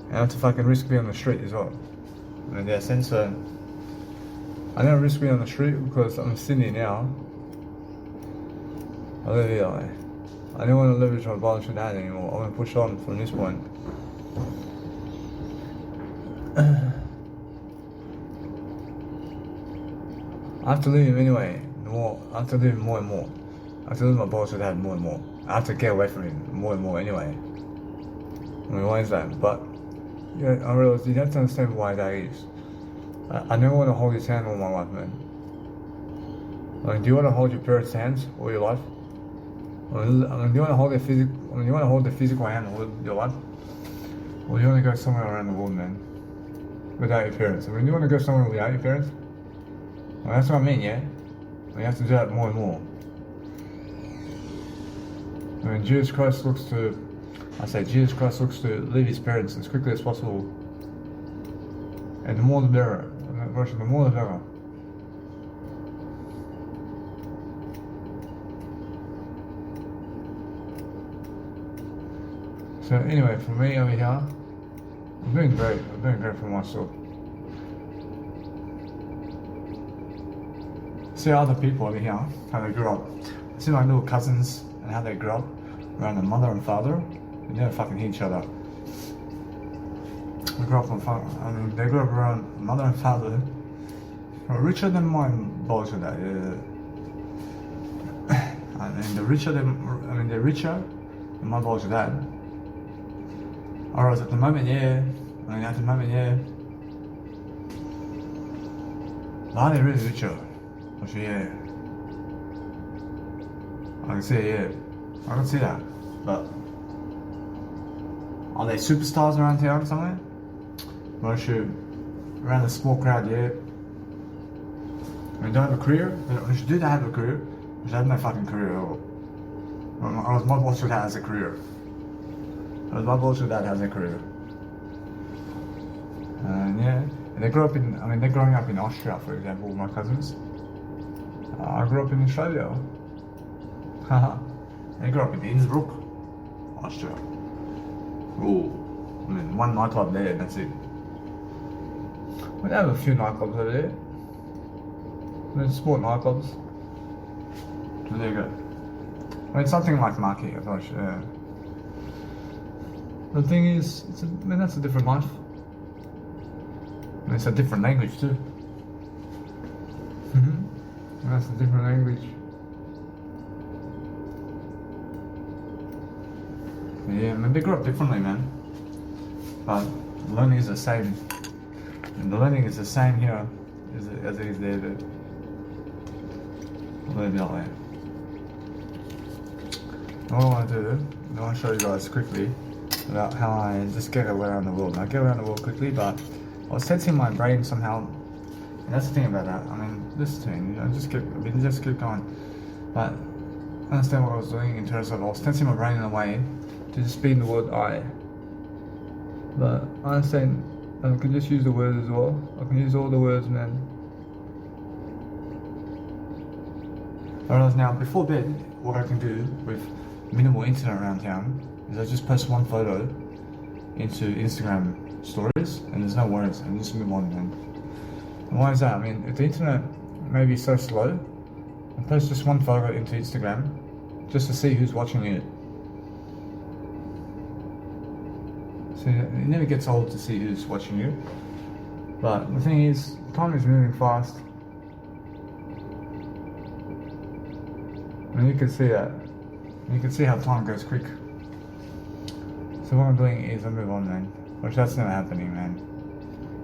and I have to fucking risk being on the street as well. In that sense, I don't risk being on the street because I'm in Sydney now. I live here. I don't want to leverage my biological dad anymore. I want to push on from this point. I have to leave him anyway. I have to leave him more and more. I have to leave my biological dad more and more. I have to get away from him more and more anyway. I mean, why is that? But yeah, I realize you have to understand why that is. I never want to hold his hand all my life, man. I mean, do you want to hold your parents' hands all your life? I mean, do you want to hold their physical? I mean, you want to hold the physical hand all your life? Or do you want to go somewhere around the world, man, without your parents? I mean, do you want to go somewhere without your parents? Well, that's what I mean, yeah. You have to do that more and more. I mean, Jesus Christ looks to leave his parents as quickly as possible. And the more the better. The more the better. So anyway, for me over here, I'm doing great. I'm doing great for myself. See other people over here, how they grew up. See my little cousins and how they grew up around their mother and father. They never fucking hit each other. They grew up around mother and father. Richer than my biological dad. And they're richer than my biological dad. Alright, at the moment, yeah. Are they really richer? Actually, yeah. I can see it, yeah. I can see that. But are they superstars around town somewhere? Well, shoot, around the small crowd, yeah. I mean, don't have a career? Do they have a career? Which I have no fucking career at all. I was my boss that has a career. And yeah, And they're growing up in Austria, for example, my cousins. I grew up in Australia. Haha. They grew up in Innsbruck, Austria. Ooh. I mean, one nightclub there, that's it. We have a few nightclubs over there. There's sport nightclubs. So there you go. I mean, something like Marquee, I thought. The thing is, that's a different life. And it's a different language too. That's a different language. Yeah, I mean, they grew up differently, man. But learning is the same. And the learning is the same here as it is there. Let me know. What I want to do, I want to show you guys quickly about how I just get around the world. I get around the world quickly, but I was tensing my brain somehow. And that's the thing about that. I mean, this thing, just keep going. But I understand what I was doing in terms of I was tensing my brain in a way to just speed the word I. But I understand I can just use the words as well. I can use all the words, man. Whereas now, before bed, what I can do with minimal internet around town is I just post one photo into Instagram stories and there's no worries and just move on, man. And why is that? I mean, if the internet may be so slow, I post just one photo into Instagram just to see who's watching it. So it never gets old to see who's watching you. But the thing is, time is moving fast. And you can see that. You can see how time goes quick. So what I'm doing is I move on, man. Which that's never happening, man.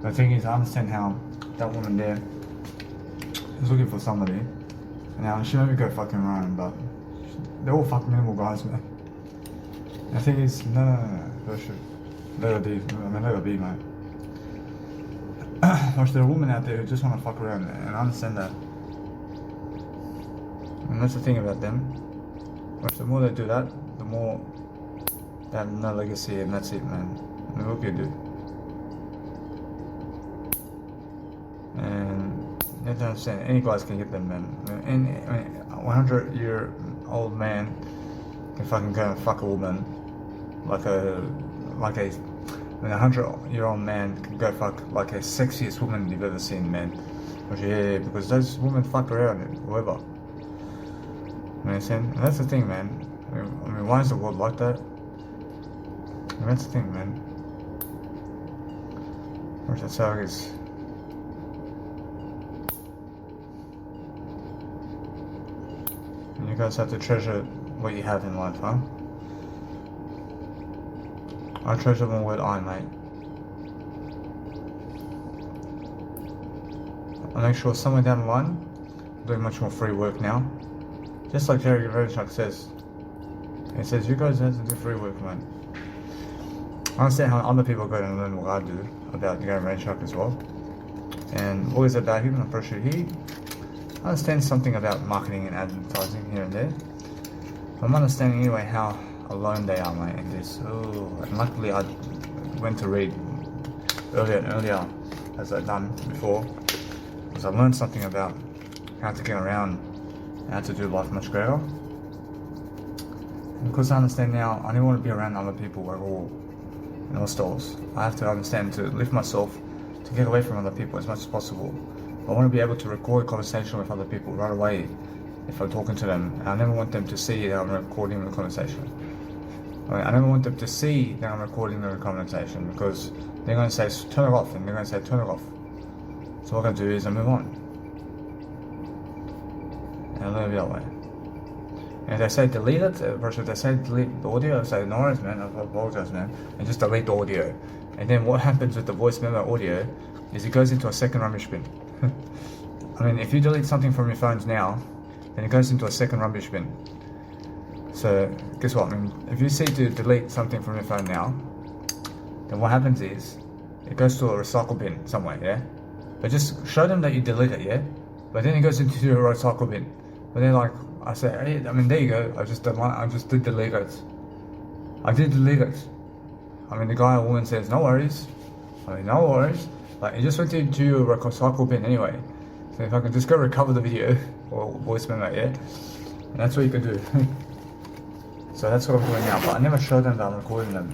The thing is, I understand how that woman there is looking for somebody. Now she made me go fucking run, but they're all fucking minimal guys, man. The thing is, no. Let her be, mate. Watch, there are women out there who just want to fuck around, and I understand that. And that's the thing about them. Watch, the more they do that, the more they have no legacy, and that's it, man. I mean, what can you do? And you have to understand, any guys can get them, man. I mean, a 100-year-old man can fucking go and fuck a woman like a 100-year-old man can go fuck like a sexiest woman you've ever seen, man. Yeah, because those women fuck around and whoever. You understand? And that's the thing, man. I mean, why is the world like that? And that's the thing, man. That's how it is. And you guys have to treasure what you have in life, huh? I treasure one word I, mate. I make sure somewhere down the line, I'm doing much more free work now. Just like Jerry Vaynerchuk says. He says, you guys have to do free work, mate. I understand how other people go and learn what I do about Gary Vaynerchuk as well. And what is it about him? I'm pretty sure he understands something about marketing and advertising here and there. I'm understanding anyway how alone they are, mate, in this. Oh, and luckily I went to read earlier, as I've done before, because I learned something about how to get around, how to do life much greater. And because I understand now, I don't want to be around other people at all, in all styles. I have to understand to lift myself, to get away from other people as much as possible. I want to be able to record a conversation with other people right away if I'm talking to them. And I never want them to see that I'm recording the conversation. I never want them to see that I'm recording the conversation because they're going to say turn it off, and they're going to say turn it off. So what I'm going to do is I move on. And I leave it that way. And if they say delete it, if they say delete the audio, I say no worries, man, I apologize, man, and just delete the audio. And then what happens with the voice memo audio is it goes into a second rubbish bin. I mean, if you delete something from your phones now, then it goes into a second rubbish bin. So, guess what? I mean, if you see to delete something from your phone now, then what happens is, it goes to a recycle bin somewhere, yeah? But just show them that you delete it, yeah? But then it goes into your recycle bin. But then, like, I say, hey, I mean, there you go, I just did delete it. I did delete it. I mean, the guy or woman says, no worries. I mean, no worries. But it just went into a recycle bin anyway. So if I can just go recover the video or voice memo, yeah, and that's what you can do. So that's what I'm doing now. But I never show them that I'm recording them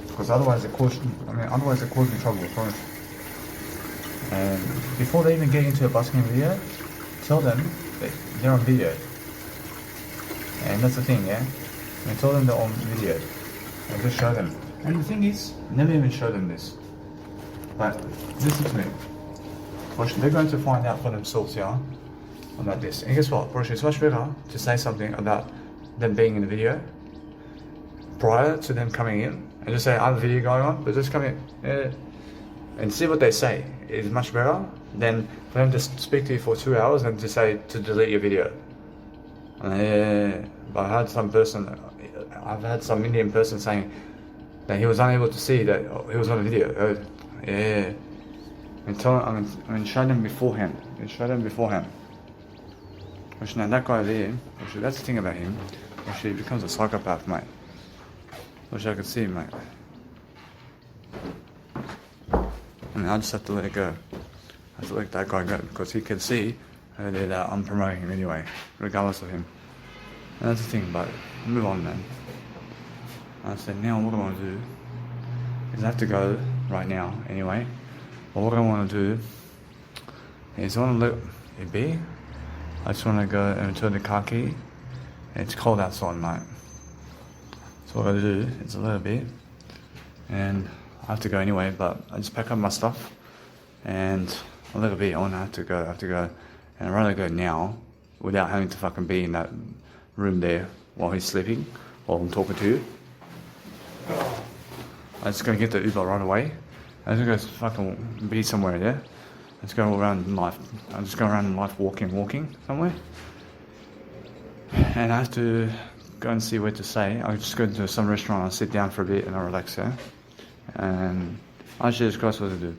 because otherwise it causes me trouble. I promise. And before they even get into a busking video, tell them that they're on video. And that's the thing, yeah. And tell them they're on video, and just show them. And the thing is, never even show them this. But listen to me. They're going to find out for themselves, yeah, about this. And guess what? It's much better to say something about them being in the video prior to them coming in, and just say, I have a video going on, but just come in, yeah, and see what they say. Is much better than for them to speak to you for 2 hours and to say to delete your video. But I've had some Indian person saying that he was unable to see that he was on a video. And show them beforehand. Which now that guy there, that's the thing about him. Actually, he becomes a psychopath, mate. Wish I could see him, mate. I just have to let it go. I have to let that guy go because he can see that I'm promoting him anyway, regardless of him. And that's the thing, but move on, man. I said, now what I want to do is I have to go right now anyway. But what I want to do is I want to let it be. I just want to go and turn the car key. It's cold outside, mate. So what I do is a little bit, and I have to go anyway, but I just pack up my stuff and a little bit on. I have to go, and I'd rather go now without having to fucking be in that room there while he's sleeping, while I'm talking to you. I'm just gonna get the Uber right away. I'm just gonna fucking be somewhere there. Let's go around life. I'm just going around life walking somewhere. And I have to go and see where to stay. I'll just go into some restaurant, I'll sit down for a bit and I'll relax there. And Jesus Christ what to do.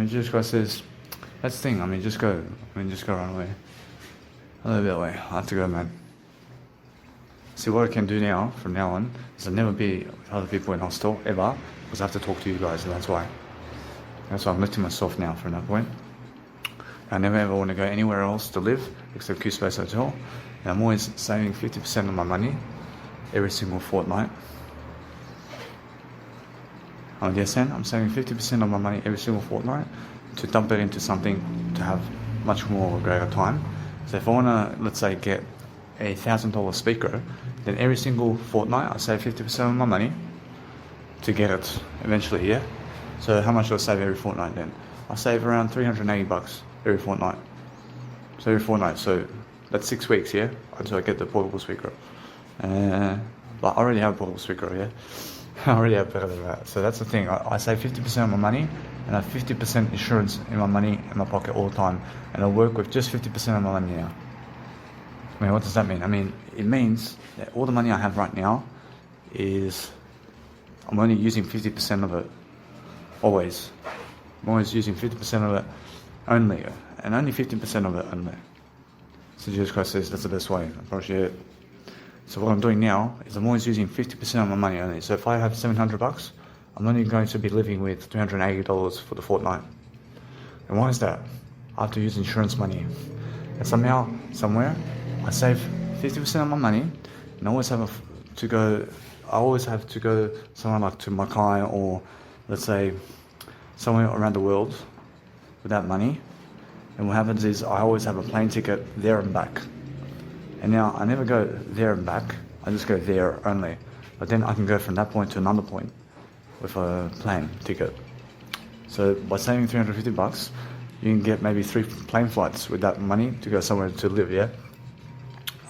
Jesus Christ says, that's the thing, just go. Just go run away. A little bit away. I have to go, man. See, what I can do now, from now on, is I'll never be with other people in hostel, ever, because I have to talk to you guys, and that's why. That's why I'm lifting myself now from that point. I never ever want to go anywhere else to live, except Q-Space Hotel. And I'm always saving 50% of my money every single fortnight. I'm saving 50% of my money every single fortnight to dump it into something to have much more of a greater time. So if I want to, let's say, get a $1,000 speaker, then every single fortnight I save 50% of my money to get it eventually, yeah? So how much do I save every fortnight then? I save around $380 every fortnight. So every fortnight, so that's 6 weeks, yeah? Until I get the portable speaker. But I already have a portable speaker, yeah? I already have better than that. So that's the thing. I save 50% of my money, and I have 50% insurance in my money in my pocket all the time. And I work with just 50% of my money now. What does that mean? It means that all the money I have right now is, I'm only using 50% of it. Always. I'm always using 50% of it only. And only 50% of it only. So Jesus Christ says that's the best way. I promise you it. So what I'm doing now is I'm always using 50% of my money only. So if I have $700, I'm only going to be living with $380 for the fortnight. And why is that? I have to use insurance money. And somehow, somewhere, I save 50% of my money, and I always have to go somewhere like to Mackay or, let's say, somewhere around the world with that money. And what happens is I always have a plane ticket there and back. And now I never go there and back, I just go there only. But then I can go from that point to another point with a plane ticket. So by saving $350, you can get maybe 3 plane flights with that money to go somewhere to live, yeah?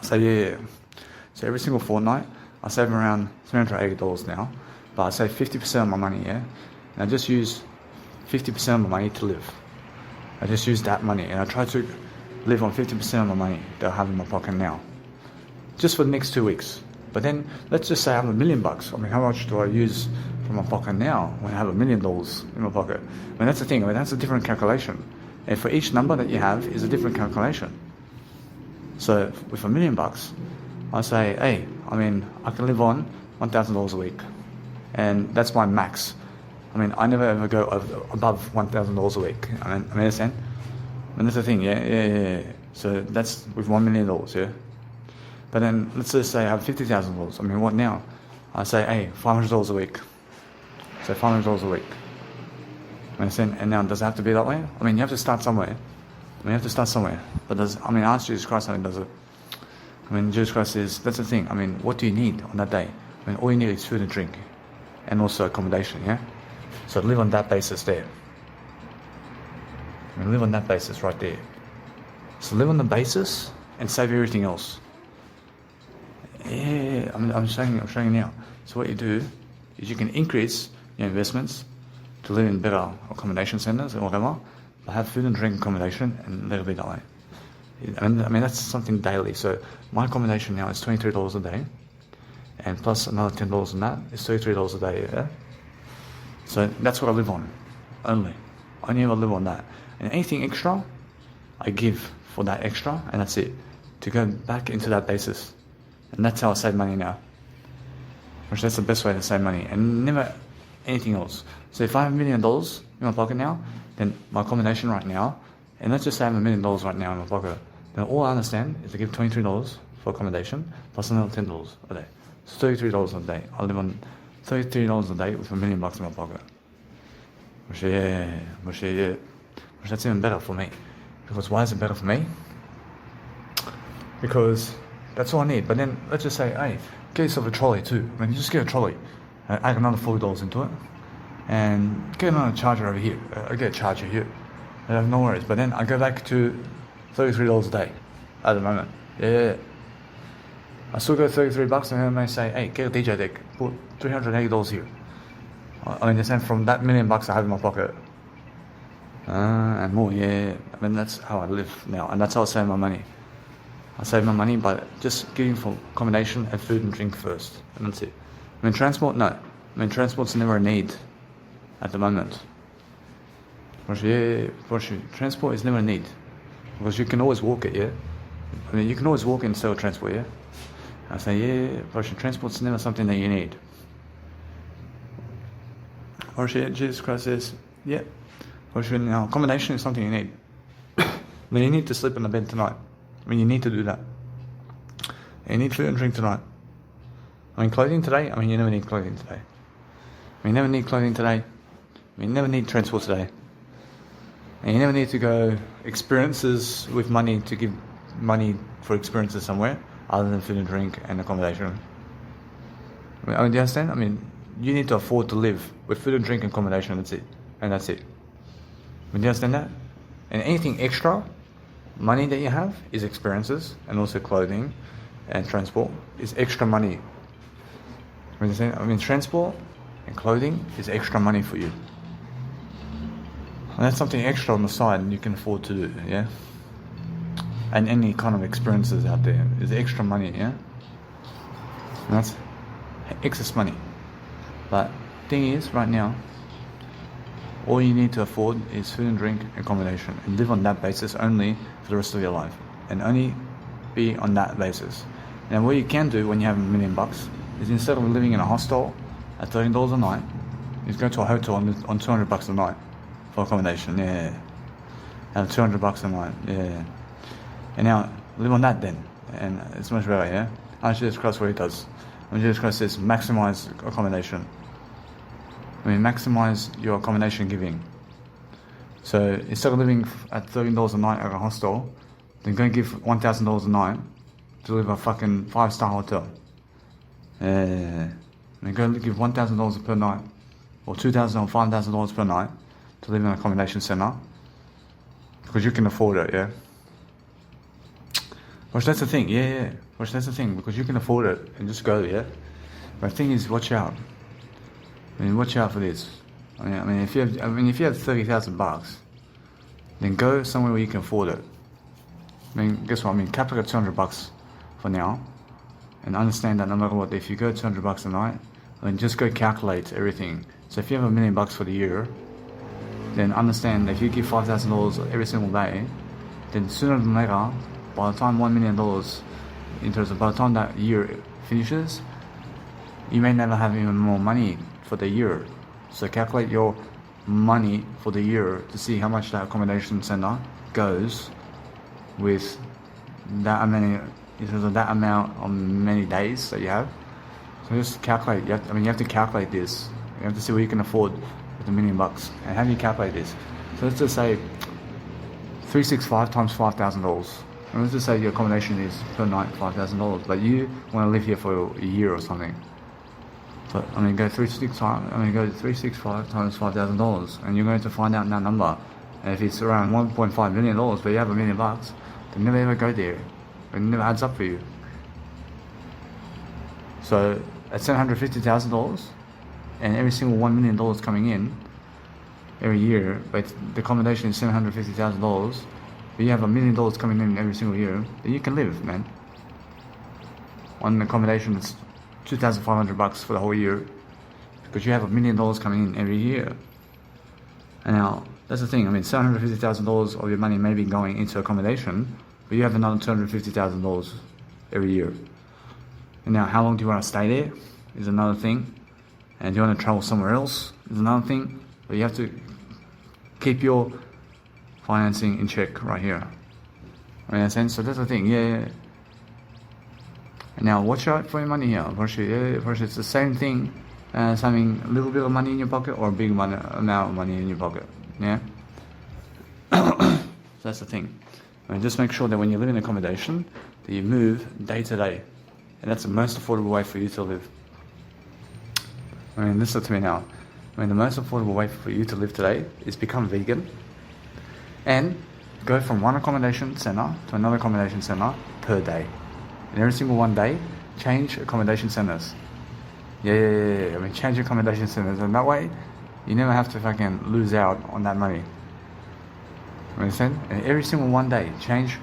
So yeah. So every single fortnight, I save around $380 now, but I save 50% of my money, yeah? And I just use 50% of my money to live. I just use that money, and I try to live on 50% of my money that I have in my pocket now. Just for the next 2 weeks. But then, let's just say I have $1 million. How much do I use from my pocket now when I have $1 million in my pocket? That's the thing. That's a different calculation. And for each number that you have is a different calculation. So with $1 million, I say, hey, I can live on $1,000 a week. And that's my max. I mean, I never ever go above $1,000 a week. I mean, understand? And that's the thing, yeah. So that's with $1 million, yeah. But then let's just say I have $50,000. I mean, what now? I say, hey, $500 a week. So $500 a week. Understand? And now, does it have to be that way? I mean, you have to start somewhere. But ask Jesus Christ how he does it. I mean, Jesus Christ says, that's the thing. I mean, what do you need on that day? I mean, all you need is food and drink. And also accommodation, yeah? So live on that basis there. I mean, live on that basis right there. So live on the basis and save everything else. Yeah, I'm showing you now. So what you do is you can increase your investments to live in better accommodation centers or whatever, but have food and drink accommodation and let it be that way. I mean that's something daily. So my accommodation now is $23 a day, and plus another $10 on that is $33 a day. Yeah. So that's what I live on, only. I never live on that, and anything extra, I give for that extra, and that's it. To go back into that basis, and that's how I save money now. Which that's the best way to save money, and never anything else. So if I have $1 million in my pocket now, then my accommodation right now, and let's just say I have $1 million right now in my pocket, then all I understand is to give $23 for accommodation plus another $10 a day. So $33 a day. I live on $33 a day with $1 million in my pocket. Which that's even better for me. Because why is it better for me? Because that's all I need. But then let's just say, hey, get yourself a trolley too. I mean, you just get a trolley, add another $40 into it, and get another charger over here. I get a charger here. I have no worries. But then I go back to $33 a day at the moment. Yeah. I still go $33, and then I may say, hey, get a DJ deck, put $380 here. I mean, the from that $1 million I have in my pocket. And more, yeah. I mean, that's how I live now, and that's how I save my money. I save my money by just giving for accommodation and food and drink first, and that's it. I mean, transport, no. I mean, transport's never a need at the moment. Transport is never a need, because you can always walk it, yeah? I mean, you can always walk it instead of transport, yeah? I say, yeah, transport's never something that you need. Jesus Christ says, yeah. Now, accommodation is something you need. I mean, you need to sleep in the bed tonight. I mean, you need to do that. You need food and drink tonight. I mean, clothing today? I mean, you never need clothing today. I mean, you never need clothing today. I mean, you never need transport today. And you never need to go experiences with money to give money for experiences somewhere other than food and drink and accommodation. I mean, do you understand? I mean, you need to afford to live with food and drink and accommodation, that's it. And that's it. I mean, do you understand that? And anything extra, money that you have is experiences, and also clothing and transport is extra money. I mean, transport and clothing is extra money for you. And that's something extra on the side and you can afford to do, yeah? And any kind of experiences out there is extra money, yeah? And that's excess money. But thing is, right now, all you need to afford is food and drink and accommodation, and live on that basis only for the rest of your life, and only be on that basis. And what you can do when you have $1 million is, instead of living in a hostel at $13 a night, is go to a hotel on $200 a night for accommodation. Yeah, and $200 a night. Yeah, and now live on that then, and it's much better. Yeah, and Jesus Christ, what he does. And Jesus Christ says, maximize accommodation. I mean, maximize your accommodation giving. So instead of living at $13 a night at a hostel, then go and give $1,000 a night to live a fucking 5-star hotel. And go give $1,000 per night, or $2,000 or $5,000 per night to live in an accommodation center, because you can afford it, yeah. Which that's the thing, yeah. Which that's the thing, because you can afford it and just go, yeah. But the thing is, watch out. I mean, watch out for this. I mean, if you have $30,000, then go somewhere where you can afford it. I mean, guess what? I mean, cap it at $200 for now, and understand that no matter what, if you go $200 a night, then just go calculate everything. So if you have $1 million for the year, then understand that if you give $5,000 every single day, then sooner than later, by the time $1 million, in terms of by the time that year finishes, you may never have even more money for the year. So calculate your money for the year to see how much that accommodation center goes with that many, in terms of that amount of many days that you have. So just calculate. You have to calculate this. You have to see what you can afford with $1 million. And how do you calculate this? So let's just say 365 times $5,000. And let's just say your accommodation is per night $5,000, but you want to live here for a year or something. So go 365 times $5,000, and you're going to find out that number. And if it's around $1.5 million, but you have $1 million, then never ever go there. It never adds up for you. So at $750,000, and every single $1 million coming in every year, but the accommodation is $750,000, but you have $1 million coming in every single year, then you can live, man. On the accommodation, it's $2,500 for the whole year, because you have $1 million coming in every year. And now that's the thing. $750,000 of your money may be going into accommodation, but you have another $250,000 every year. And now, how long do you want to stay there? Is another thing. And do you want to travel somewhere else? Is another thing. But you have to keep your financing in check right here. So that's the thing. Yeah. And now, watch out for your money here. First, it's the same thing as having a little bit of money in your pocket or a big amount of money in your pocket. Yeah. So that's the thing. Just make sure that when you live in accommodation, that you move day to day. And that's the most affordable way for you to live. Listen to me now. The most affordable way for you to live today is become vegan and go from one accommodation center to another accommodation center per day. And every single one day, change accommodation centers. Yeah. Change accommodation centers. And that way, you never have to fucking lose out on that money. Understand? And every single one day, change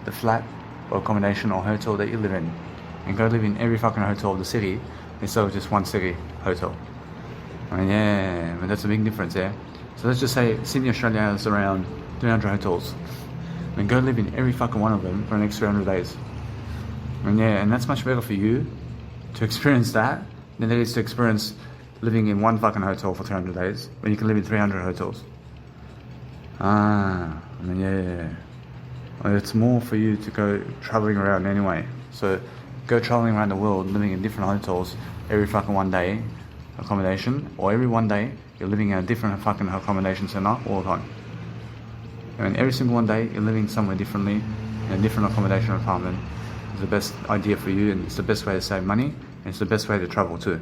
the flat or accommodation or hotel that you live in. And go live in every fucking hotel of the city instead of just one city hotel. That's a big difference, yeah? So let's just say Sydney, Australia has around 300 hotels. And go live in every fucking one of them for the next 300 days. And that's much better for you to experience that than it is to experience living in one fucking hotel for 300 days when you can live in 300 hotels. It's more for you to go traveling around anyway. So go traveling around the world, living in different hotels every fucking one day accommodation, or every one day you're living in a different fucking accommodation center all the time. Every single one day you're living somewhere differently in a different accommodation apartment. It's the best idea for you, and it's the best way to save money, and it's the best way to travel too.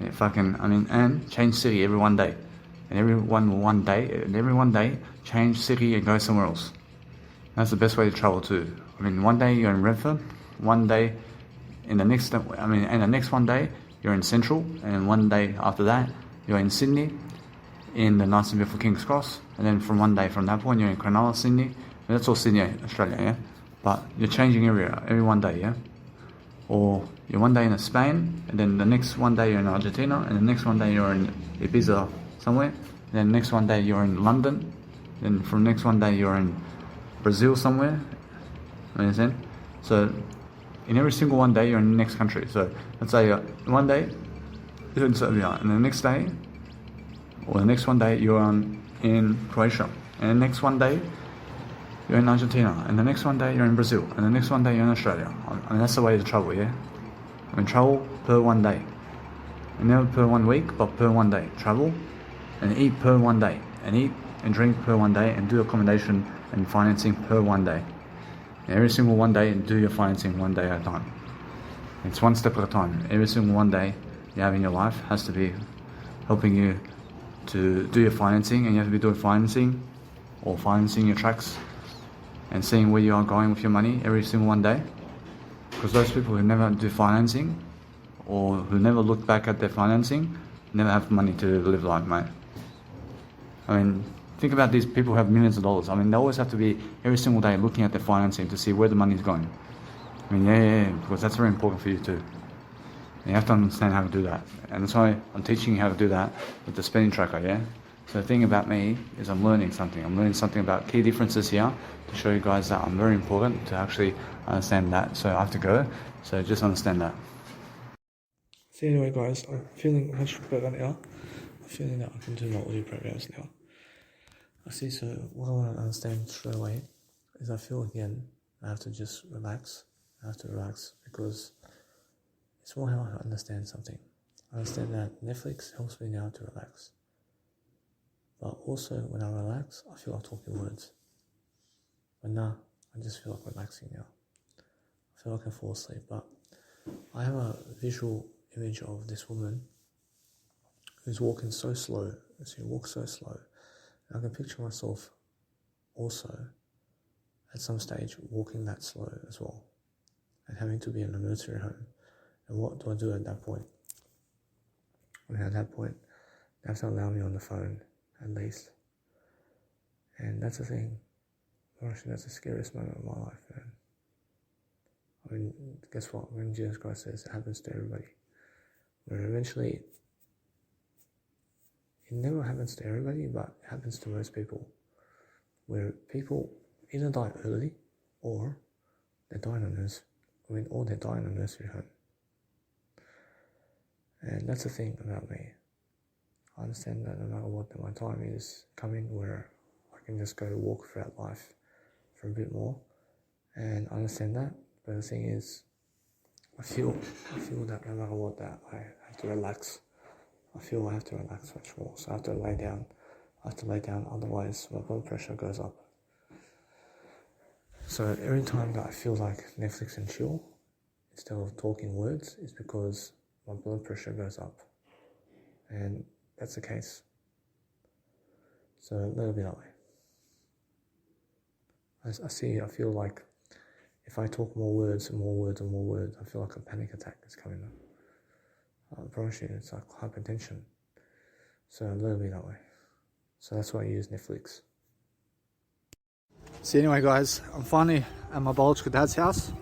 And change city every one day. And every one day, change city and go somewhere else. That's the best way to travel too. One day you're in Redfern, one day and the next one day you're in Central, and one day after that you're in Sydney, in the nice and beautiful King's Cross, and then from one day from that point you're in Cronulla, Sydney. And that's all Sydney, Australia, yeah. But you're changing area every one day, yeah. Or you're one day in Spain, and then the next one day you're in Argentina, and the next one day you're in Ibiza somewhere, and then the next one day you're in London, then from next one day you're in Brazil somewhere. Understand? So in every single one day you're in the next country. So let's say one day you're in Serbia, and the next day, or the next one day you're in Croatia, and the next one day you're in Argentina, and the next one day you're in Brazil, and the next one day you're in Australia. That's the way to travel, yeah? Travel per one day. And never per 1 week, but per one day. Travel and eat per one day. And eat and drink per one day, and do accommodation and financing per one day. And every single one day, and do your financing one day at a time. It's one step at a time. Every single one day you have in your life has to be helping you to do your financing, and you have to be doing financing or financing your tracks and seeing where you are going with your money every single one day. Because those people who never do financing or who never look back at their financing never have money to live life, mate. Think about these people who have millions of dollars. They always have to be every single day looking at their financing to see where the money is going. Because that's very important for you too. And you have to understand how to do that. And that's why I'm teaching you how to do that with the spending tracker, yeah? So the thing about me is I'm learning something. I'm learning something about key differences here to show you guys that I'm very important to actually understand that. So I have to go. So just understand that. So anyway, guys, I'm feeling much better now. feeling that I can do my audio programs now. I see, so what I want to understand straight away is I feel again I have to just relax. I have to relax because it's more how I understand something. I understand that Netflix helps me now to relax. But also when I relax, I feel like talking words. But nah, I just feel like relaxing now. I feel like I can fall asleep, but I have a visual image of this woman who's walking so slow. She walks so slow. And I can picture myself also at some stage walking that slow as well and having to be in a nursery home. And what do I do at that point? And at that point, they have to allow me on the phone at least. And that's the thing. Actually, that's the scariest moment of my life, man. I mean, guess what? When Jesus Christ says it happens to everybody, where eventually it never happens to everybody, but it happens to most people, where people either die early or they die in a nursery home. And that's the thing about me. I understand that no matter what, that my time is coming where I can just go walk throughout life for a bit more, and I understand that. But the thing is, I feel that no matter what, that I have to relax. I feel I have to relax much more, so I have to lay down. Otherwise my blood pressure goes up. So every time that I feel like Netflix and chill instead of talking words is because my blood pressure goes up, and that's the case. So let it be that way. I feel like if I talk more words, I feel like a panic attack is coming up. I promise you, it's like hypertension. So let it be that way. So that's why I use Netflix. So anyway guys, I'm finally at my biological dad's house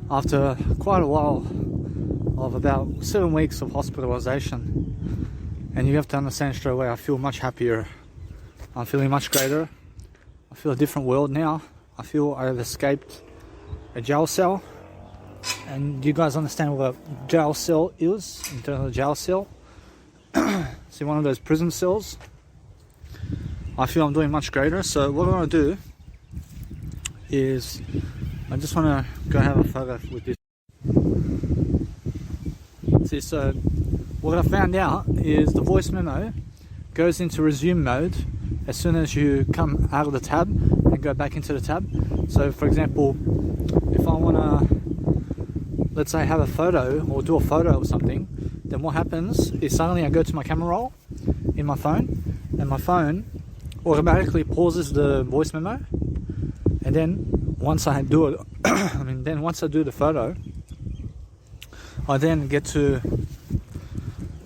after quite a while of about 7 weeks of hospitalization. And you have to understand straight away, I feel much happier. I'm feeling much greater. I feel a different world now. I feel I have escaped a jail cell. And you guys understand what a jail cell is in terms of jail cell? See, one of those prison cells. I feel I'm doing much greater. So what I want to do is I just want to go have a photo with this. See, so what I found out is the voice memo goes into resume mode as soon as you come out of the tab and go back into the tab. So for example, if I want to, let's say, have a photo or do a photo or something, then what happens is suddenly I go to my camera roll in my phone, and my phone automatically pauses the voice memo. And then once I do it, once I do the photo, I then get to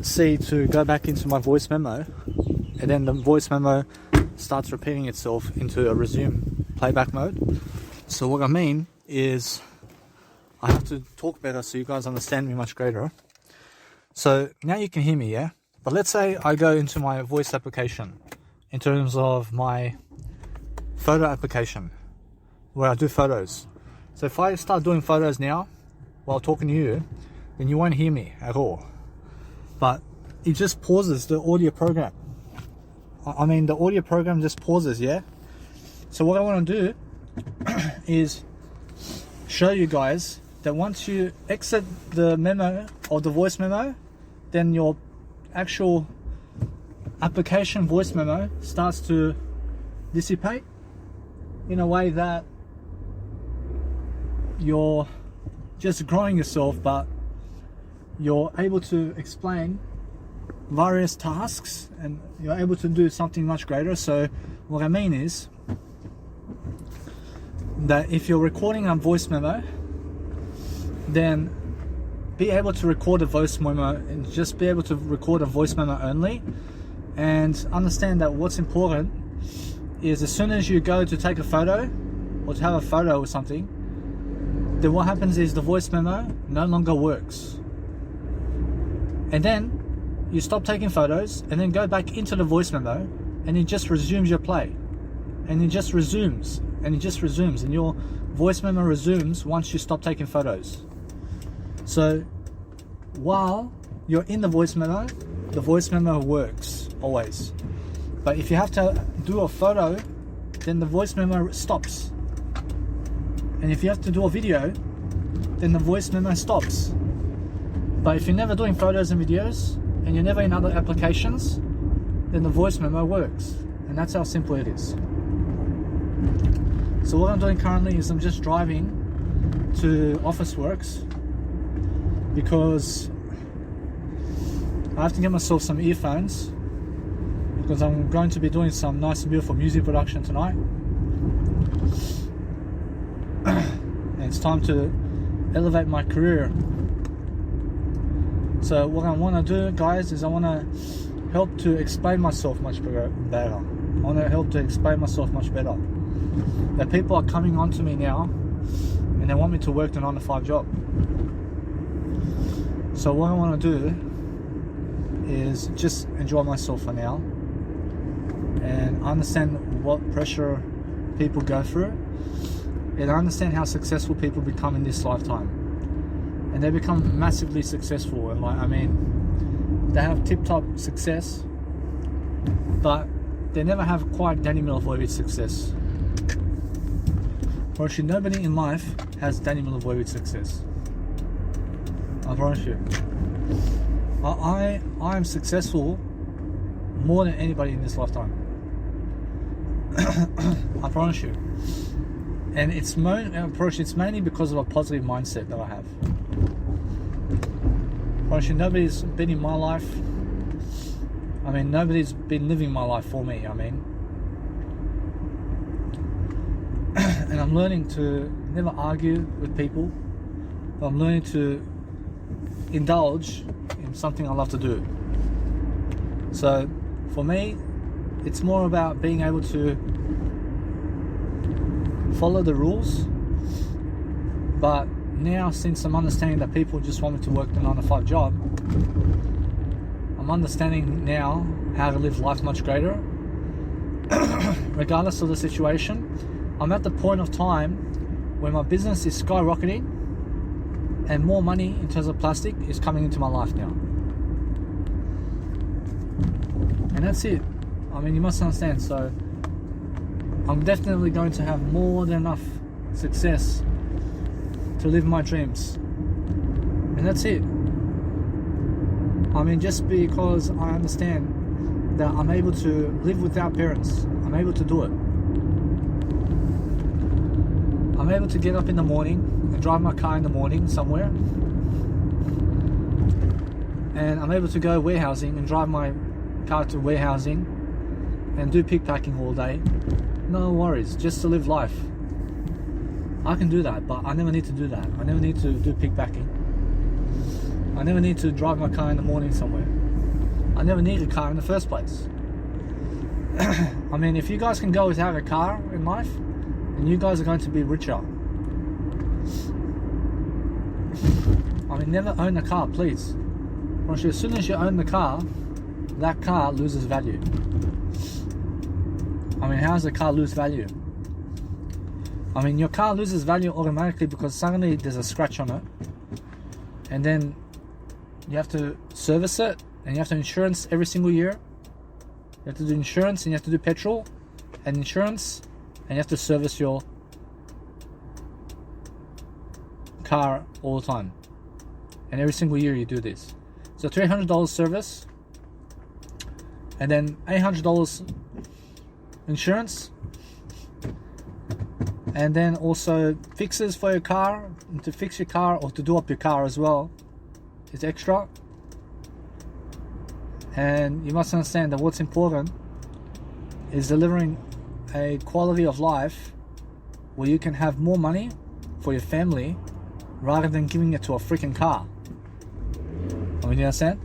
see to go back into my voice memo, and then the voice memo starts repeating itself into a resume playback mode. So what I mean is I have to talk better so you guys understand me much greater. So now you can hear me, yeah? But let's say I go into my voice application in terms of my photo application where I do photos. So if I start doing photos now while talking to you, then you won't hear me at all. But it just pauses the audio program. The audio program just pauses, yeah? So what I want to do is show you guys that once you exit the memo or the voice memo, then your actual application voice memo starts to dissipate in a way that you're just growing yourself, but you're able to explain various tasks and you're able to do something much greater. So what I mean is that if you're recording a voice memo, then be able to record a voice memo and just be able to record a voice memo only, and understand that what's important is as soon as you go to take a photo or to have a photo or something, then what happens is the voice memo no longer works. And then you stop taking photos and then go back into the voice memo, and it just resumes your play. And it just resumes, and it just resumes, and your voice memo resumes once you stop taking photos. So while you're in the voice memo works always. But if you have to do a photo, then the voice memo stops. And if you have to do a video, then the voice memo stops. But if you're never doing photos and videos, and you're never in other applications, then the voice memo works. And that's how simple it is. So what I'm doing currently is I'm just driving to Officeworks because I have to get myself some earphones because I'm going to be doing some nice and beautiful music production tonight. And it's time to elevate my career. So what I want to do, guys, is I want to help to explain myself much better. I want to help to explain myself much better. That people are coming on to me now and they want me to work the 9-to-5 job. So what I want to do is just enjoy myself for now and understand what pressure people go through, and I understand how successful people become in this lifetime. And they become massively successful, and like, I mean, they have tip-top success, but they never have quite Danny Milivojevic success. For actually, nobody in life has Danny Milivojevic success. I promise you. I am successful more than anybody in this lifetime. I promise you. And it's mainly because of a positive mindset that I have. I promise you, nobody's been in my life. I mean, nobody's been living my life for me, I mean. And I'm learning to never argue with people. I'm learning to indulge in something I love to do. So for me, it's more about being able to follow the rules. But now, since I'm understanding that people just want me to work the 9-to-5 job, I'm understanding now how to live life much greater. Regardless of the situation, I'm at the point of time where my business is skyrocketing and more money in terms of plastic is coming into my life now. And that's it. I mean, you must understand. So I'm definitely going to have more than enough success to live my dreams. And that's it. I mean, just because I understand that I'm able to live without parents, I'm able to do it. I'm able to get up in the morning and drive my car in the morning somewhere, and I'm able to go warehousing and drive my car to warehousing and do pickpacking all day. No worries, just to live life. I can do that, but I never need to do that. I never need to do pickpacking. I never need to drive my car in the morning somewhere. I never need a car in the first place. I mean, if you guys can go without a car in life, then you guys are going to be richer. I mean, never own a car, please. As soon as you own the car, that car loses value. I mean, how does a car lose value? I mean, your car loses value automatically because suddenly there's a scratch on it, and then you have to service it, and you have to insurance every single year. You have to do insurance, and you have to do petrol and insurance, and you have to service your car all the time. And every single year you do this. So $300 service, and then $800 insurance, and then also fixes for your car, and to fix your car or to do up your car as well is extra. And you must understand that what's important is delivering a quality of life where you can have more money for your family rather than giving it to a freaking car. I mean, you understand?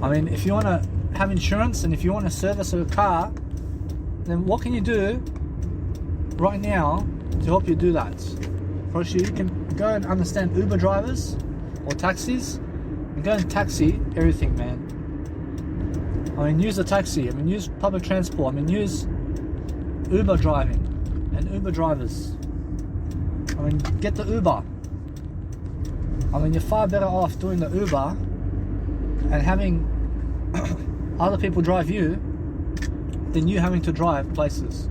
I mean, if you want to have insurance and if you want to service a car, then what can you do right now to help you do that? First, you can go and understand Uber drivers or taxis and go and taxi everything, man. I mean, use a taxi. I mean, use public transport. I mean, use Uber driving and Uber drivers. I mean, get the Uber. I mean, you're far better off doing the Uber and having other people drive you than you having to drive places.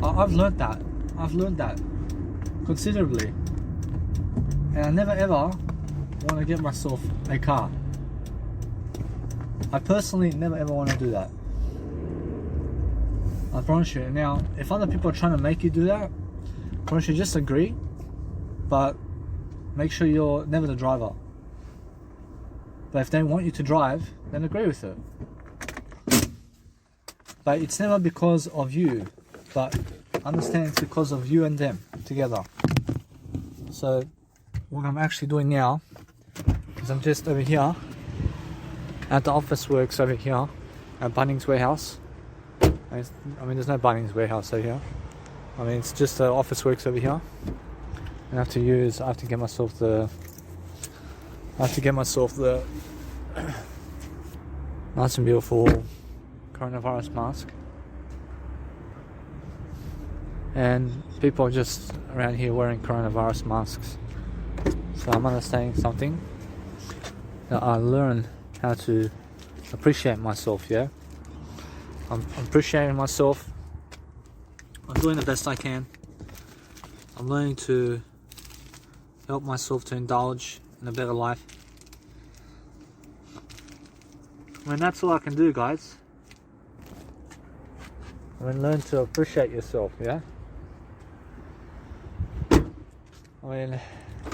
I've learned that considerably, and I never ever want to get myself a car. I personally never ever want to do that. I promise you. Now, if other people are trying to make you do that, I promise you, just agree, but make sure you're never the driver. But if they want you to drive, then agree with it. But it's never because of you, but understand it's because of you and them together. So what I'm actually doing now is I'm just over here at the office works over here at Bunnings Warehouse. I mean, there's no Bunnings Warehouse over here. I mean, it's just the office works over here. And I have to get myself the nice and beautiful coronavirus mask. And people are just around here wearing coronavirus masks. So I'm understanding something that I learned how to appreciate myself, yeah? I'm appreciating myself. I'm doing the best I can. I'm learning to help myself to indulge in a better life. I mean, that's all I can do, guys. I mean, learn to appreciate yourself, yeah? I mean,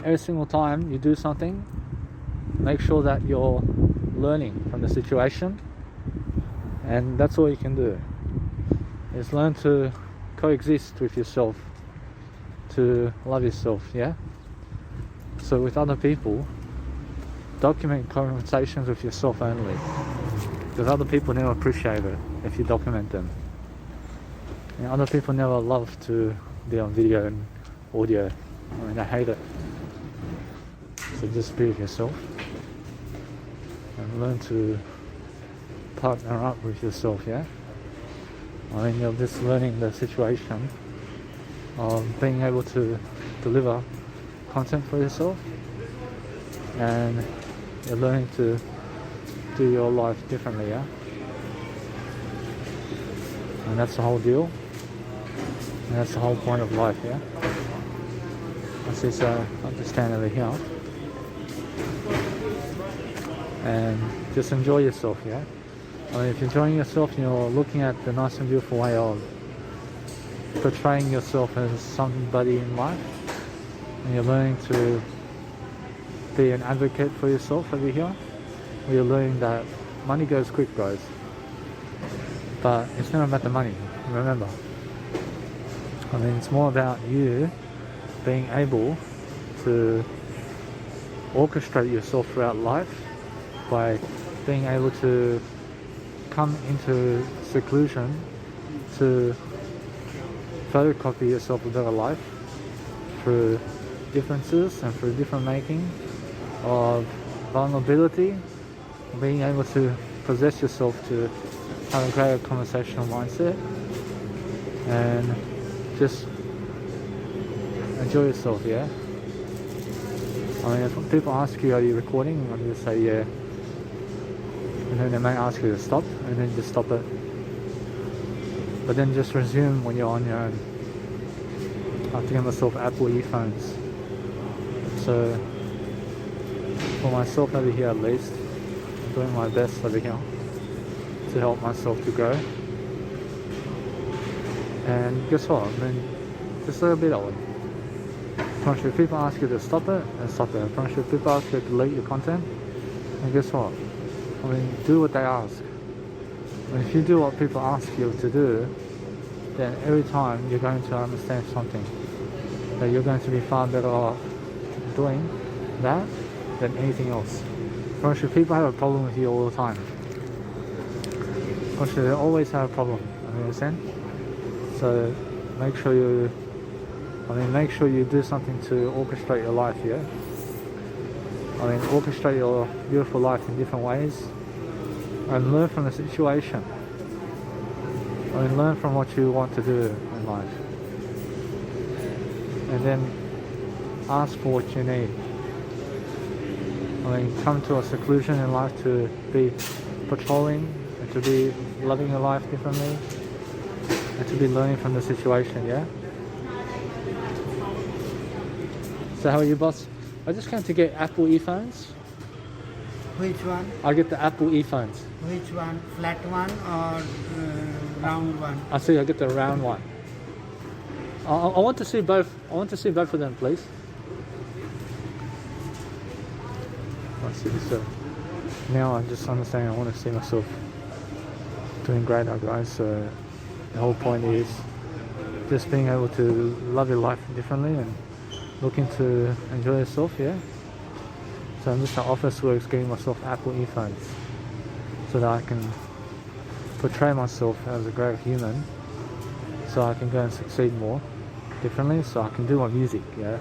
every single time you do something, make sure that you're learning from the situation, and that's all you can do, is learn to coexist with yourself, to love yourself, yeah? So with other people, document conversations with yourself only, because other people never appreciate it if you document them. And other people never love to be on video and audio. I mean, I hate it. So just be with yourself and learn to partner up with yourself, yeah? I mean, you're just learning the situation of being able to deliver content for yourself, and you're learning to do your life differently, yeah? And that's the whole deal, and that's the whole point of life, yeah? That's just understand over here, and just enjoy yourself, yeah? I mean, if you're enjoying yourself, you're looking at the nice and beautiful way of portraying yourself as somebody in life, and you're learning to be an advocate for yourself over here, where you're learning that money goes quick, guys, but it's never about the money, remember. I mean, it's more about you being able to orchestrate yourself throughout life by being able to come into seclusion to photocopy yourself a better life through differences and through different making of vulnerability, being able to possess yourself to have a greater conversational mindset, and just enjoy yourself, yeah? I mean, if people ask you, are you recording? I'm going to say yeah, and then they may ask you to stop, and then just stop it, but then just resume when you're on your own. I have to get myself Apple earphones, so for myself over here at least, I'm doing my best over here to help myself to grow. And guess what? I mean, just let it be that way. If people ask you to stop it, then stop it. If people ask you to delete your content, then guess what? I mean, do what they ask. And if you do what people ask you to do, then every time you're going to understand something, that you're going to be far better off doing that than anything else. If people have a problem with you all the time, they always have a problem, you understand? So make sure you do something to orchestrate your life, yeah? I mean, orchestrate your beautiful life in different ways, and learn from the situation. I mean, learn from what you want to do in life, and then ask for what you need. I mean, come to a seclusion in life to be patrolling and to be loving your life differently and to be learning from the situation, yeah? So how are you, boss? I just came to get Apple earphones. Which one? I'll get the Apple earphones. Which one? Flat one or round one? I see, I'll get the round one. I want to see both. I want to see both of them, please. I see. So now I just understand. I want to see myself doing great now, guys. So the whole point is just being able to love your life differently and looking to enjoy yourself, yeah? So I'm just at office works getting myself Apple earphones so that I can portray myself as a great human so I can go and succeed more differently so I can do my music, yeah?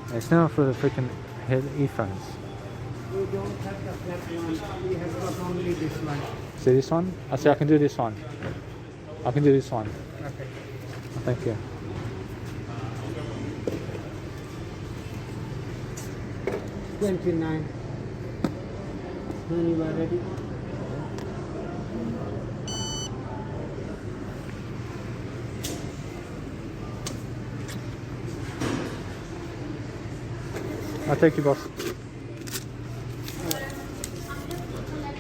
And it's not for the freaking head earphones. We don't have the flat one. We have got only this one. See this one? I see I can do this one. I can do this one. Okay. Thank you. $29. When you are ready. I'll take you, boss.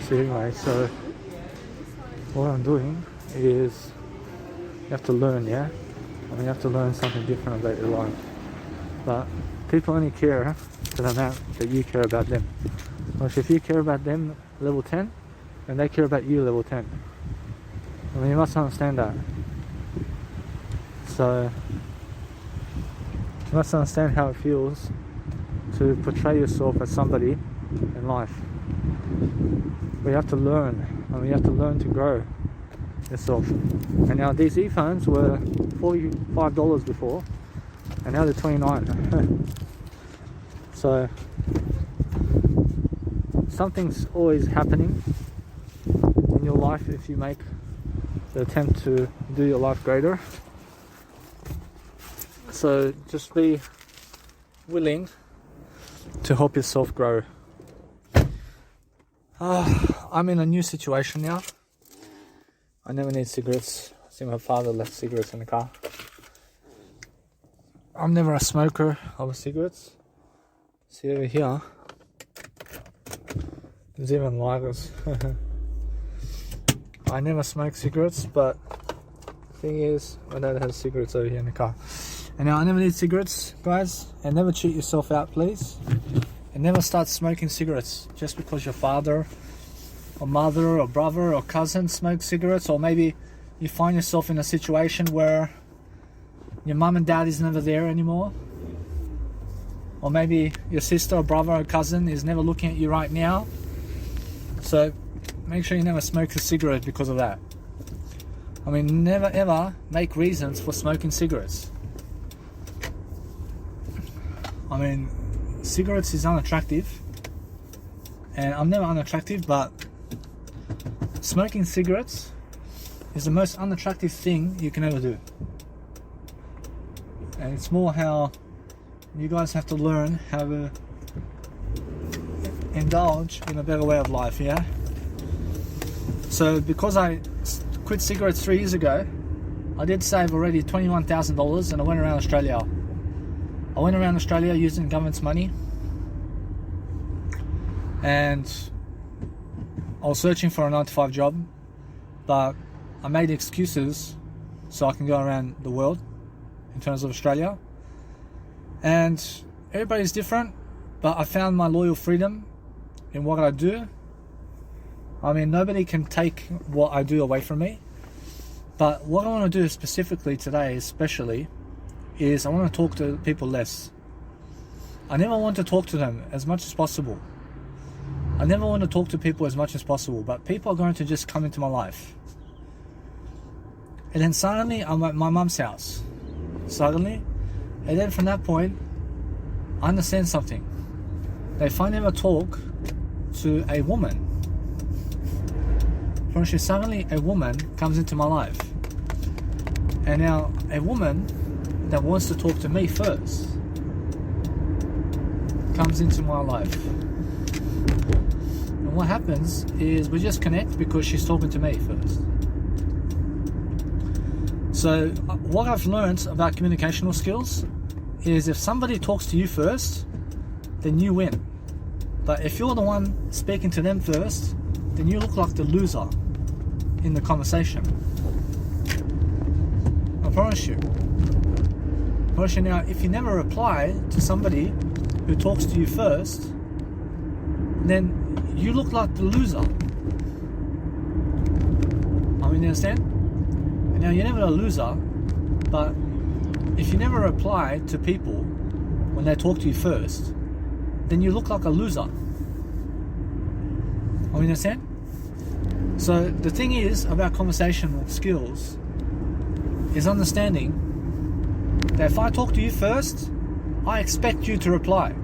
So anyway, so what I'm doing is you have to learn, yeah? I mean, you have to learn something different about your life. But people only care to the amount that you care about them. Which if you care about them level 10, then they care about you level 10. I mean, you must understand that. So you must understand how it feels to portray yourself as somebody in life. But you have to learn. I mean, you have to learn to grow yourself. And now these earphones were $45 before, and now they're $29. So something's always happening in your life if you make the attempt to do your life greater. So just be willing to help yourself grow. I'm in a new situation now. I never need cigarettes. I see my father left cigarettes in the car. I'm never a smoker of cigarettes. See over here, there's even lighters. I never smoke cigarettes, but the thing is, my dad has cigarettes over here in the car. And now I never need cigarettes, guys, and never cheat yourself out, please. And never start smoking cigarettes just because your father or mother or brother or cousin smokes cigarettes, or maybe you find yourself in a situation where your mum and dad is never there anymore, or maybe your sister or brother or cousin is never looking at you right now. So make sure you never smoke a cigarette because of that. I mean, never ever make reasons for smoking cigarettes. I mean, cigarettes is unattractive, and I'm never unattractive, but smoking cigarettes is the most unattractive thing you can ever do. And it's more how you guys have to learn how to indulge in a better way of life, yeah? So because I quit cigarettes 3 years ago, I did save already $21,000, and I went around Australia. I went around Australia using government's money, and I was searching for a 9-to-5 job, but I made excuses so I can go around the world in terms of Australia. And everybody's different, but I found my loyal freedom in what I do. I mean, nobody can take what I do away from me. But what I want to do specifically today, especially, is I want to talk to people less. I never want to talk to them as much as possible. I never want to talk to people as much as possible, but people are going to just come into my life. And then suddenly I'm at my mum's house. Suddenly. And then from that point, I understand something. That if I never talk to a woman, from suddenly a woman comes into my life. And now a woman that wants to talk to me first comes into my life. what happens is we just connect because she's talking to me first. So what I've learned about communicational skills is if somebody talks to you first, then you win. But if you're the one speaking to them first, then you look like the loser in the conversation. I promise you. Now, if you never reply to somebody who talks to you first, then you look like the loser. I mean, you understand? And now, you're never a loser, but if you never reply to people when they talk to you first, then you look like a loser. I mean, you understand? So the thing is about conversational skills is understanding that if I talk to you first, I expect you to reply.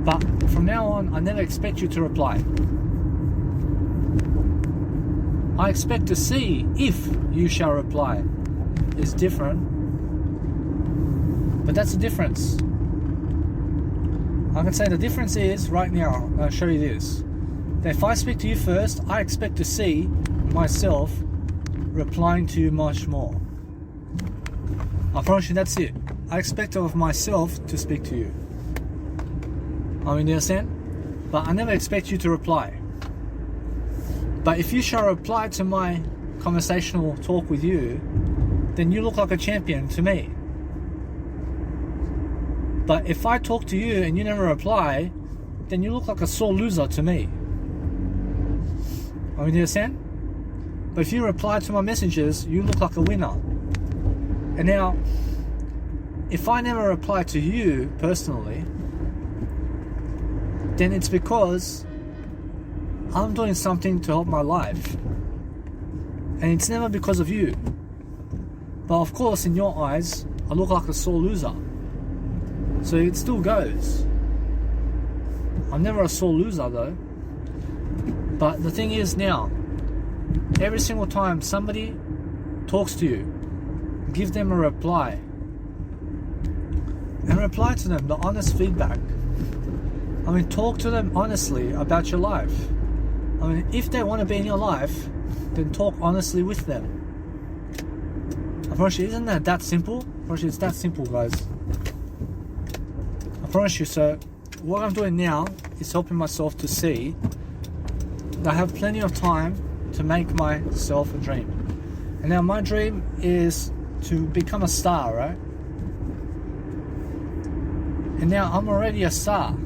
But from now on, I never expect you to reply. I expect to see if you shall reply. It's different, but that's the difference. I can say the difference is, right now, I'll show you this. That if I speak to you first, I expect to see myself replying to you much more. I promise you that's it. I expect of myself to speak to you. I mean, you understand? But I never expect you to reply. But if you shall reply to my conversational talk with you, then you look like a champion to me. But if I talk to you and you never reply, then you look like a sore loser to me. I mean, you understand? But if you reply to my messages, you look like a winner. And now, if I never reply to you personally, then it's because I'm doing something to help my life. And it's never because of you. But of course, in your eyes, I look like a sore loser. So it still goes. I'm never a sore loser though. But the thing is now, every single time somebody talks to you, give them a reply. And reply to them, the honest feedback. I mean, talk to them honestly about your life. I mean, if they want to be in your life, then talk honestly with them. I promise you, isn't that simple? I promise you, it's that simple, guys. I promise you. So what I'm doing now is helping myself to see that I have plenty of time to make myself a dream. And now my dream is to become a star, right? And now I'm already a star.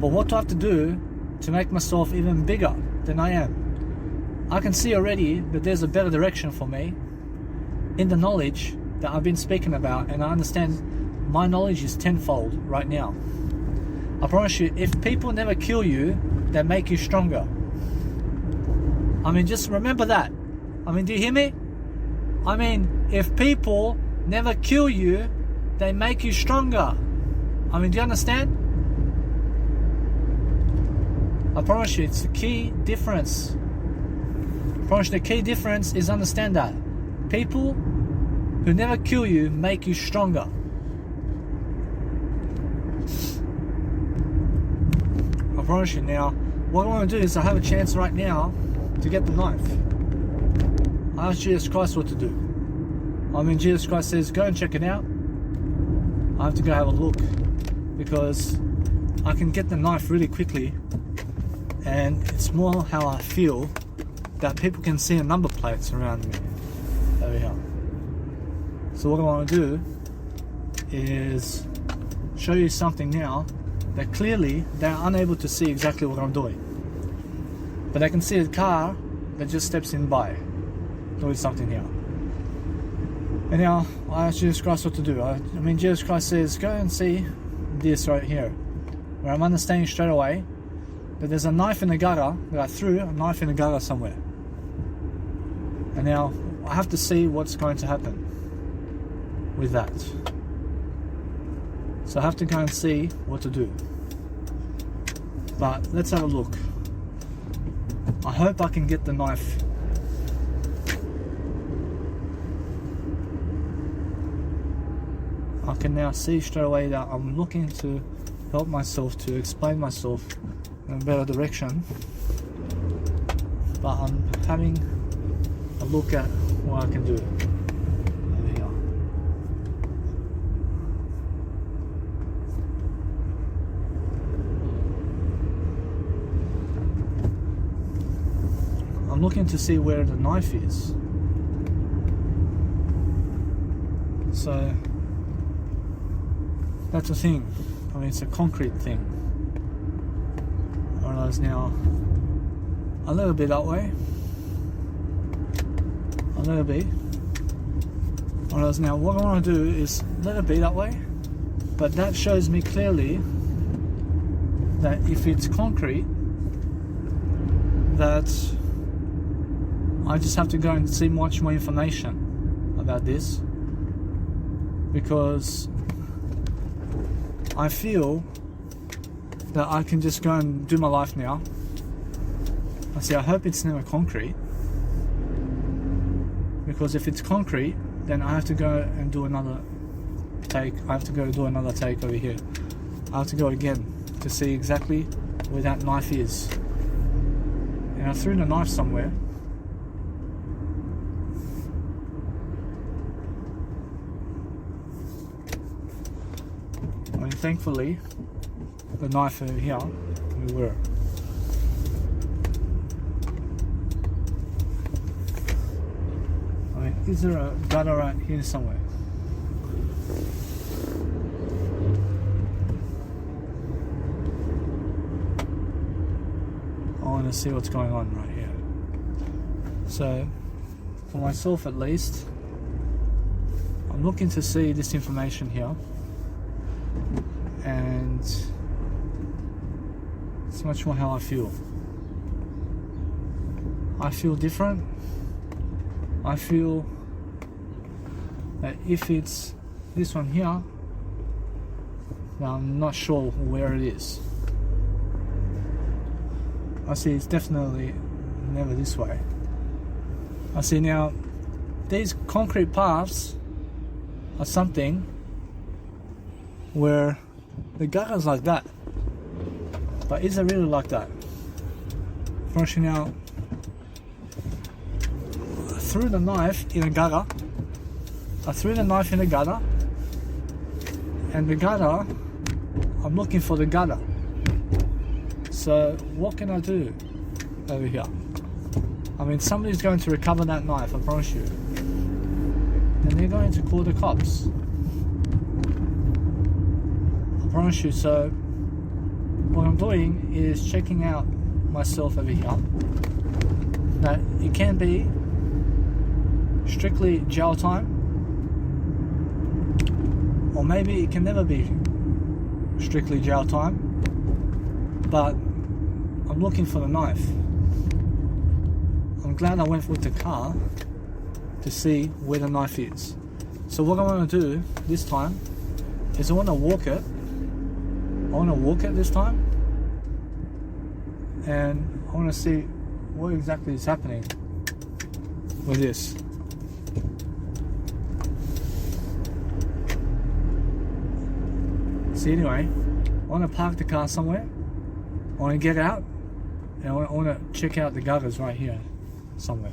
But what do I have to do to make myself even bigger than I am? I can see already that there's a better direction for me in the knowledge that I've been speaking about, and I understand my knowledge is tenfold right now. I promise you, if people never kill you, they make you stronger. I mean, just remember that. I mean, do you hear me? I mean, if people never kill you, they make you stronger. I mean, do you understand? I promise you, it's the key difference. I promise you, the key difference is understand that. People who never kill you make you stronger. I promise you. Now, what I want to do is I have a chance right now to get the knife. I asked Jesus Christ what to do. I mean, Jesus Christ says, go and check it out. I have to go have a look because I can get the knife really quickly, and it's more how I feel that people can see a number plates around me over here. So what I want to do is show you something now that clearly they're unable to see exactly what I'm doing, but they can see a car that just steps in by doing something here. And now I asked Jesus Christ what to do. I mean, Jesus Christ says, go and see this right here, where I'm understanding straight away that there's a knife in the gutter, that I threw a knife in the gutter somewhere. And now I have to see what's going to happen with that. So I have to go and see what to do. But let's have a look. I hope I can get the knife. I can now see straight away that I'm looking to help myself to explain myself in a better direction, but I'm having a look at what I can do over here. I'm looking to see where the knife is. So that's the thing. I mean, it's a concrete thing. I realize now a little bit that way. A little bit. I realize now what I want to do is let it be that way, but that shows me clearly that if it's concrete, that I just have to go and see much more information about this, because I feel that I can just go and do my life now. I hope it's never concrete, because if it's concrete, then I have to go and do another take. I have to go do another take over here. I have to go again to see exactly where that knife is. And I threw the knife somewhere. I mean, thankfully, the knife over here, we were. I mean, is there a gutter right here somewhere? I want to see what's going on right here. So, for myself at least, I'm looking to see this information here, and it's much more how I feel. I feel different. I feel that if it's this one here, now I'm not sure where it is. I see it's definitely never this way. I see now these concrete paths are something where the gutter's like that, but is it really like that? First, now I threw the knife in a gutter. And the gutter, I'm looking for the gutter. So what can I do over here? I mean, somebody's going to recover that knife, I promise you. And they're going to call the cops. I promise you. So what I'm doing is checking out myself over here. That it can be strictly jail time, or maybe it can never be strictly jail time, but I'm looking for the knife. I'm glad I went with the car to see where the knife is. So what I want to do this time is I want to walk it this time, and I want to see what exactly is happening with this. See, anyway, I want to park the car somewhere. I want to get out, and I want to check out the gutters right here somewhere.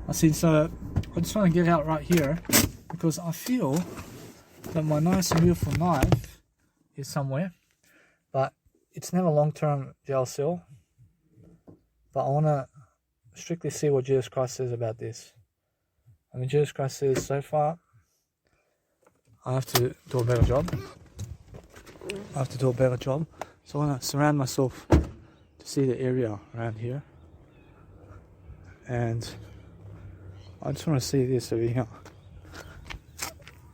I see, so I just want to get out right here because I feel that my nice and beautiful knife is somewhere, but it's never long-term jail cell. But I want to strictly see what Jesus Christ says about this. I mean, Jesus Christ says so far, I have to do a better job. So I want to surround myself to see the area around here. And I just want to see this over here.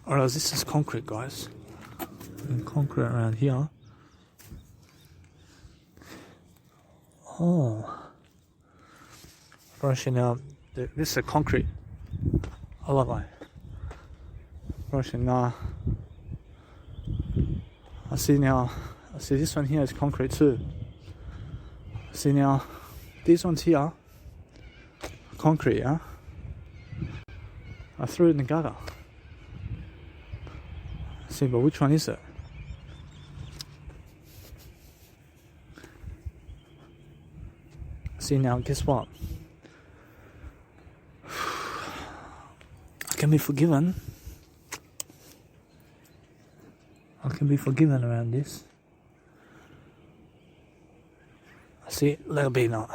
Alright, this is concrete, guys. And concrete around here. Oh. Brushing now, this is a concrete. I love it. Brushing now. I see this one here is concrete too. See now, these ones here, concrete, yeah? I threw it in the gutter. See, but which one is it? See now, guess what? I can be forgiven. I can be forgiven around this. I see, a little bit not.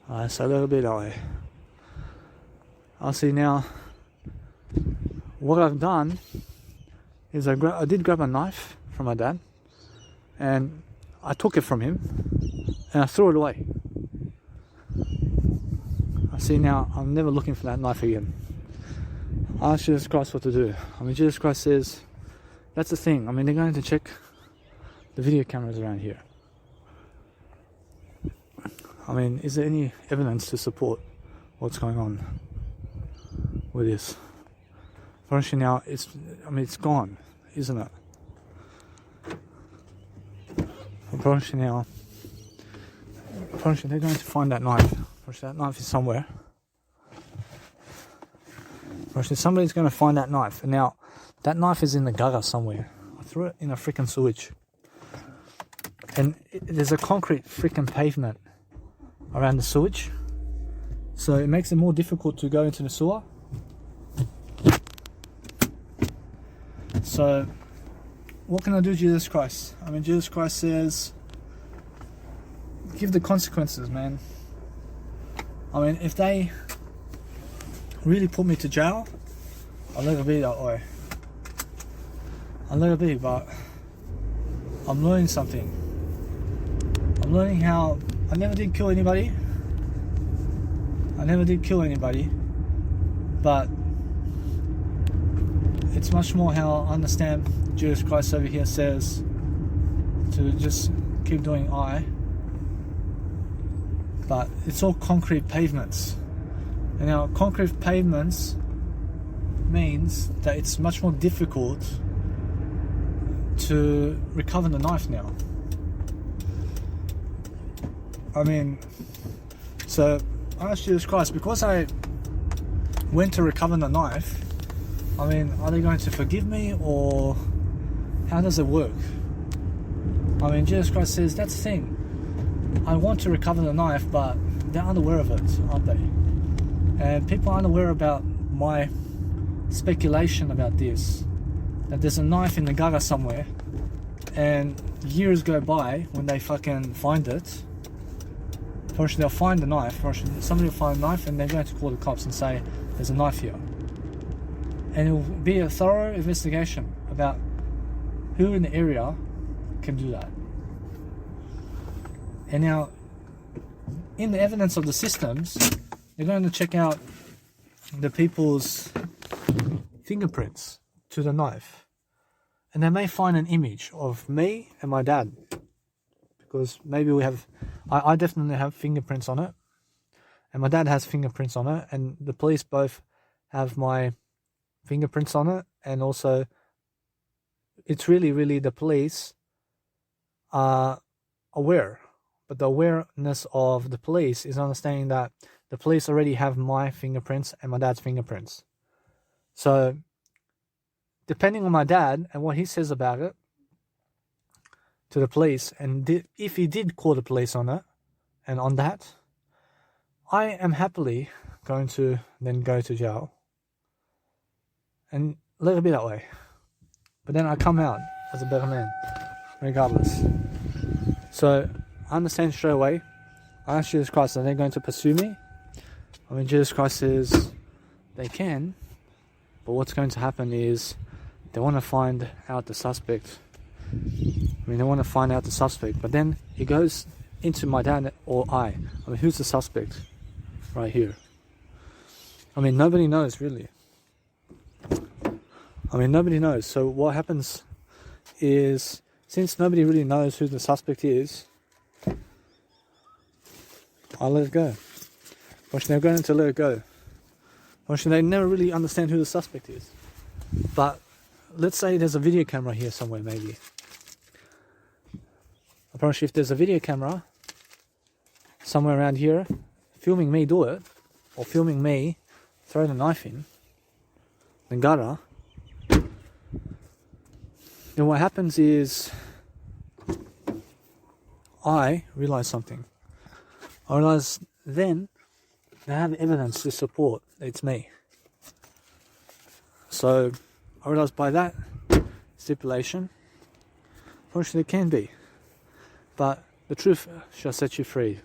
Alright, so a little bit that way. I'll see now. What I've done is I did grab a knife from my dad, and I took it from him, and I threw it away. I see now, I'm never looking for that knife again. I asked Jesus Christ what to do. I mean, Jesus Christ says, that's the thing. I mean, they're going to check the video cameras around here. I mean, is there any evidence to support what's going on with this? Unfortunately now, it's gone, isn't it? Unfortunately now, they're going to find that knife. Unfortunately, that knife is somewhere. Unfortunately, somebody's going to find that knife. And now, that knife is in the gutter somewhere. I threw it in a freaking sewage. And there's a concrete freaking pavement around the sewage. So it makes it more difficult to go into the sewer. So, what can I do, Jesus Christ? I mean, Jesus Christ says, give the consequences, man. I mean, if they really put me to jail, I'll let it be that way. I'll let it be, but I'm learning something. I'm learning how I never did kill anybody. But it's much more how I understand Jesus Christ over here says to just keep doing I. But it's all concrete pavements. And now concrete pavements means that it's much more difficult to recover the knife now. I mean, so I asked Jesus Christ, because I went to recover the knife, I mean, are they going to forgive me, or how does it work? I mean, Jesus Christ says, that's the thing. I want to recover the knife, but they're unaware of it, aren't they? And people aren't aware about my speculation about this, that there's a knife in the gutter somewhere, and years go by when they fucking find it. First they'll find the knife, somebody will find a knife, and they're going to call the cops and say, there's a knife here. And it will be a thorough investigation about who in the area can do that. And now, in the evidence of the systems, they're going to check out the people's fingerprints to the knife. And they may find an image of me and my dad. Because maybe we have, I definitely have fingerprints on it. And my dad has fingerprints on it. And the police both have my fingerprints on it. And also, it's really the police are aware. But the awareness of the police is understanding that the police already have my fingerprints and my dad's fingerprints. So, depending on my dad and what he says about it to the police, and if he did call the police on it, and on that, I am happily going to then go to jail and let it be that way. But then I come out as a better man, regardless. So, I understand straight away. I asked Jesus Christ, are they going to pursue me? I mean, Jesus Christ says they can, but what's going to happen is they want to find out the suspect. But then he goes into my dad or I mean, who's the suspect right here? I mean, nobody knows really. Nobody knows. So what happens is, since nobody really knows who the suspect is, I let it go. They're going to let it go. They never really understand who the suspect is. But let's say there's a video camera here somewhere, maybe. I promise you, if there's a video camera somewhere around here, filming me do it, or filming me throw the knife in the gutter, then what happens is I realize something. I realize then they have evidence to support it's me. So I realize by that stipulation, unfortunately it can be. But the truth shall set you free.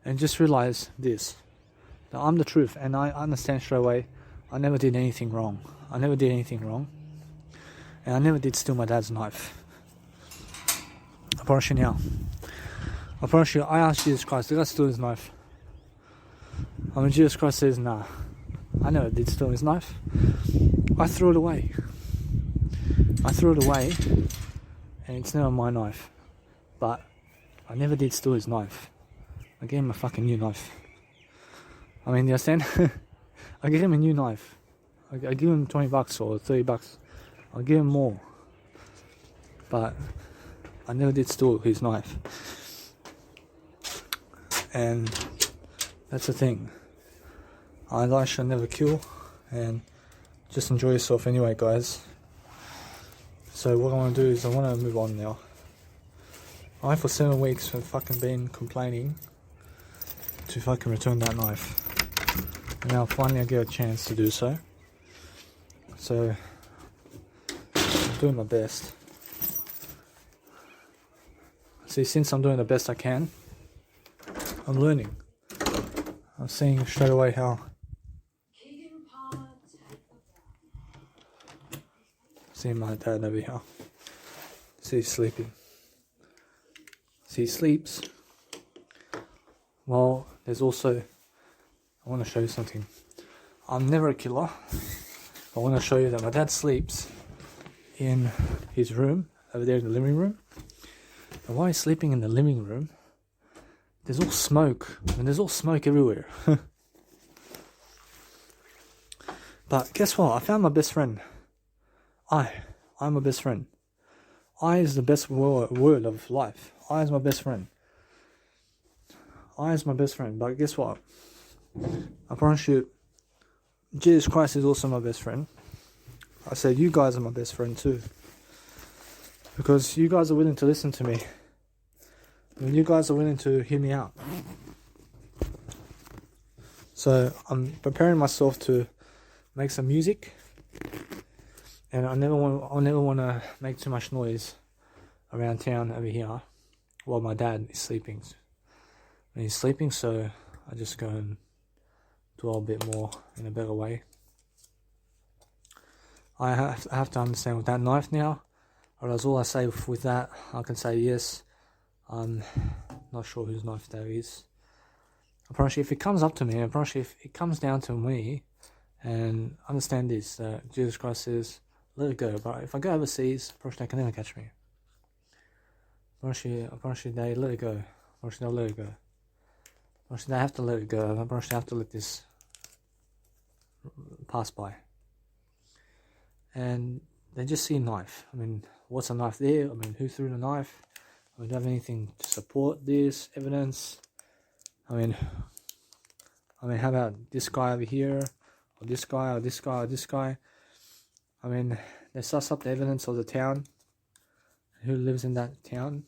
And just realize this, that I'm the truth, and I understand straight away I never did anything wrong. I never did anything wrong. And I never did steal my dad's knife. I promise you now. I promise you, I asked Jesus Christ, did I steal his knife? And when Jesus Christ says, nah, I never did steal his knife, I threw it away. I threw it away, and it's now my knife. But I never did steal his knife. I gave him a fucking new knife. I mean, you understand? I gave him a new knife. I give him $20 or $30. I'll give him more. But I never did steal his knife. And that's the thing. I shall never kill. And just enjoy yourself anyway, guys. So what I want to do is I want to move on now. I for 7 weeks have fucking been complaining to fucking return that knife. And now finally I get a chance to do so. So I'm doing my best. See, since I'm doing the best I can, I'm learning. I'm seeing straight away how. See my dad over here. See, he's sleeping. See, he sleeps. Well, there's also, I want to show you something. I'm never a killer. I want to show you that my dad sleeps in his room, over there in the living room. And while he's sleeping in the living room, there's all smoke. And there's all smoke everywhere. But guess what? I found my best friend. I'm my best friend. I is the best word of life. I is my best friend. I is my best friend. But guess what? I promise you, Jesus Christ is also my best friend. I said you guys are my best friend too. Because you guys are willing to listen to me. And you guys are willing to hear me out. So I'm preparing myself to make some music. And I never want to make too much noise around town over here while my dad is sleeping. When he's sleeping, so I just go and do a bit more in a better way. I have to understand with that knife now, or else all I say with that, I can say yes. I'm not sure whose knife that is. I promise you, if it comes up to me, I promise you, if it comes down to me, and understand this, that Jesus Christ says, let it go. But if I go overseas, I promise you, they can never catch me. I promise you, they let it go. I promise you, they'll let it go. I promise you, they have to let it go. I promise you, they have to let this pass by. And they just see a knife. I mean, what's a knife there? I mean, who threw the knife? I mean, do you have anything to support this evidence? I mean, how about this guy over here? Or this guy, or this guy, or this guy? I mean, they suss up the evidence of the town. Who lives in that town?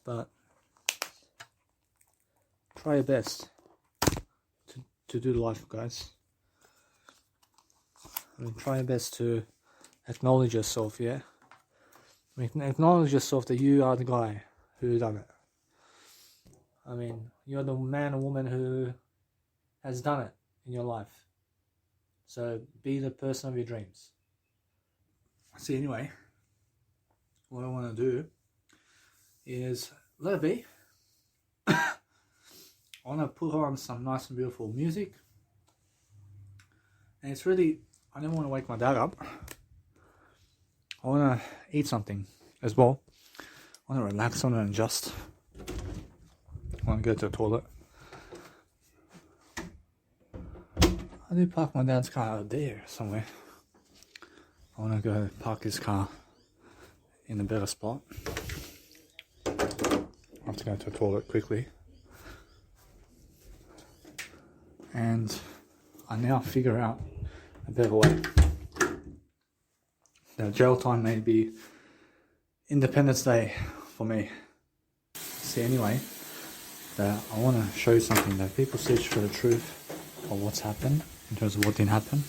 But try your best to do life, guys. I mean, try your best to acknowledge yourself, yeah? I mean, acknowledge yourself that you are the guy who done it. I mean, you're the man or woman who has done it in your life. So be the person of your dreams. See, anyway, what I want to do is let it be. I want to put on some nice and beautiful music. And it's really, I don't want to wake my dad up. I want to eat something as well. I want to relax on it and just. I want to go to the toilet. I did park my dad's car out there somewhere. I want to go park his car in a better spot. have to go to the toilet quickly. And I now figure out a better way. Now, jail time may be Independence Day for me. See, anyway, that I want to show you something, that people search for the truth of what's happened, in terms of what didn't happen.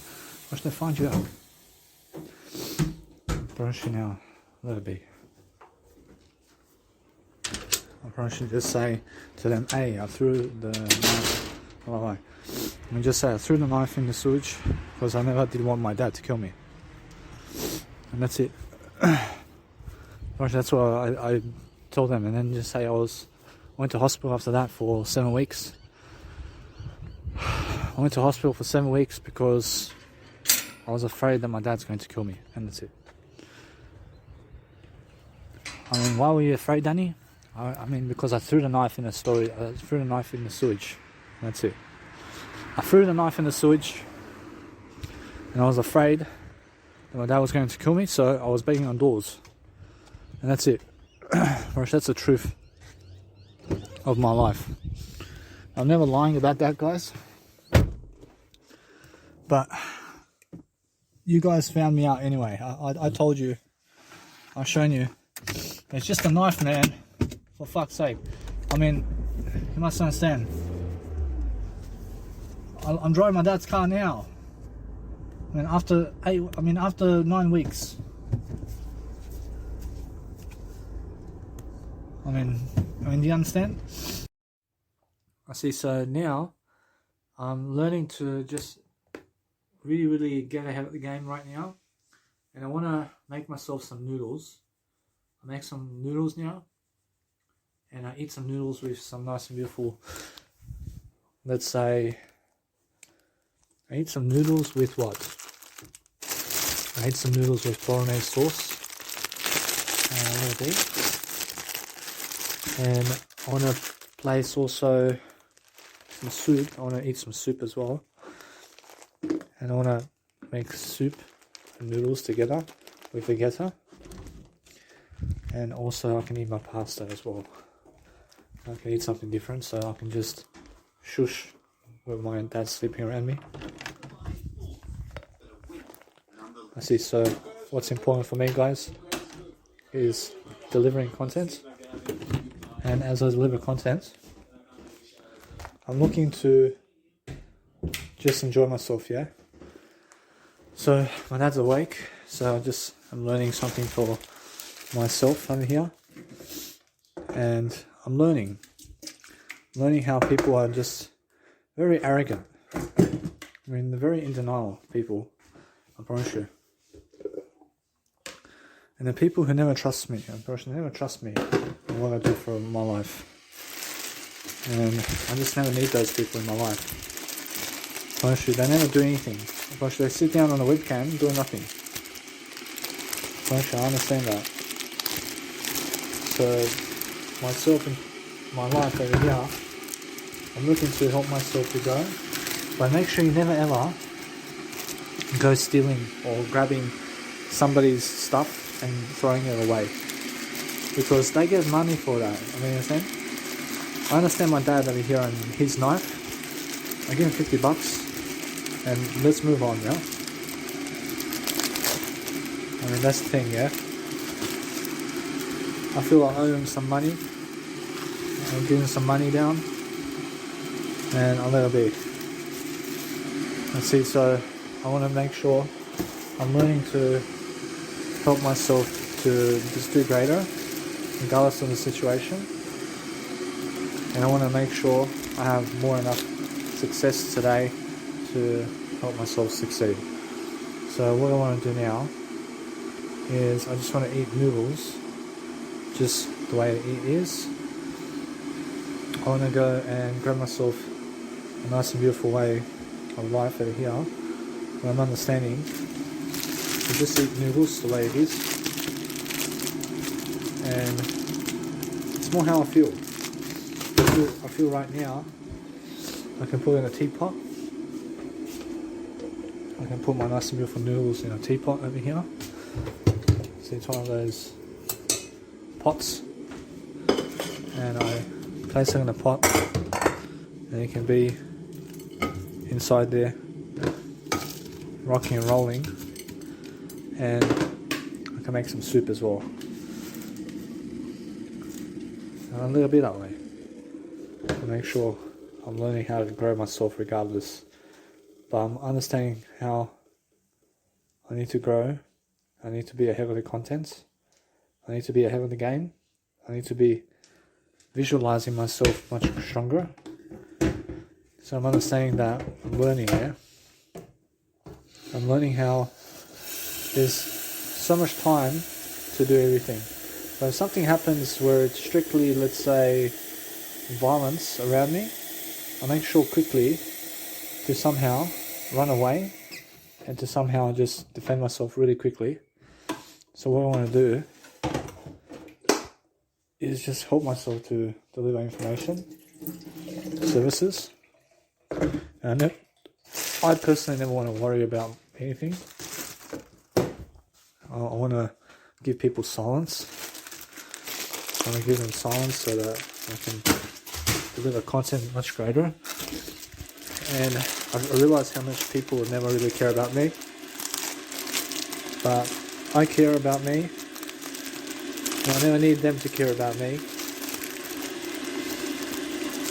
Why should they find you out? I promise you now, let it be. I promise you just say to them, hey, I threw the knife. Let me just say, I threw the knife in the sewage because I never did want my dad to kill me. And that's it. That's what I told them. And then just say I went to hospital after that for 7 weeks. I went to hospital for 7 weeks because I was afraid that my dad's going to kill me. And that's it. I mean, why were you afraid, Danny? I mean, because I threw the knife in the sewage. That's it. I threw the knife in the sewage, and I was afraid that my dad was going to kill me, so I was banging on doors. And that's it. That's the truth of my life. I'm never lying about that, guys. But you guys found me out anyway. I told you. I've shown you. It's just a knife, man. For fuck's sake. I mean, you must understand. I'm driving my dad's car now. I mean, after 9 weeks. I mean, do you understand? I see. So now, I'm learning to just really get ahead of the game right now, and I want to make myself some noodles. I make some noodles now, and I eat some noodles with some nice and beautiful, let's say, I eat some noodles with what? I ate some noodles with bolognese sauce and a little bit. And I want to place also some soup. I want to eat some soup as well. And I want to make soup and noodles together with vegeta. And also I can eat my pasta as well. I can eat something different, so I can just shush with my dad sleeping around me. I see. So what's important for me, guys, is delivering content. And as I deliver content, I'm looking to just enjoy myself, yeah? So my dad's awake, so I'm learning something for myself over here. And I'm learning how people are just very arrogant. I mean, they're very in denial, people, I promise you. And the people who never trust me, they never trust me in what I do for my life. And I just never need those people in my life. I promise you, they never do anything. I promise you, they sit down on the webcam doing nothing. I promise you, I understand that. So, myself and my life over here, I'm looking to help myself to go. But make sure you never ever go stealing or grabbing somebody's stuff and throwing it away, because they get money for that. I mean, I understand my dad over here and his knife. I give him $50 and let's move on, yeah? I mean, that's the thing, yeah? I feel I owe him some money. I'll give him some money down and I'll let it be. Let's see, so I want to make sure I'm learning to help myself to just do greater regardless of the situation, and I want to make sure I have more enough success today to help myself succeed. So what I want to do now is I just want to eat noodles just the way it is. I want to go and grab myself a nice and beautiful way of life over here where I'm understanding to just eat noodles the way it is, and it's more how I feel. I feel right now I can put in a teapot. I can put my nice and beautiful noodles in a teapot over here. See, it's one of those pots, and I place it in a pot, and it can be inside there rocking and rolling, and I can make some soup as well. And a little bit that way to make sure I'm learning how to grow myself regardless, but I'm understanding how I need to grow. I need to be ahead of the content. I need to be ahead of the game. I need to be visualizing myself much stronger. So I'm understanding that I'm learning here. I'm learning how there's so much time to do everything. But if something happens where it's strictly, let's say, violence around me, I make sure quickly to somehow run away and to somehow just defend myself really quickly. So what I want to do is just help myself to deliver information, services, and I personally never want to worry about anything. I want to give people silence. I want to give them silence so that I can deliver content much greater. And I realize how much people would never really care about me, but I care about me, and I never need them to care about me.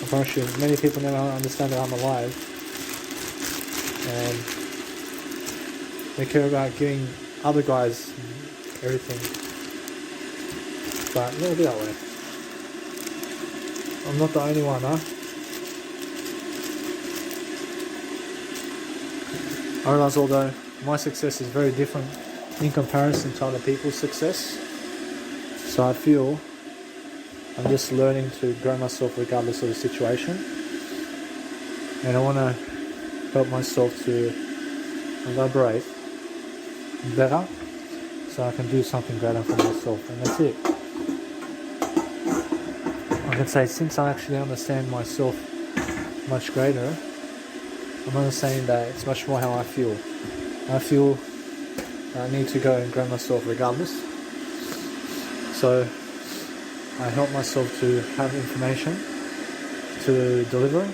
I promise you, many people never understand that I'm alive, and they care about giving other guys everything, but never be that way. I'm not the only one, huh? I realise although my success is very different in comparison to other people's success, so I feel I'm just learning to grow myself regardless of the situation, and I want to help myself to elaborate better so I can do something greater for myself, and that's it. I can say since I actually understand myself much greater, I'm understanding that it's much more how I feel. I feel I need to go and grow myself regardless. So I help myself to have information to deliver.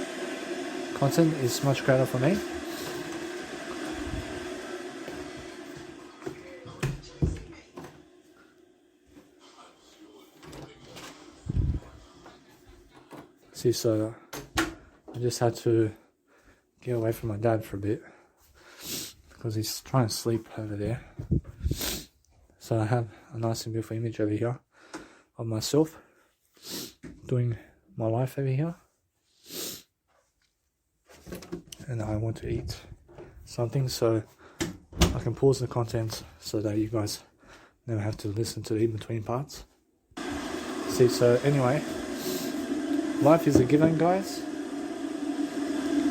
Content is much greater for me. See, so I just had to get away from my dad for a bit because he's trying to sleep over there. So I have a nice and beautiful image over here of myself doing my life over here, and I want to eat something, so I can pause the content so that you guys never have to listen to the in-between parts. See, so anyway, life is a given, guys.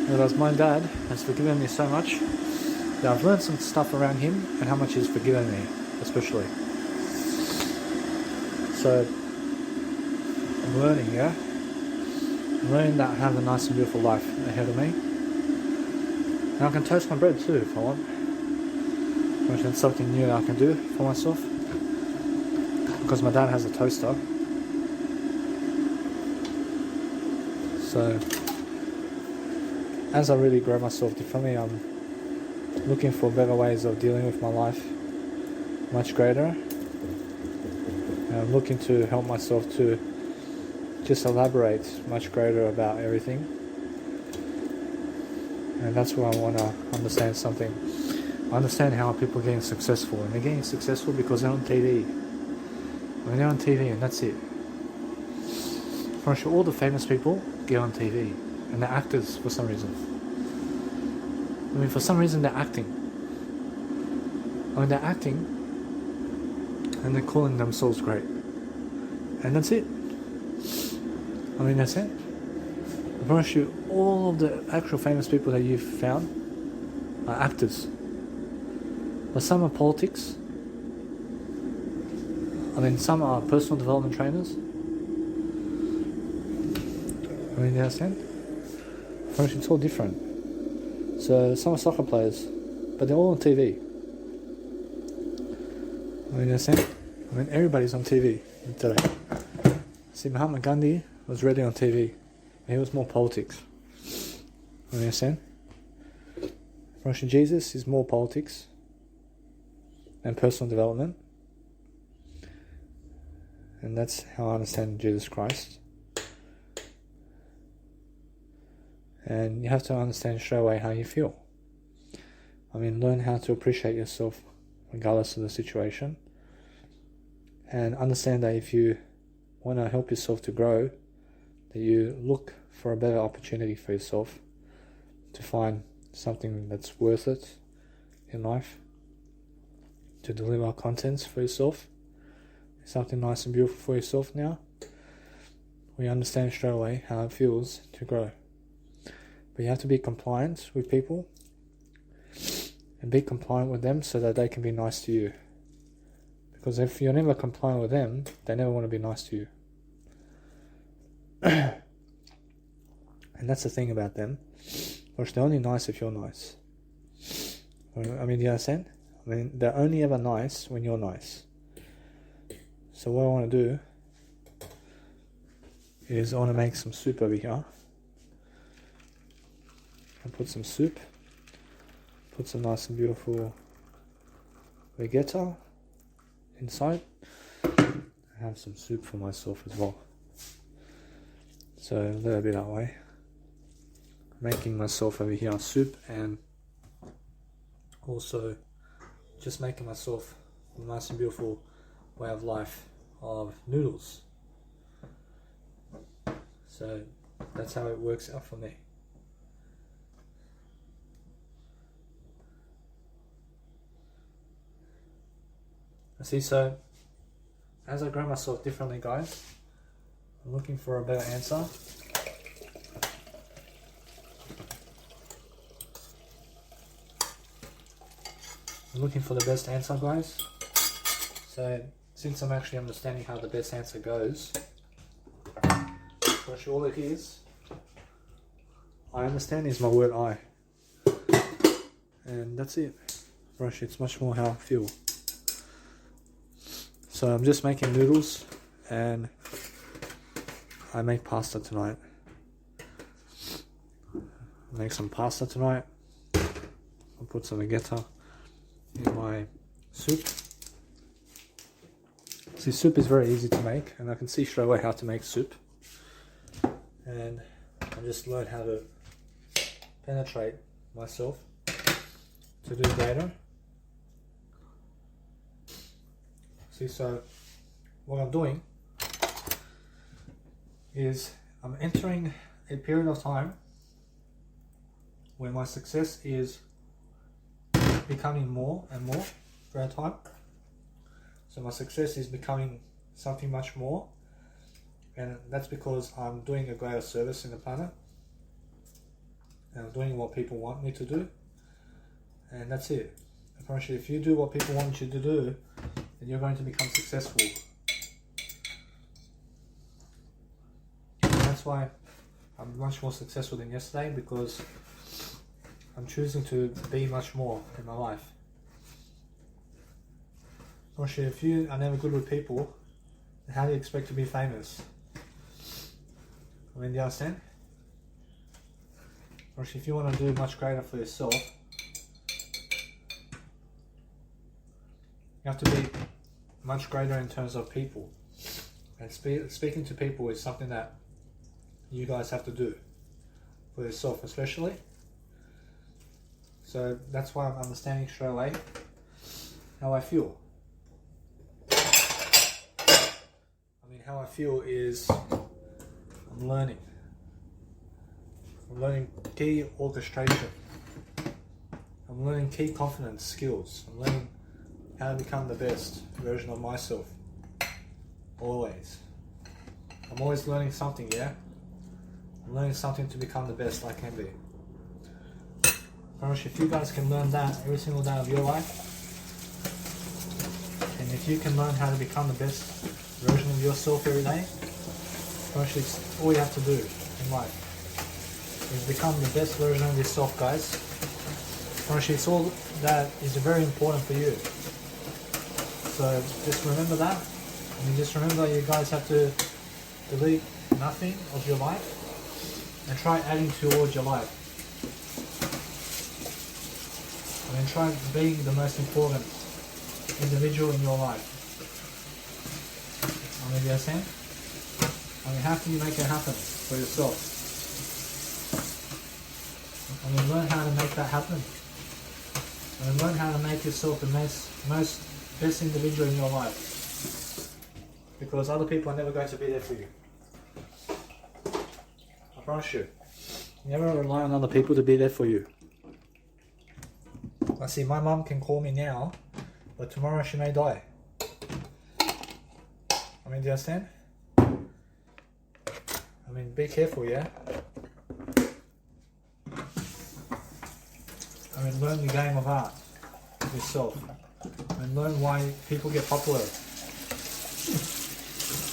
Whereas my dad has forgiven me so much that I've learned some stuff around him and how much he's forgiven me, especially. So I'm learning, yeah? I'm learning that I have a nice and beautiful life ahead of me. And I can toast my bread too if I want. Which is something new that I can do for myself. Because my dad has a toaster. So as I really grow myself differently, I'm looking for better ways of dealing with my life much greater. And I'm looking to help myself to just elaborate much greater about everything. And that's where I want to understand something. I understand how people are getting successful, and they're getting successful because they're on TV. I mean, they're on TV and that's it. For sure, all the famous people get on TV, and they're actors for some reason. I mean, for some reason they're acting. I mean, they're acting, and they're calling themselves great. And that's it. I mean, that's it. I promise you, all of the actual famous people that you've found are actors. But some are politics. I mean, some are personal development trainers. I mean, you understand? I promise you, it's all different. So some are soccer players, but they're all on TV. I mean, you understand? I mean, everybody's on TV today. See, Mahatma Gandhi was rarely on TV. He was more politics. You understand? Russian Jesus is more politics and personal development. And that's how I understand Jesus Christ. And you have to understand straight away how you feel. I mean, learn how to appreciate yourself regardless of the situation. And understand that if you want to help yourself to grow, that you look for a better opportunity for yourself to find something that's worth it in life, to deliver contents for yourself, something nice and beautiful for yourself now. We understand straight away how it feels to grow. But you have to be compliant with people and be compliant with them so that they can be nice to you. Because if you're never compliant with them, they never want to be nice to you. And that's the thing about them. Which they're only nice if you're nice. I mean, do you understand? I mean, they're only ever nice when you're nice. So what I want to do is I want to make some soup over here. And put some soup. Put some nice and beautiful vegeta inside. I have some soup for myself as well. So a little bit that way. Making myself over here soup, and also just making myself a nice and beautiful way of life of noodles. So that's how it works out for me. See, so as I grow myself differently, guys, I'm looking for a better answer. I'm looking for the best answer, guys. So since I'm actually understanding how the best answer goes, actually all it is, I understand is my word I. And that's it. Actually, it's much more how I feel. So I'm just making noodles, and I make pasta tonight. Make some pasta tonight. I'll put some vegeta in my soup. See, soup is very easy to make, and I can see straight away how to make soup. And I just learned how to penetrate myself to do later. See, so what I'm doing is I'm entering a period of time where my success is becoming more and more throughout time. So my success is becoming something much more, and that's because I'm doing a greater service in the planet, and I'm doing what people want me to do, and that's it. Apparently, if you do what people want you to do, then you're going to become successful. And that's why I'm much more successful than yesterday, because I'm choosing to be much more in my life. Actually, if you are never good with people, then how do you expect to be famous? I mean, do you understand? Actually, if you want to do much greater for yourself, you have to be much greater in terms of people. And speaking to people is something that you guys have to do for yourself especially. So that's why I'm understanding straight away how I feel. I mean, how I feel is I'm learning. I'm learning key orchestration. I'm learning key confidence skills. I'm learning how to become the best version of myself. Always. I'm always learning something, yeah? I'm learning something to become the best I can be. If you guys can learn that every single day of your life, and if you can learn how to become the best version of yourself every day, it's all you have to do in life is become the best version of yourself, guys. It's all that is very important for you. So just remember that. I mean, just remember you guys have to delete nothing of your life and try adding towards your life. I mean, try being the most important individual in your life. I mean, do you understand? I mean, how can you make it happen for yourself? I mean, learn how to make that happen. I mean, learn how to make yourself the most best individual in your life. Because other people are never going to be there for you. I promise you. Never rely on other people to be there for you. I see, my mum can call me now, but tomorrow she may die. I mean, do you understand? I mean, be careful, yeah? I mean, learn the game of art yourself. I mean, learn why people get popular.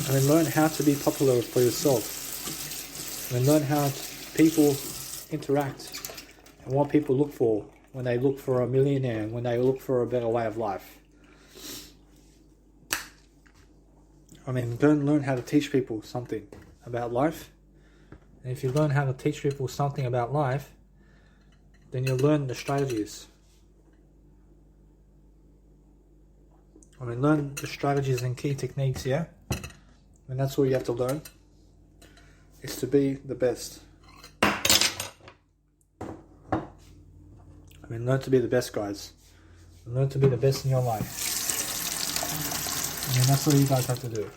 I mean, learn how to be popular for yourself. I mean, learn how people interact and what people look for when they look for a millionaire, when they look for a better way of life. I mean, learn how to teach people something about life. And if you learn how to teach people something about life, then you'll learn the strategies. I mean, learn the strategies and key techniques, yeah? And that's all you have to learn, is to be the best. I mean, learn to be the best, guys. And learn to be the best in your life. I mean, that's all you guys have to do.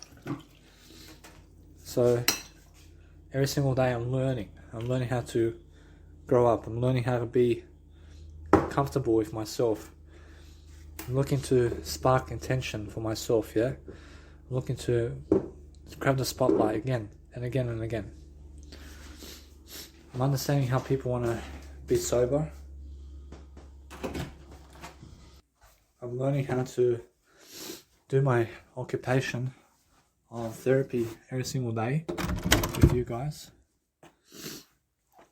So, every single day I'm learning. I'm learning how to grow up. I'm learning how to be comfortable with myself. I'm looking to spark intention for myself, yeah? I'm looking to grab the spotlight again and again and again. I'm understanding how people want to be sober. I'm learning how to do my occupation of therapy every single day with you guys.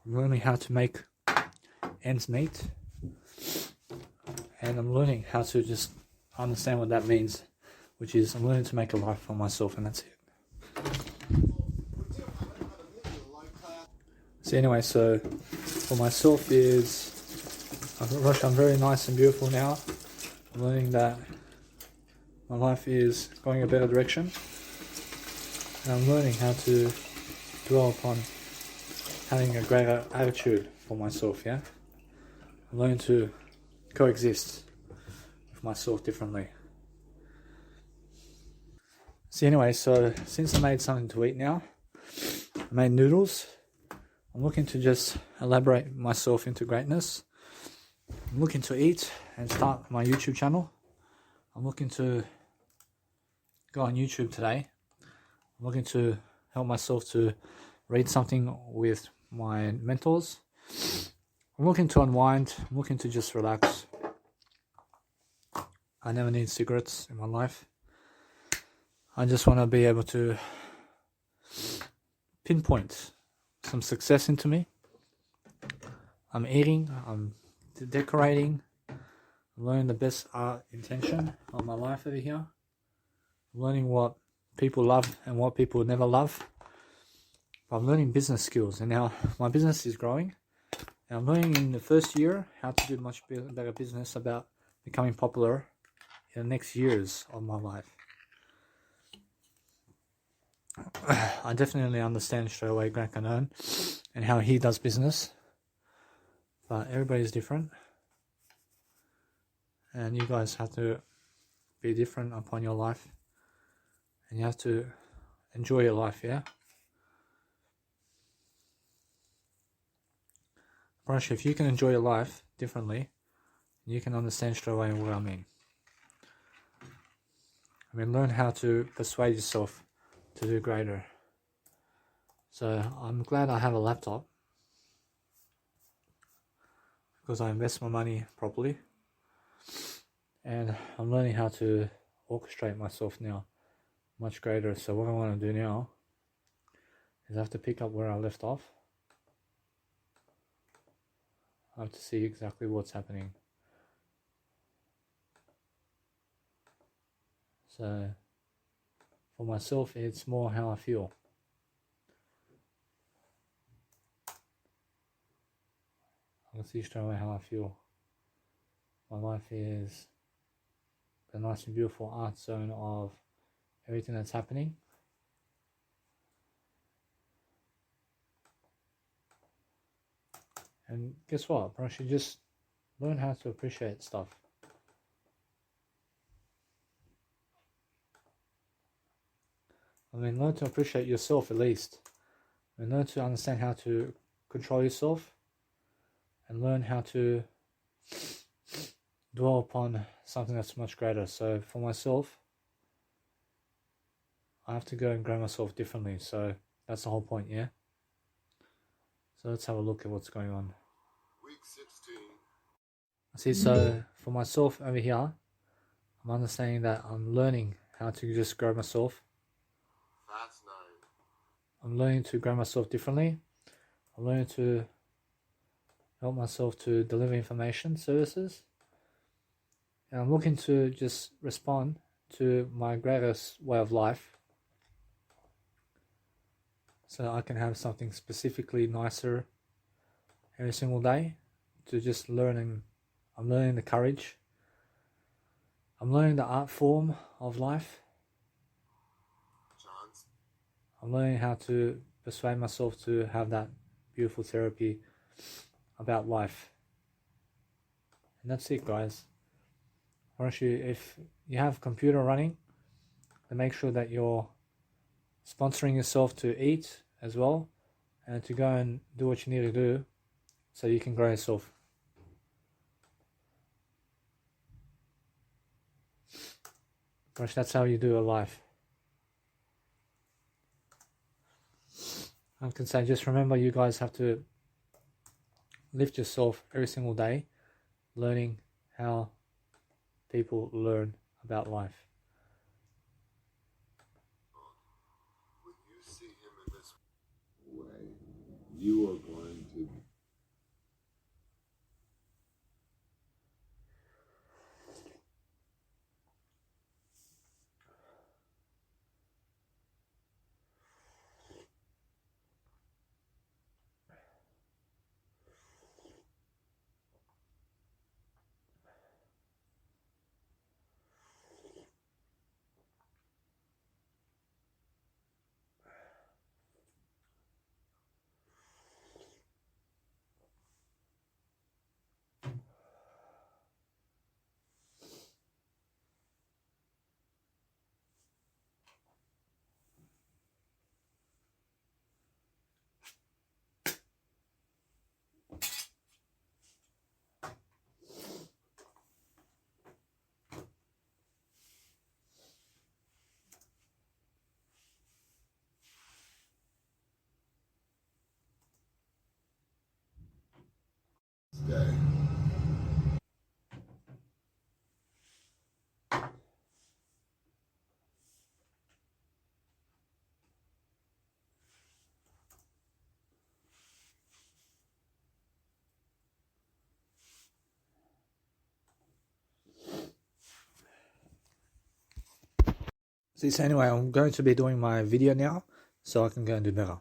I'm learning how to make ends meet. And I'm learning how to just understand what that means, which is I'm learning to make a life for myself, and that's it. So anyway, so for myself is, I'm very nice and beautiful now. I'm learning that my life is going a better direction. And I'm learning how to dwell upon having a greater attitude for myself, yeah? I'm learning to coexist with myself differently. So anyway, so since I made something to eat now, I made noodles. I'm looking to just elaborate myself into greatness. I'm looking to eat and start my YouTube channel. I'm looking to go on YouTube today. I'm looking to help myself to read something with my mentors. I'm looking to unwind. I'm looking to just relax. I never need cigarettes in my life. I just want to be able to pinpoint some success into me. I'm eating, I'm decorating, I'm learning the best art intention of my life over here. I'm learning what people love and what people never love. I'm learning business skills, and now my business is growing. And I'm learning in the first year how to do much better business about becoming popular in the next years of my life. I definitely understand straight away Grant Cardone and how he does business, but everybody's different, and you guys have to be different upon your life, and you have to enjoy your life, yeah? I promise you, if you can enjoy your life differently, you can understand straight away what I mean. I mean, learn how to persuade yourself to do greater. So I'm glad I have a laptop, because I invest my money properly, and I'm learning how to orchestrate myself now much greater. So what I want to do now is I have to pick up where I left off. I have to see exactly what's happening. So for myself, it's more how I feel. you'll see straight away how I feel. My life is the nice and beautiful art zone of everything that's happening. And guess what? I should just learn how to appreciate stuff. I mean, learn to appreciate yourself at least. And learn to understand how to control yourself. And learn how to dwell upon something that's much greater. So for myself, I have to go and grow myself differently. So that's the whole point, yeah? So let's have a look at what's going on. Week 16. See, so for myself over here, I'm understanding that I'm learning how to just grow myself. Fast 9. I'm learning to grow myself differently. I'm learning to help myself to deliver information services. And I'm looking to just respond to my greatest way of life, so I can have something specifically nicer every single day to just learning. I'm learning the courage. I'm learning the art form of life. Johns. I'm learning how to persuade myself to have that beautiful therapy about life. And that's it, guys. Why don't you, if you have a computer running, then make sure that you're sponsoring yourself to eat as well, and to go and do what you need to do so you can grow yourself. Gosh, that's how you do a life. I can say, just remember, you guys have to lift yourself every single day, learning how people learn about life. When you see him in this way, you are going to. Day. So anyway, I'm going to be doing my video now, so I can go and do better.